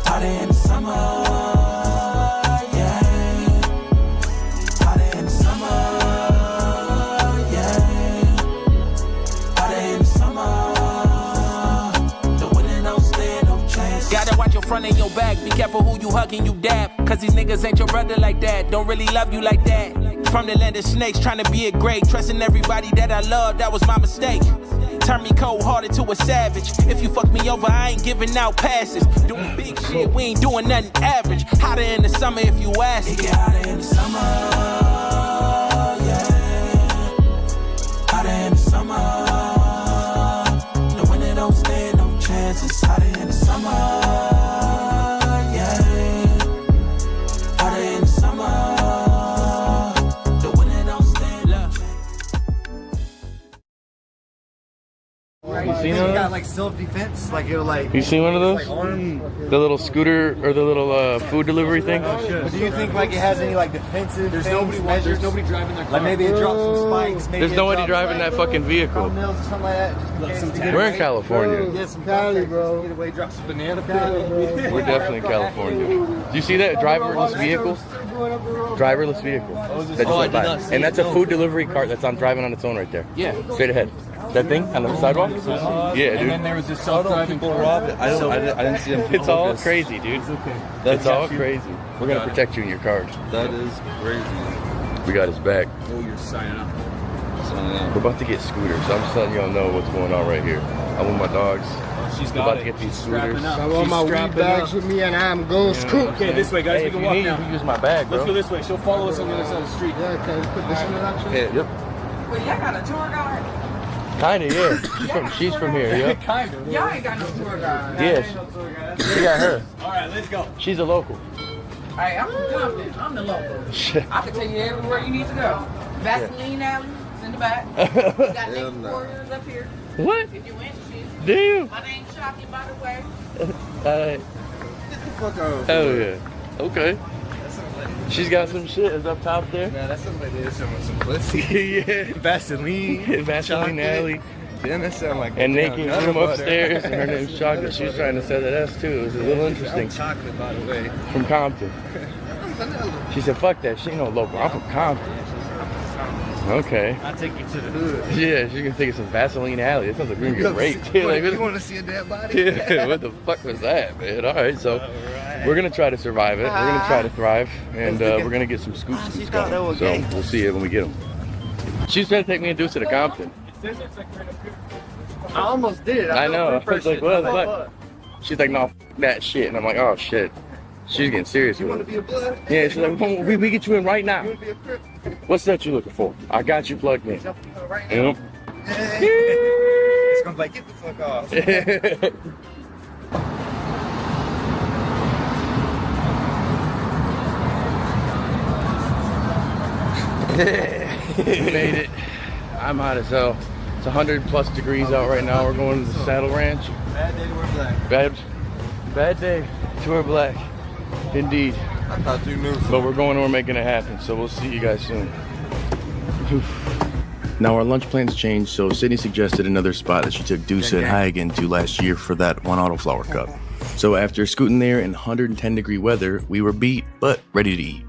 Party in the summer, yeah. Party in the summer, yeah. Party in the summer. The winning don't stand no chance. Gotta watch your front and your back. Be careful who you hugging, you dab. Cause these niggas ain't your brother like that. Don't really love you like that. From the land of snakes, trying to be a great. Trusting everybody that I love, that was my mistake. Turn me cold-hearted to a savage. If you fuck me over, I ain't giving out passes. Doing big shit, we ain't doing nothing average. Hotter in the summer if you ask. It get hotter in the summer, yeah. Hotter in the summer. The winter don't stand no chance. It's hotter in the summer, yeah. Hotter in the summer. The winter don't stand no chance. You seen It one got of like self-defense, like it was like. You seen one of those? The little scooter or the little food delivery thing? But do you think like it has any like defensive? There's things, nobody driving their car. Like maybe it drops some spikes. Maybe There's it nobody drops, driving like, that fucking vehicle. thumbnails or something like that. Just We're in California. Yeah, some Cali, bro. Either way, drop some banana peel. We're definitely in California. Do you see that driverless vehicle? Driverless vehicle. That just went by. And that's a food delivery cart that's on driving on its own right there. Yeah. Straight ahead. That thing on the sidewalk? Yeah, And dude. then there was this self-driving car. robbed it. I didn't see them. It's all crazy, dude. It's all crazy. We're gonna protect you in your card. That is crazy. We got his back. Oh, you're signing up. We're about to get scooters. So I'm just letting y'all know what's going on right here. I'm with my dogs. She's We're about to get these scooters. I want my weed bags with me, and I'm going to scoop. Okay, this way, guys. Hey, We if can you walk need, now. you can use my bag, bro. Let's go this way. She'll follow us on the other side of the street. Yeah, can we put this in the action? Yep. Well, y'all got a tour guide? Kinda, yeah. She's from here, yep. Kind of. Y'all ain't got no tour guide. Yes. We got her. All right, let's go. She's a local. Hey, I'm from Compton. I'm the local. Shit. I can take you everywhere you need to go. Vaseline alley is in the back. We got Naked Warriors up here. What? If you're interested. Do you? My name's Shocky, by the way. Fuck off. Oh yeah. Okay. She's got some shit. Is up top there? Man, that's something like this. Some pussy. Yeah. Vaseline. Vaseline alley. Damn, that sound like. And damn Naked nut room butter. upstairs, and her name's Chocolate. She was trying to say that S too. It was a little interesting. I'm chocolate, by the way. From Compton. She said, "Fuck that. She ain't no local. I'm from Compton." Okay. I'll take you to the hood. Yeah, she's gonna take us some Vaseline alley. It sounds like we're gonna get raped. You want to see a dead body? Yeah, what the fuck was that, man? All right, so we're gonna try to survive it. We're gonna try to thrive, and we're gonna get some scoops going. So we'll see it when we get them. She's trying to take me and Deuce to Compton. I almost did. I know. I was like, what the fuck? She's like, no, f that shit, and I'm like, oh shit. She's getting serious with it. Be a blood? Yeah, she's like, we get you in right now. What's that you looking for? I got you plugged in. Yep. It's gonna be like, get the fuck off. We made it. I'm hot as hell. It's 100+ degrees out right now. We're going to the Saddle Ranch. Bad day to wear black. Bad. Bad day to wear black. Indeed. I thought you knew. But we're going and we're making it happen, so we'll see you guys soon. Now our lunch plans changed, so Sydney suggested another spot that she took Dusa and Hagen to last year for that one Autoflower Cup. So after scooting there in 110-degree weather, we were beat, but ready to eat.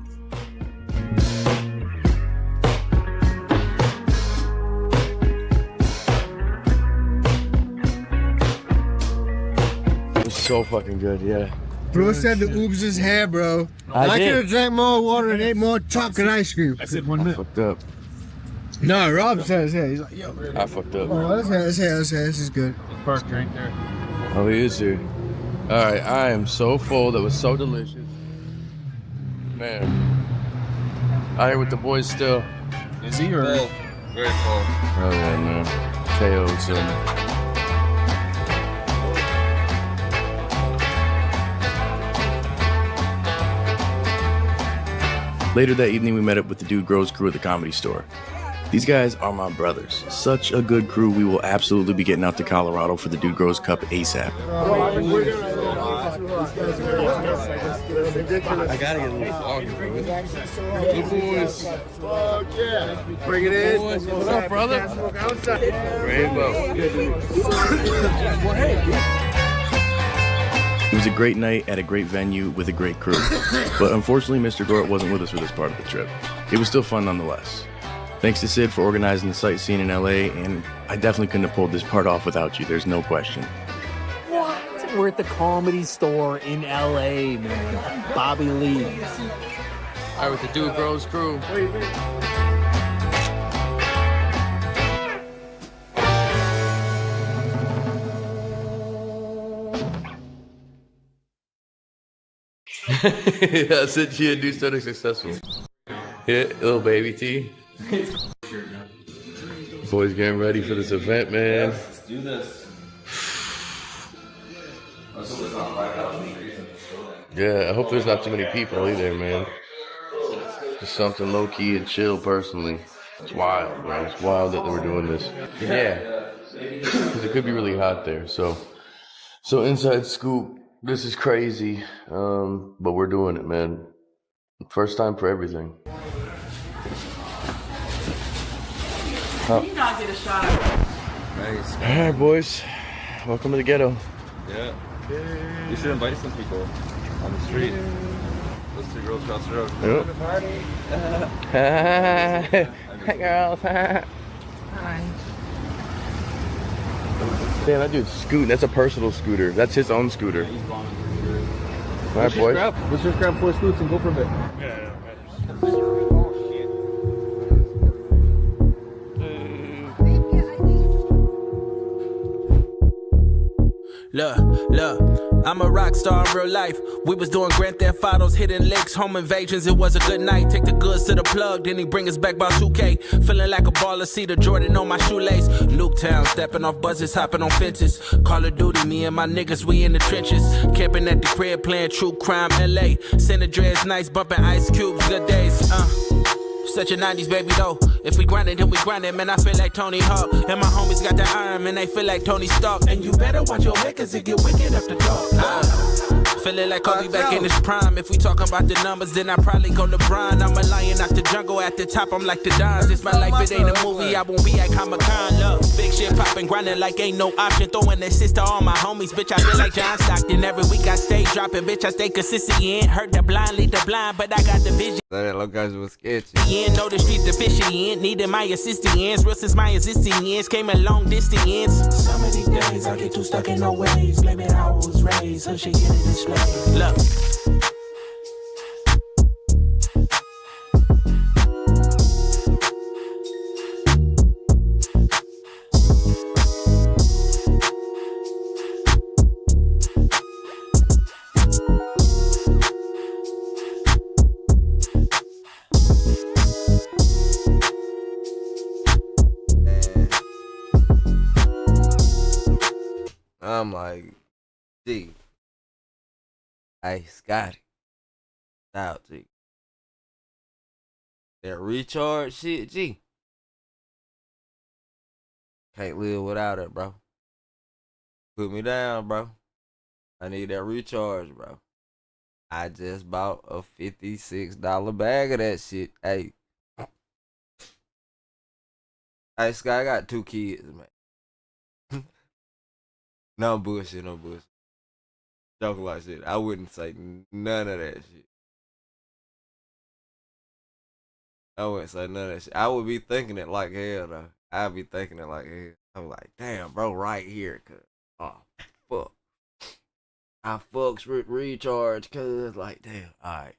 It was so fucking good, yeah. Bro said the oops his hair, bro. I could have drank more water and ate more chocolate ice cream. I said 1 minute. Fucked up. No, Rob said his hair. He's like, yo. I fucked up. Oh, his hair. This is good. First drink there. Oh, he is here. All right, I am so full. That was so delicious. Man. Out here with the boys still. Is he or? Full. Very full. Oh, yeah, man. KO'd, son. Later that evening, we met up with the Dude Grows crew at the Comedy Store. These guys are my brothers. Such a good crew. We will absolutely be getting out to Colorado for the Dude Grows Cup ASAP. I gotta get a little longer, bro. Two boys. Fuck yeah. Bring it in. What's up, brother? Rainbow. It was a great night at a great venue with a great crew. But unfortunately, Mr. Gort wasn't with us for this part of the trip. It was still fun nonetheless. Thanks to Sid for organizing the sightseeing in LA, and I definitely couldn't have pulled this part off without you, there's no question. What? We're at the Comedy Store in LA, man. Bobby Lee. All right, with the Dude Grows crew. That's it, she had do something successful. Yeah, little baby T. Boys getting ready for this event, man. Let's do this. Yeah, I hope there's not too many people either, man. Just something low key and chill personally. It's wild, bro. It's wild that we're doing this. Yeah, because it could be really hot there. So inside scoop. This is crazy, but we're doing it, man. First time for everything. Can you not get a shot? Nice. All right, boys. Welcome to the ghetto. Yeah. You should invite some people on the street. Those two girls across the road. Yep. Hi, girls. Hi. Damn, that dude's scooting. That's a personal scooter. That's his own scooter. All right, boys. Let's just grab 4 scoots and go for a bit. Look, I'm a rock star in real life. We was doing Grand Theft Autos, hidden licks, home invasions. It was a good night. Take the goods to the plug, then he bring us back by 2K. Feeling like a baller, see the Jordan on my shoelace. Nuketown, stepping off buses, hopping on fences. Call of Duty, me and my niggas, we in the trenches. Camping at the crib, playing True Crime LA. Santa Dre's nice, bumping Ice Cubes, good days. Such a 90s baby though. If we grind it, then we grind it, man. I feel like Tony Hawk. And my homies got the iron, man. They feel like Tony Stark. And you better watch your head, cause it get wicked after dark. Feeling like Kobe back in his prime. If we talking about the numbers, then I probably go LeBron. I'm a lion out the jungle. At the top, I'm like the Dons. It's my life, it ain't a movie. I won't be at Comic-Con. Look, big shit popping, grinding like ain't no option. Throwing assists to all my homies, bitch. I feel like John Stockton. Every week I stay dropping, bitch. I stay consistent. You ain't hurt the blind, lead the blind, but I got the vision. That look guys was sketchy. You ain't know the streets deficient. Needed my assistance. Real since my existence. Came a long distance. Some of these days I get too stuck in no ways. Blame it how I was raised. So shit get it displayed. Look. I'm like, G. Hey, Scotty. Out, G. That recharge shit, G. Can't live without it, bro. Put me down, bro. I need that recharge, bro. I just bought a $56 bag of that shit. Hey. Hey, Sky, I got 2 kids, man. No bullshit, no bullshit. Joking like shit. I wouldn't say none of that shit. I wouldn't say none of that shit. I would be thinking it like hell, though. I'd be thinking it like hell. I'm like, damn, bro, right here, cuz. Oh, fuck. I fucks with recharge, cuz. Like, damn, alright.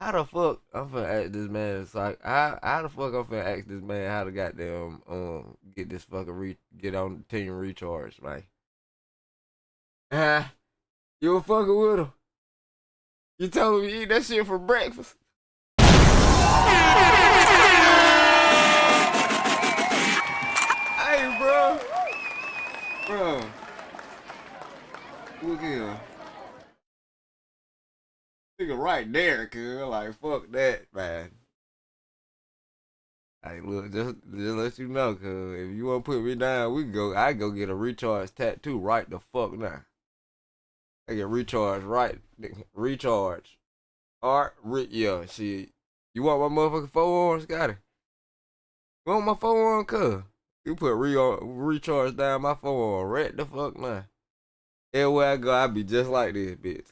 How the fuck I'm finna ask this man? It's like, how the fuck I'm finna ask this man how to goddamn get this fucking get on the team recharge, man? You were fucking with him. You told him you eat that shit for breakfast. Hey, bro. Bro. Look here. Nigga right there, cuz. Like, fuck that, man. Hey, look, just let you know, cuz. If you want to put me down, I go get a recharge tattoo right the fuck now. I get recharge right. Recharge. Alright, yeah, shit. You want my motherfucking 4 on, Scotty? You want my 4 on, cuz? You put recharge down my 4 on right the fuck now. Everywhere I go, I be just like this, bitch.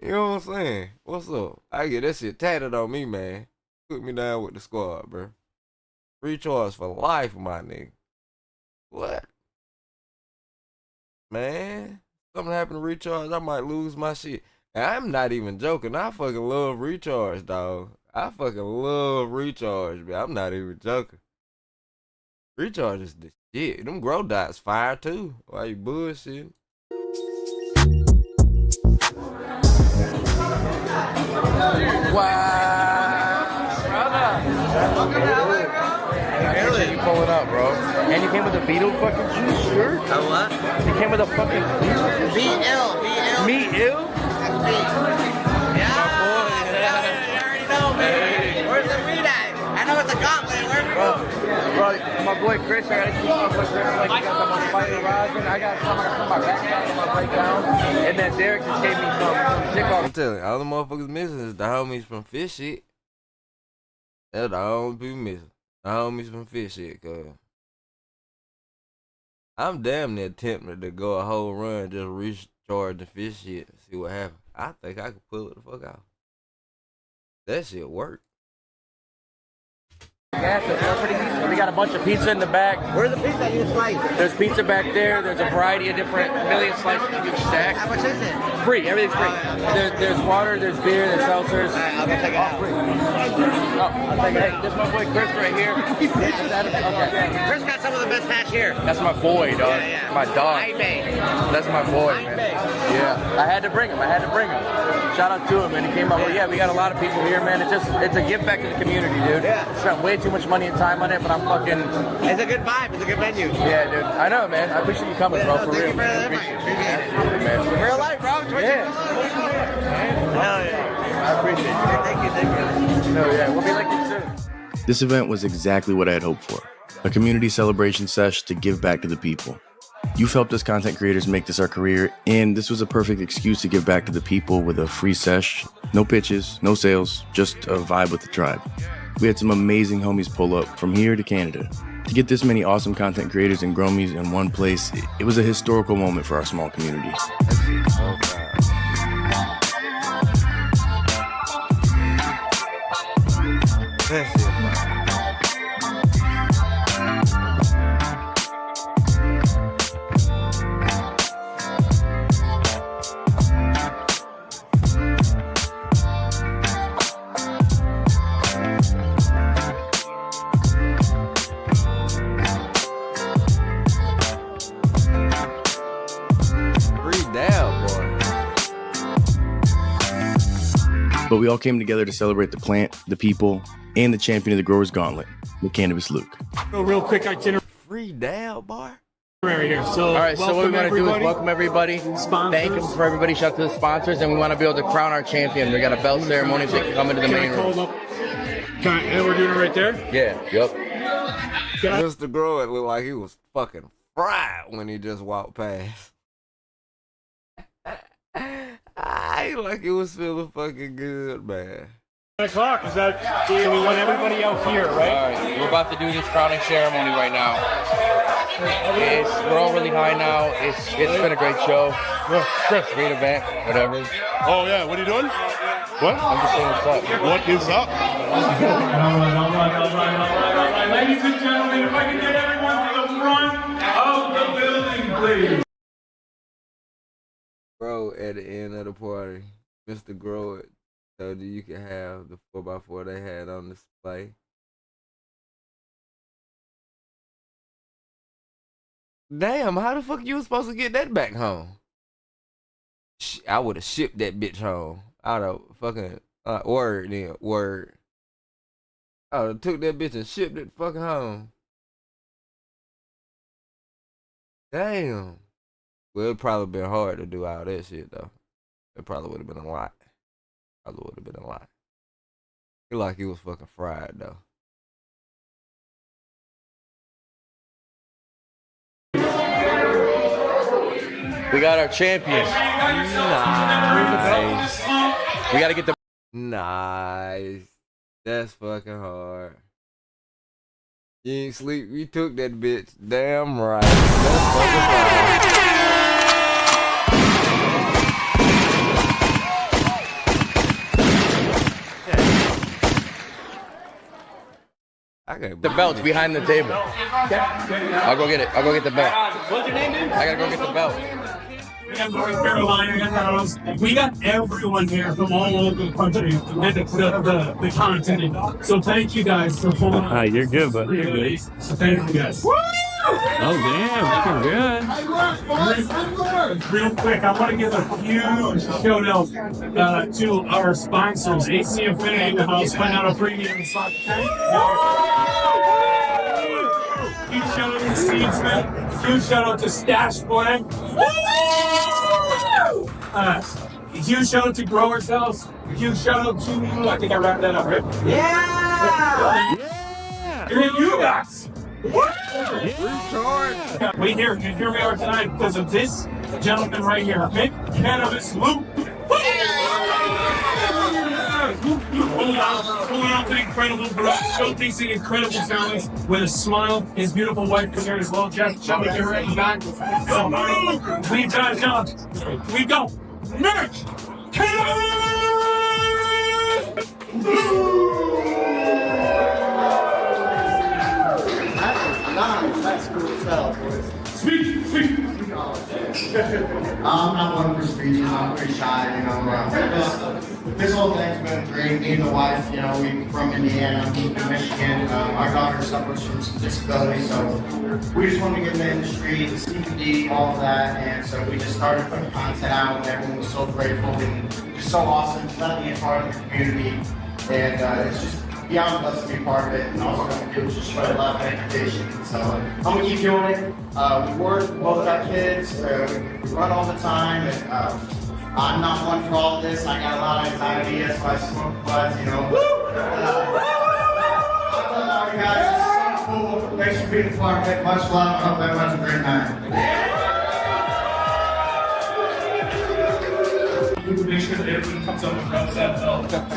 You know what I'm saying? What's up? I get that shit tatted on me, man. Put me down with the squad, bro. Recharge for life, my nigga. What? Man, something happened to recharge, I might lose my shit. And I'm not even joking. I fucking love recharge, dog. I fucking love recharge, man. I'm not even joking. Recharge is the shit. Them grow dots fire too. Why you bullshitting? Really? You pulling up, bro. And you came with a Beetle fucking juice shirt? A what? You came with a fucking B-L. Me ill? That's me. Yeah. You already know, man. Where's the weed at? I know it's a gauntlet. Where's it going? Bro, my boy Chris, I gotta keep my boy Chris. Like, you got some fighting horizon. I got some my backpack and my breakdown. And then Derek just gave me some shit off. I'm telling you, all the motherfuckers missing is the homies from Fish Shit. That's the only people missing. The homies from Fish Shit, cuz. I'm damn near tempted to go a whole run just recharge the Fish Shit and see what happens. I think I could pull it the fuck out. That shit work. Gas is pretty decent. We got a bunch of pizza in the back. Where's the pizza you slice? There's pizza back there. There's a variety of different million slices you can stack. How much is it? Free. Everything's free. There's water, there's beer, there's seltzers. I'm gonna take it out. Free. I'll take it. Hey, this is my boy Chris right here. Okay. Chris got some of the best hash here. That's my boy, dog. Yeah. My dog. That's my boy, man. Yeah. I had to bring him. Shout out to him, man. He came up. Well, yeah, we got a lot of people here, man. It's a gift back to the community, dude. Yeah. Spent way too much money and time on it, but I'm fucking. It's a good vibe. It's a good venue. Yeah, dude. I know, man. I appreciate you coming, bro. For real. Appreciate it. Man. Real life, bro. Yeah. Hell yeah. I appreciate it. Thank you. Hell yeah. We'll be like you soon. This event was exactly what I had hoped for. A community celebration sesh to give back to the people. You've helped us content creators make this our career, and this was a perfect excuse to give back to the people with a free sesh. No pitches, no sales, just a vibe with the tribe. We had some amazing homies pull up from here to Canada. To get this many awesome content creators and gromies in one place, it was a historical moment for our small community. But we all came together to celebrate the plant, the people, and the champion of the Growers Gauntlet, the Cannabis Luke. Real quick itinerary Free down, bar. here. So, all right, so what we want to do is welcome everybody, sponsors. Thank them for everybody, shout out to the sponsors, and we want to be able to crown our champion. We got a belt ceremony so they can come into the main room. And we're doing it right there? Yeah, yep. Mr. Grow, it looked like he was fucking fried when he just walked past. I like he was feeling fucking good, man. 10 o'clock, is that, so we want everybody out here, right? Alright, we're about to do this crowning ceremony right now. We're all really high now. It's been a great show. Great event, whatever. Oh yeah, what are you doing? What? I'm just saying what's up. What is up? All right. Ladies and gentlemen, if I can get everyone to the front of the building, please. Bro, at the end of the party, Mr. Grow told you could have the 4x4 they had on display. Damn, how the fuck you was supposed to get that back home? I would have shipped that bitch home. I'd have fucking, word then, word. I would have took that bitch and shipped it fucking home. Damn. Well, it probably been hard to do all that shit, though. It probably would have been a lot. Probably would have been a lot. Feel like he was fucking fried, though. We got our champion. Nice. We gotta get the. Nice. That's fucking hard. You ain't sleep. You took that bitch. Damn right. That's fucking hard. The belt's behind the table. I'll go get it. I'll go get the belt. What's your name, dude? I gotta go get the belt. We got North Carolina, we got everyone here from all over the country and the content. So thank you guys for pulling up. You're good, buddy. You're good. So thank you guys. Oh, damn, looking good. Real quick, I want to give a huge shout out to our sponsors, AC Infinity in the house, putting out a premium slot. Huge shout out to Seedsman. Huge shout out to Stash Blank. Huge shout out to Growers House. Huge shout out to, I think I wrapped that up, right? Yeah! And then you guys. Wait here we are tonight because of this gentleman right here. Big Cannabis Luke. Pulling out the incredible bro, showcasing incredible talents with a smile. His beautiful wife is here as well. Jeff, we get right back. So, leave time, John. We go. Merch! That's cool as hell, boys. Speak! I'm not one for speeches, I'm pretty shy, you know. This whole thing's been great. Me and the wife, you know, we're from Indiana, I'm from Michigan. Our daughter suffers from some disability, so we just wanted to get in the industry, the CBD, all of that, and so we just started putting content out, and everyone was so grateful and just so awesome to be a part of the community, and it's just beyond blessed to be part of it, and all we're going to do is just spread love and education. So I'm going to keep doing it. We work, we both got kids, we run all the time, and I'm not one for all this. I got a lot of anxiety, that's why I smoke butts, you know. Alright guys, it's so cool. Thanks for being a part of it. Much love. I hope everyone's a great night. Make sure that everything comes up and rubs that belt. That's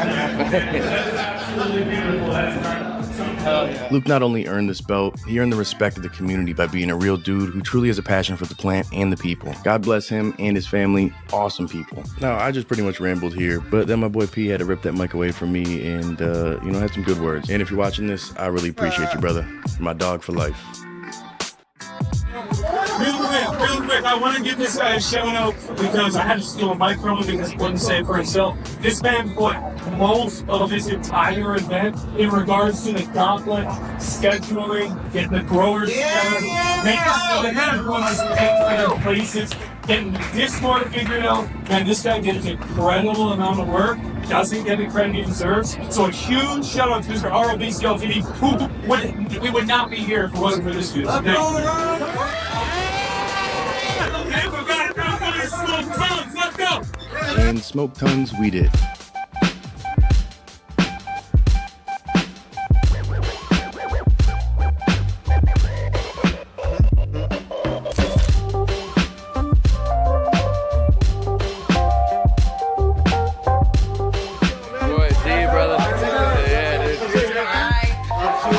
absolutely beautiful. Luke not only earned this belt, he earned the respect of the community by being a real dude who truly has a passion for the plant and the people. God bless him and his family. Awesome people. Now, I just pretty much rambled here, but then my boy P had to rip that mic away from me and, had some good words. And if you're watching this, I really appreciate you, brother. You're my dog for life. Real quick, I want to give this guy a shout out because I had to steal a mic from him because he wouldn't say it for himself. This man put most of his entire event in regards to the gauntlet, scheduling, getting the growers together, making sure that everyone is picked for their places, getting the Discord figured out. Man, this guy did an incredible amount of work, doesn't get the credit he deserves. So a huge shout out to Mr. ROBCLTV, who we would not be here if it wasn't for this dude. Let's go! And smoke tons we did.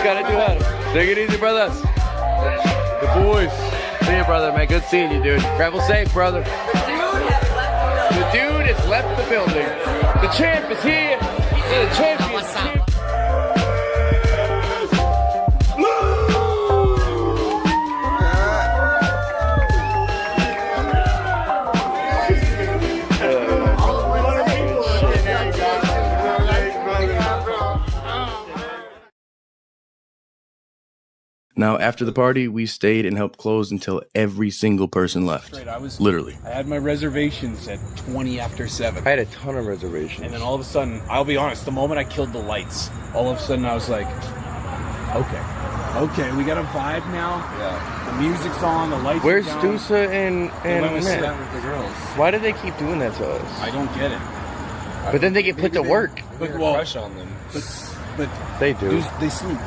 gotta do that. Take it easy, brothers. The boys. See you, brother, man. Good seeing you, dude. Travel safe, brother. The dude has left the building. The champ is here. The champion is here. Now, after the party, we stayed and helped close until every single person left. Literally. I had my reservations at 20 after 7. I had a ton of reservations. And then all of a sudden, I'll be honest, the moment I killed the lights, all of a sudden I was like, okay, we got a vibe now. Yeah. The music's on, the lights Where's are down. Stusa and sit Matt? down with the girls. Why do they keep doing that to us? I don't get it. But then they get put to work. But, crush on them. But they do. They sleep.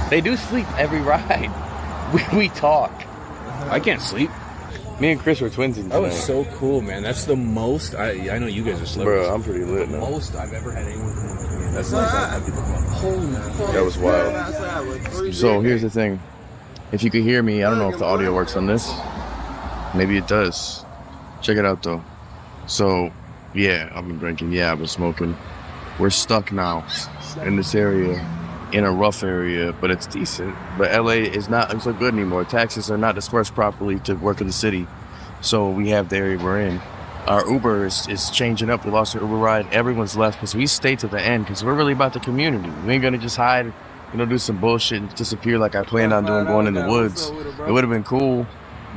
They do sleep every ride. We talk. I can't sleep. Me and Chris were twins tonight. That was so cool, man. That's the most. I know you guys are celebrities. Bro, I'm pretty lit now. The most I've ever had anyone come with me. That's holy fuck. That was wild. So here's the thing. If you could hear me, I don't know if the audio works on this. Maybe it does. Check it out though. So, yeah, I've been drinking. Yeah, I've been smoking. We're stuck now in this area, in a rough area, but it's decent. But LA is not so good anymore. Taxes are not dispersed properly to work in the city. So we have the area we're in. Our Uber is changing up. We lost our Uber ride. Everyone's left because we stayed to the end because we're really about the community. We ain't gonna just hide, do some bullshit and disappear like I planned on doing, going in the woods. It would have been cool,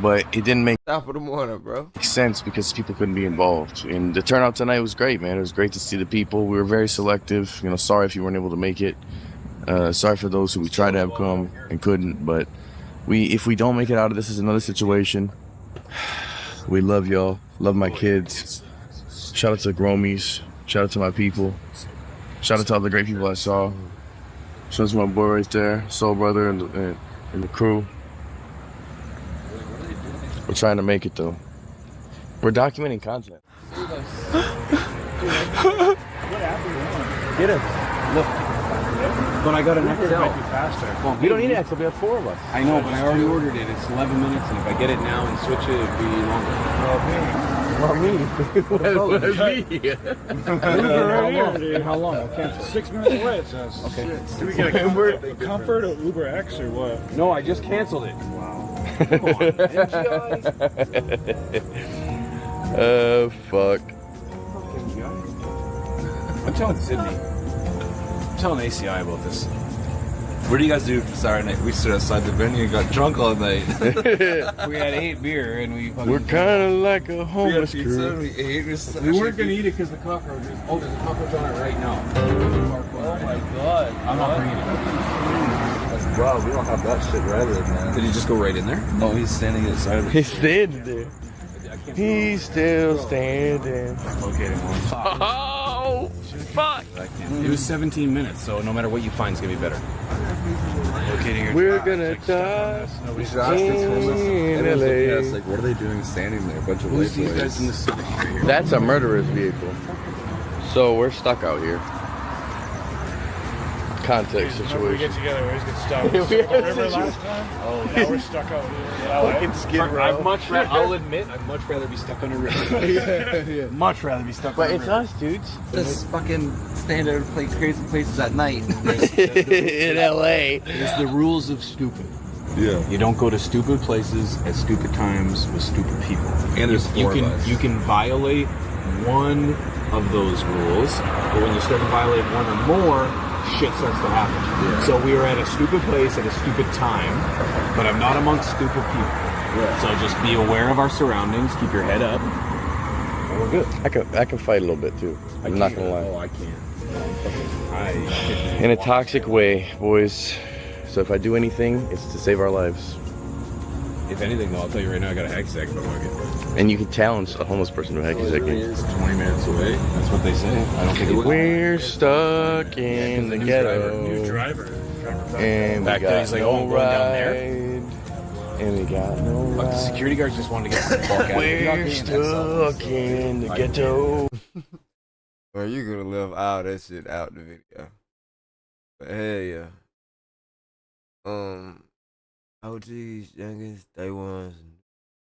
but it didn't make Top of the morning, bro. sense because people couldn't be involved. And the turnout tonight was great, man. It was great to see the people. We were very selective. Sorry if you weren't able to make it. Sorry for those who we tried to have come and couldn't. But if we don't make it out of this, is another situation. We love y'all. Love my kids. Shout out to Gromies. Shout out to my people. Shout out to all the great people I saw. Shout out to my boy right there, Soul Brother and the crew. We're trying to make it though. We're documenting content. Get it. Look. But I got an XL. Might be faster. Well, We don't need an XL. We have 4 of us. I know, but I already ordered it. It's 11 minutes, and if I get it now and switch it, it'd be longer. How long? I'll cancel. 6 minutes away, it says. Okay. Do we get a comfort or Uber X or what? No, I just canceled it. Wow. Come on, MGI. Fuck. I'm telling Sydney. I'm telling ACI about this. What do you guys do for Saturday night? We stood outside the venue and got drunk all night. We had 8 beer and we fucking... We're kind of like a homeless crew. We ate. We weren't going to eat it because the cockroaches... Oh, there's a cockroach on it right now. Oh my god. I'm not bringing it. That's wild. We don't have that shit rather, man. Did he just go right in there? No, he's standing outside of it. He's standing there. He's still standing. Okay, oh, fuck. It was 17 minutes, so no matter what you find, it's going to be better. We're gonna die. We should ask this homeless. Everyone's looking at us like, what are they doing standing there? A bunch of white boys. In the city right here? That's a murderer's vehicle. So we're stuck out here. Context We situation. get together, we always get stuck. Remember last time? Oh, now we're stuck out here. Fucking Skid Row. I'll admit, I'd much rather be stuck on a river. Yeah. Much rather be stuck on a river. But it's us, dudes. Just fucking stand there and play crazy places at night. In LA. There's the rules of stupid. Yeah. You don't go to stupid places at stupid times with stupid people. And there's you four can of us. you can violate one of those rules, but when you start to violate one or more, shit starts to happen. Yeah. So we were at a stupid place at a stupid time, but I'm not amongst stupid people. Yeah. So just be aware of our surroundings, keep your head up, and we're good. I can fight a little bit too. I'm not gonna lie. Oh, I can't. In a toxic way, boys. So if I do anything, it's to save our lives. If anything, though, I'll tell you right now, I got a hacky sack if I want to get. And you can challenge a homeless person to a hacky sack. It's 20 minutes away. That's what they say. I don't think it We're stuck in the ghetto. New driver. And back we got then he's like, no oh, I'm going down there. And we got no Fuck, the security guards just wanted to get the fuck out of here. We're stuck in the ghetto. Bro, you gonna live all that shit out the video. But hell yeah. OGs, youngest, day ones,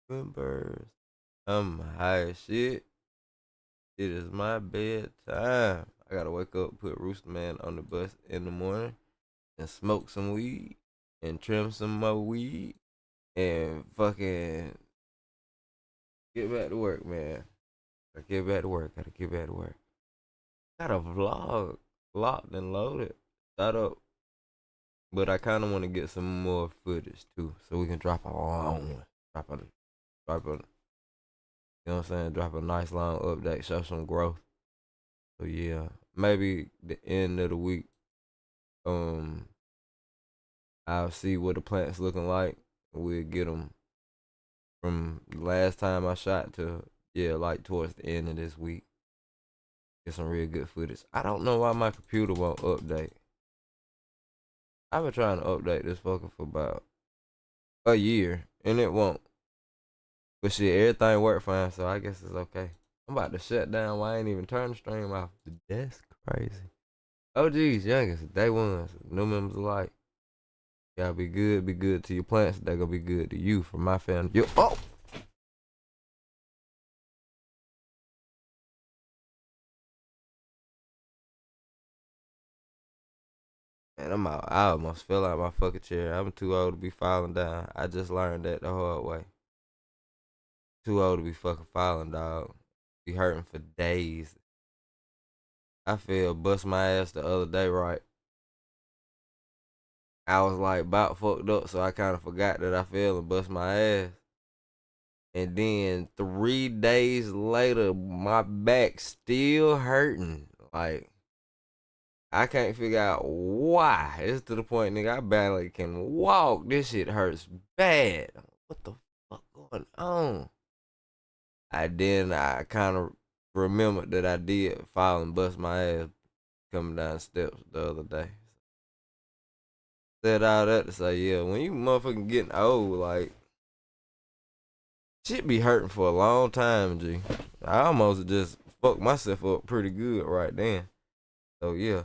members. I'm high as shit. It is my bedtime. I gotta wake up, put Rooster Man on the bus in the morning, and smoke some weed, and trim some more weed, and fucking get back to work, man. Gotta get back to work. Got a vlog locked and loaded. Start up. But I kind of want to get some more footage too, so we can drop a long one. Drop a, you know what I'm saying? Drop a nice long update, show some growth. So yeah, maybe the end of the week, I'll see what the plant's looking like. We'll get them from the last time I shot to, like towards the end of this week. Get some real good footage. I don't know why my computer won't update. I've been trying to update this fucker for about a year, and it won't. But shit, everything worked fine, so I guess it's okay. I'm about to shut down while I ain't even turn the stream off. That's crazy. OGs, youngest, day ones, new members alike. Y'all be good to your plants. They gonna be good to you from my family. Oh! Man, I'm out. I almost fell out my fucking chair. I'm too old to be falling down. I just learned that the hard way. Too old to be fucking falling, dog. Be hurting for days. I feel bust my ass the other day, right? I was like about fucked up, so I kind of forgot that I fell and bust my ass. And then 3 days later, my back still hurting. Like, I can't figure out why. It's to the point, nigga, I barely can walk. This shit hurts bad. What the fuck going on? I kind of remembered that I did fall and bust my ass coming down steps the other day. Said all that to say, yeah, when you motherfucking getting old, like, shit be hurting for a long time, G. I almost just fucked myself up pretty good right then. So, yeah,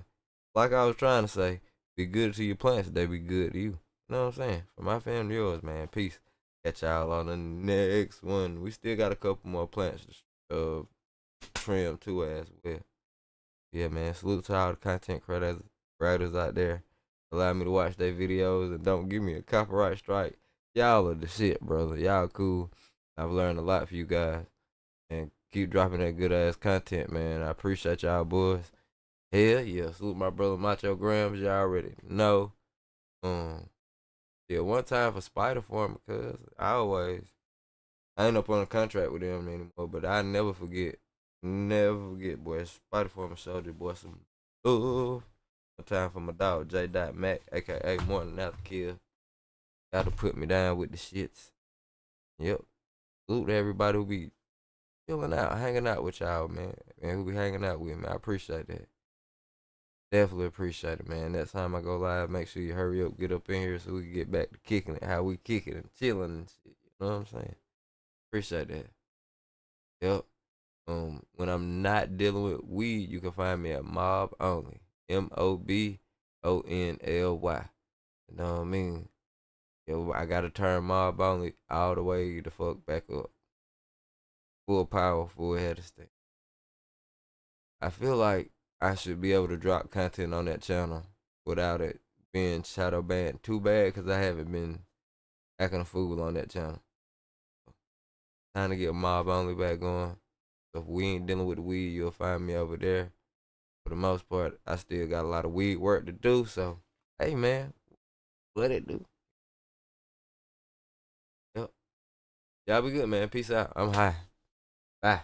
like I was trying to say, be good to your plants, they be good to you. You know what I'm saying? For my family, yours, man. Peace. Catch y'all on the next one. We still got a couple more plants to trim too as well. Yeah, man. Salute to all the content creators out there. Allow me to watch their videos and don't give me a copyright strike. Y'all are the shit, brother. Y'all cool. I've learned a lot from you guys. And keep dropping that good ass content, man. I appreciate y'all boys. Hell yeah. Salute my brother Macho Grams. Y'all already know. Yeah, one time for Spider Farm, because I ain't up on a contract with them anymore, but I never forget, boy. Spider Farm showed you, boy, some love. One time for my dog, J. Mac, aka Morton After Kill. Got to put me down with the shits. Yep. Salute to everybody who be chilling out, hanging out with y'all, man. And who be hanging out with me. I appreciate that. Definitely appreciate it, man. Next time I go live, make sure you hurry up, get up in here so we can get back to kicking it, how we kick it and chilling and shit. You know what I'm saying? Appreciate that. Yep. When I'm not dealing with weed, you can find me at MOB Only. MOB ONLY. You know what I mean? Yo, I gotta turn MOB Only all the way the fuck back up. Full power, full head of steam. I feel like I should be able to drop content on that channel without it being shadow banned too bad, because I haven't been acting a fool on that channel. Time to get MOB Only back on. So if we ain't dealing with the weed, you'll find me over there. For the most part, I still got a lot of weed work to do. So, hey man, what it do? Yep. Y'all be good, man. Peace out. I'm high. Bye.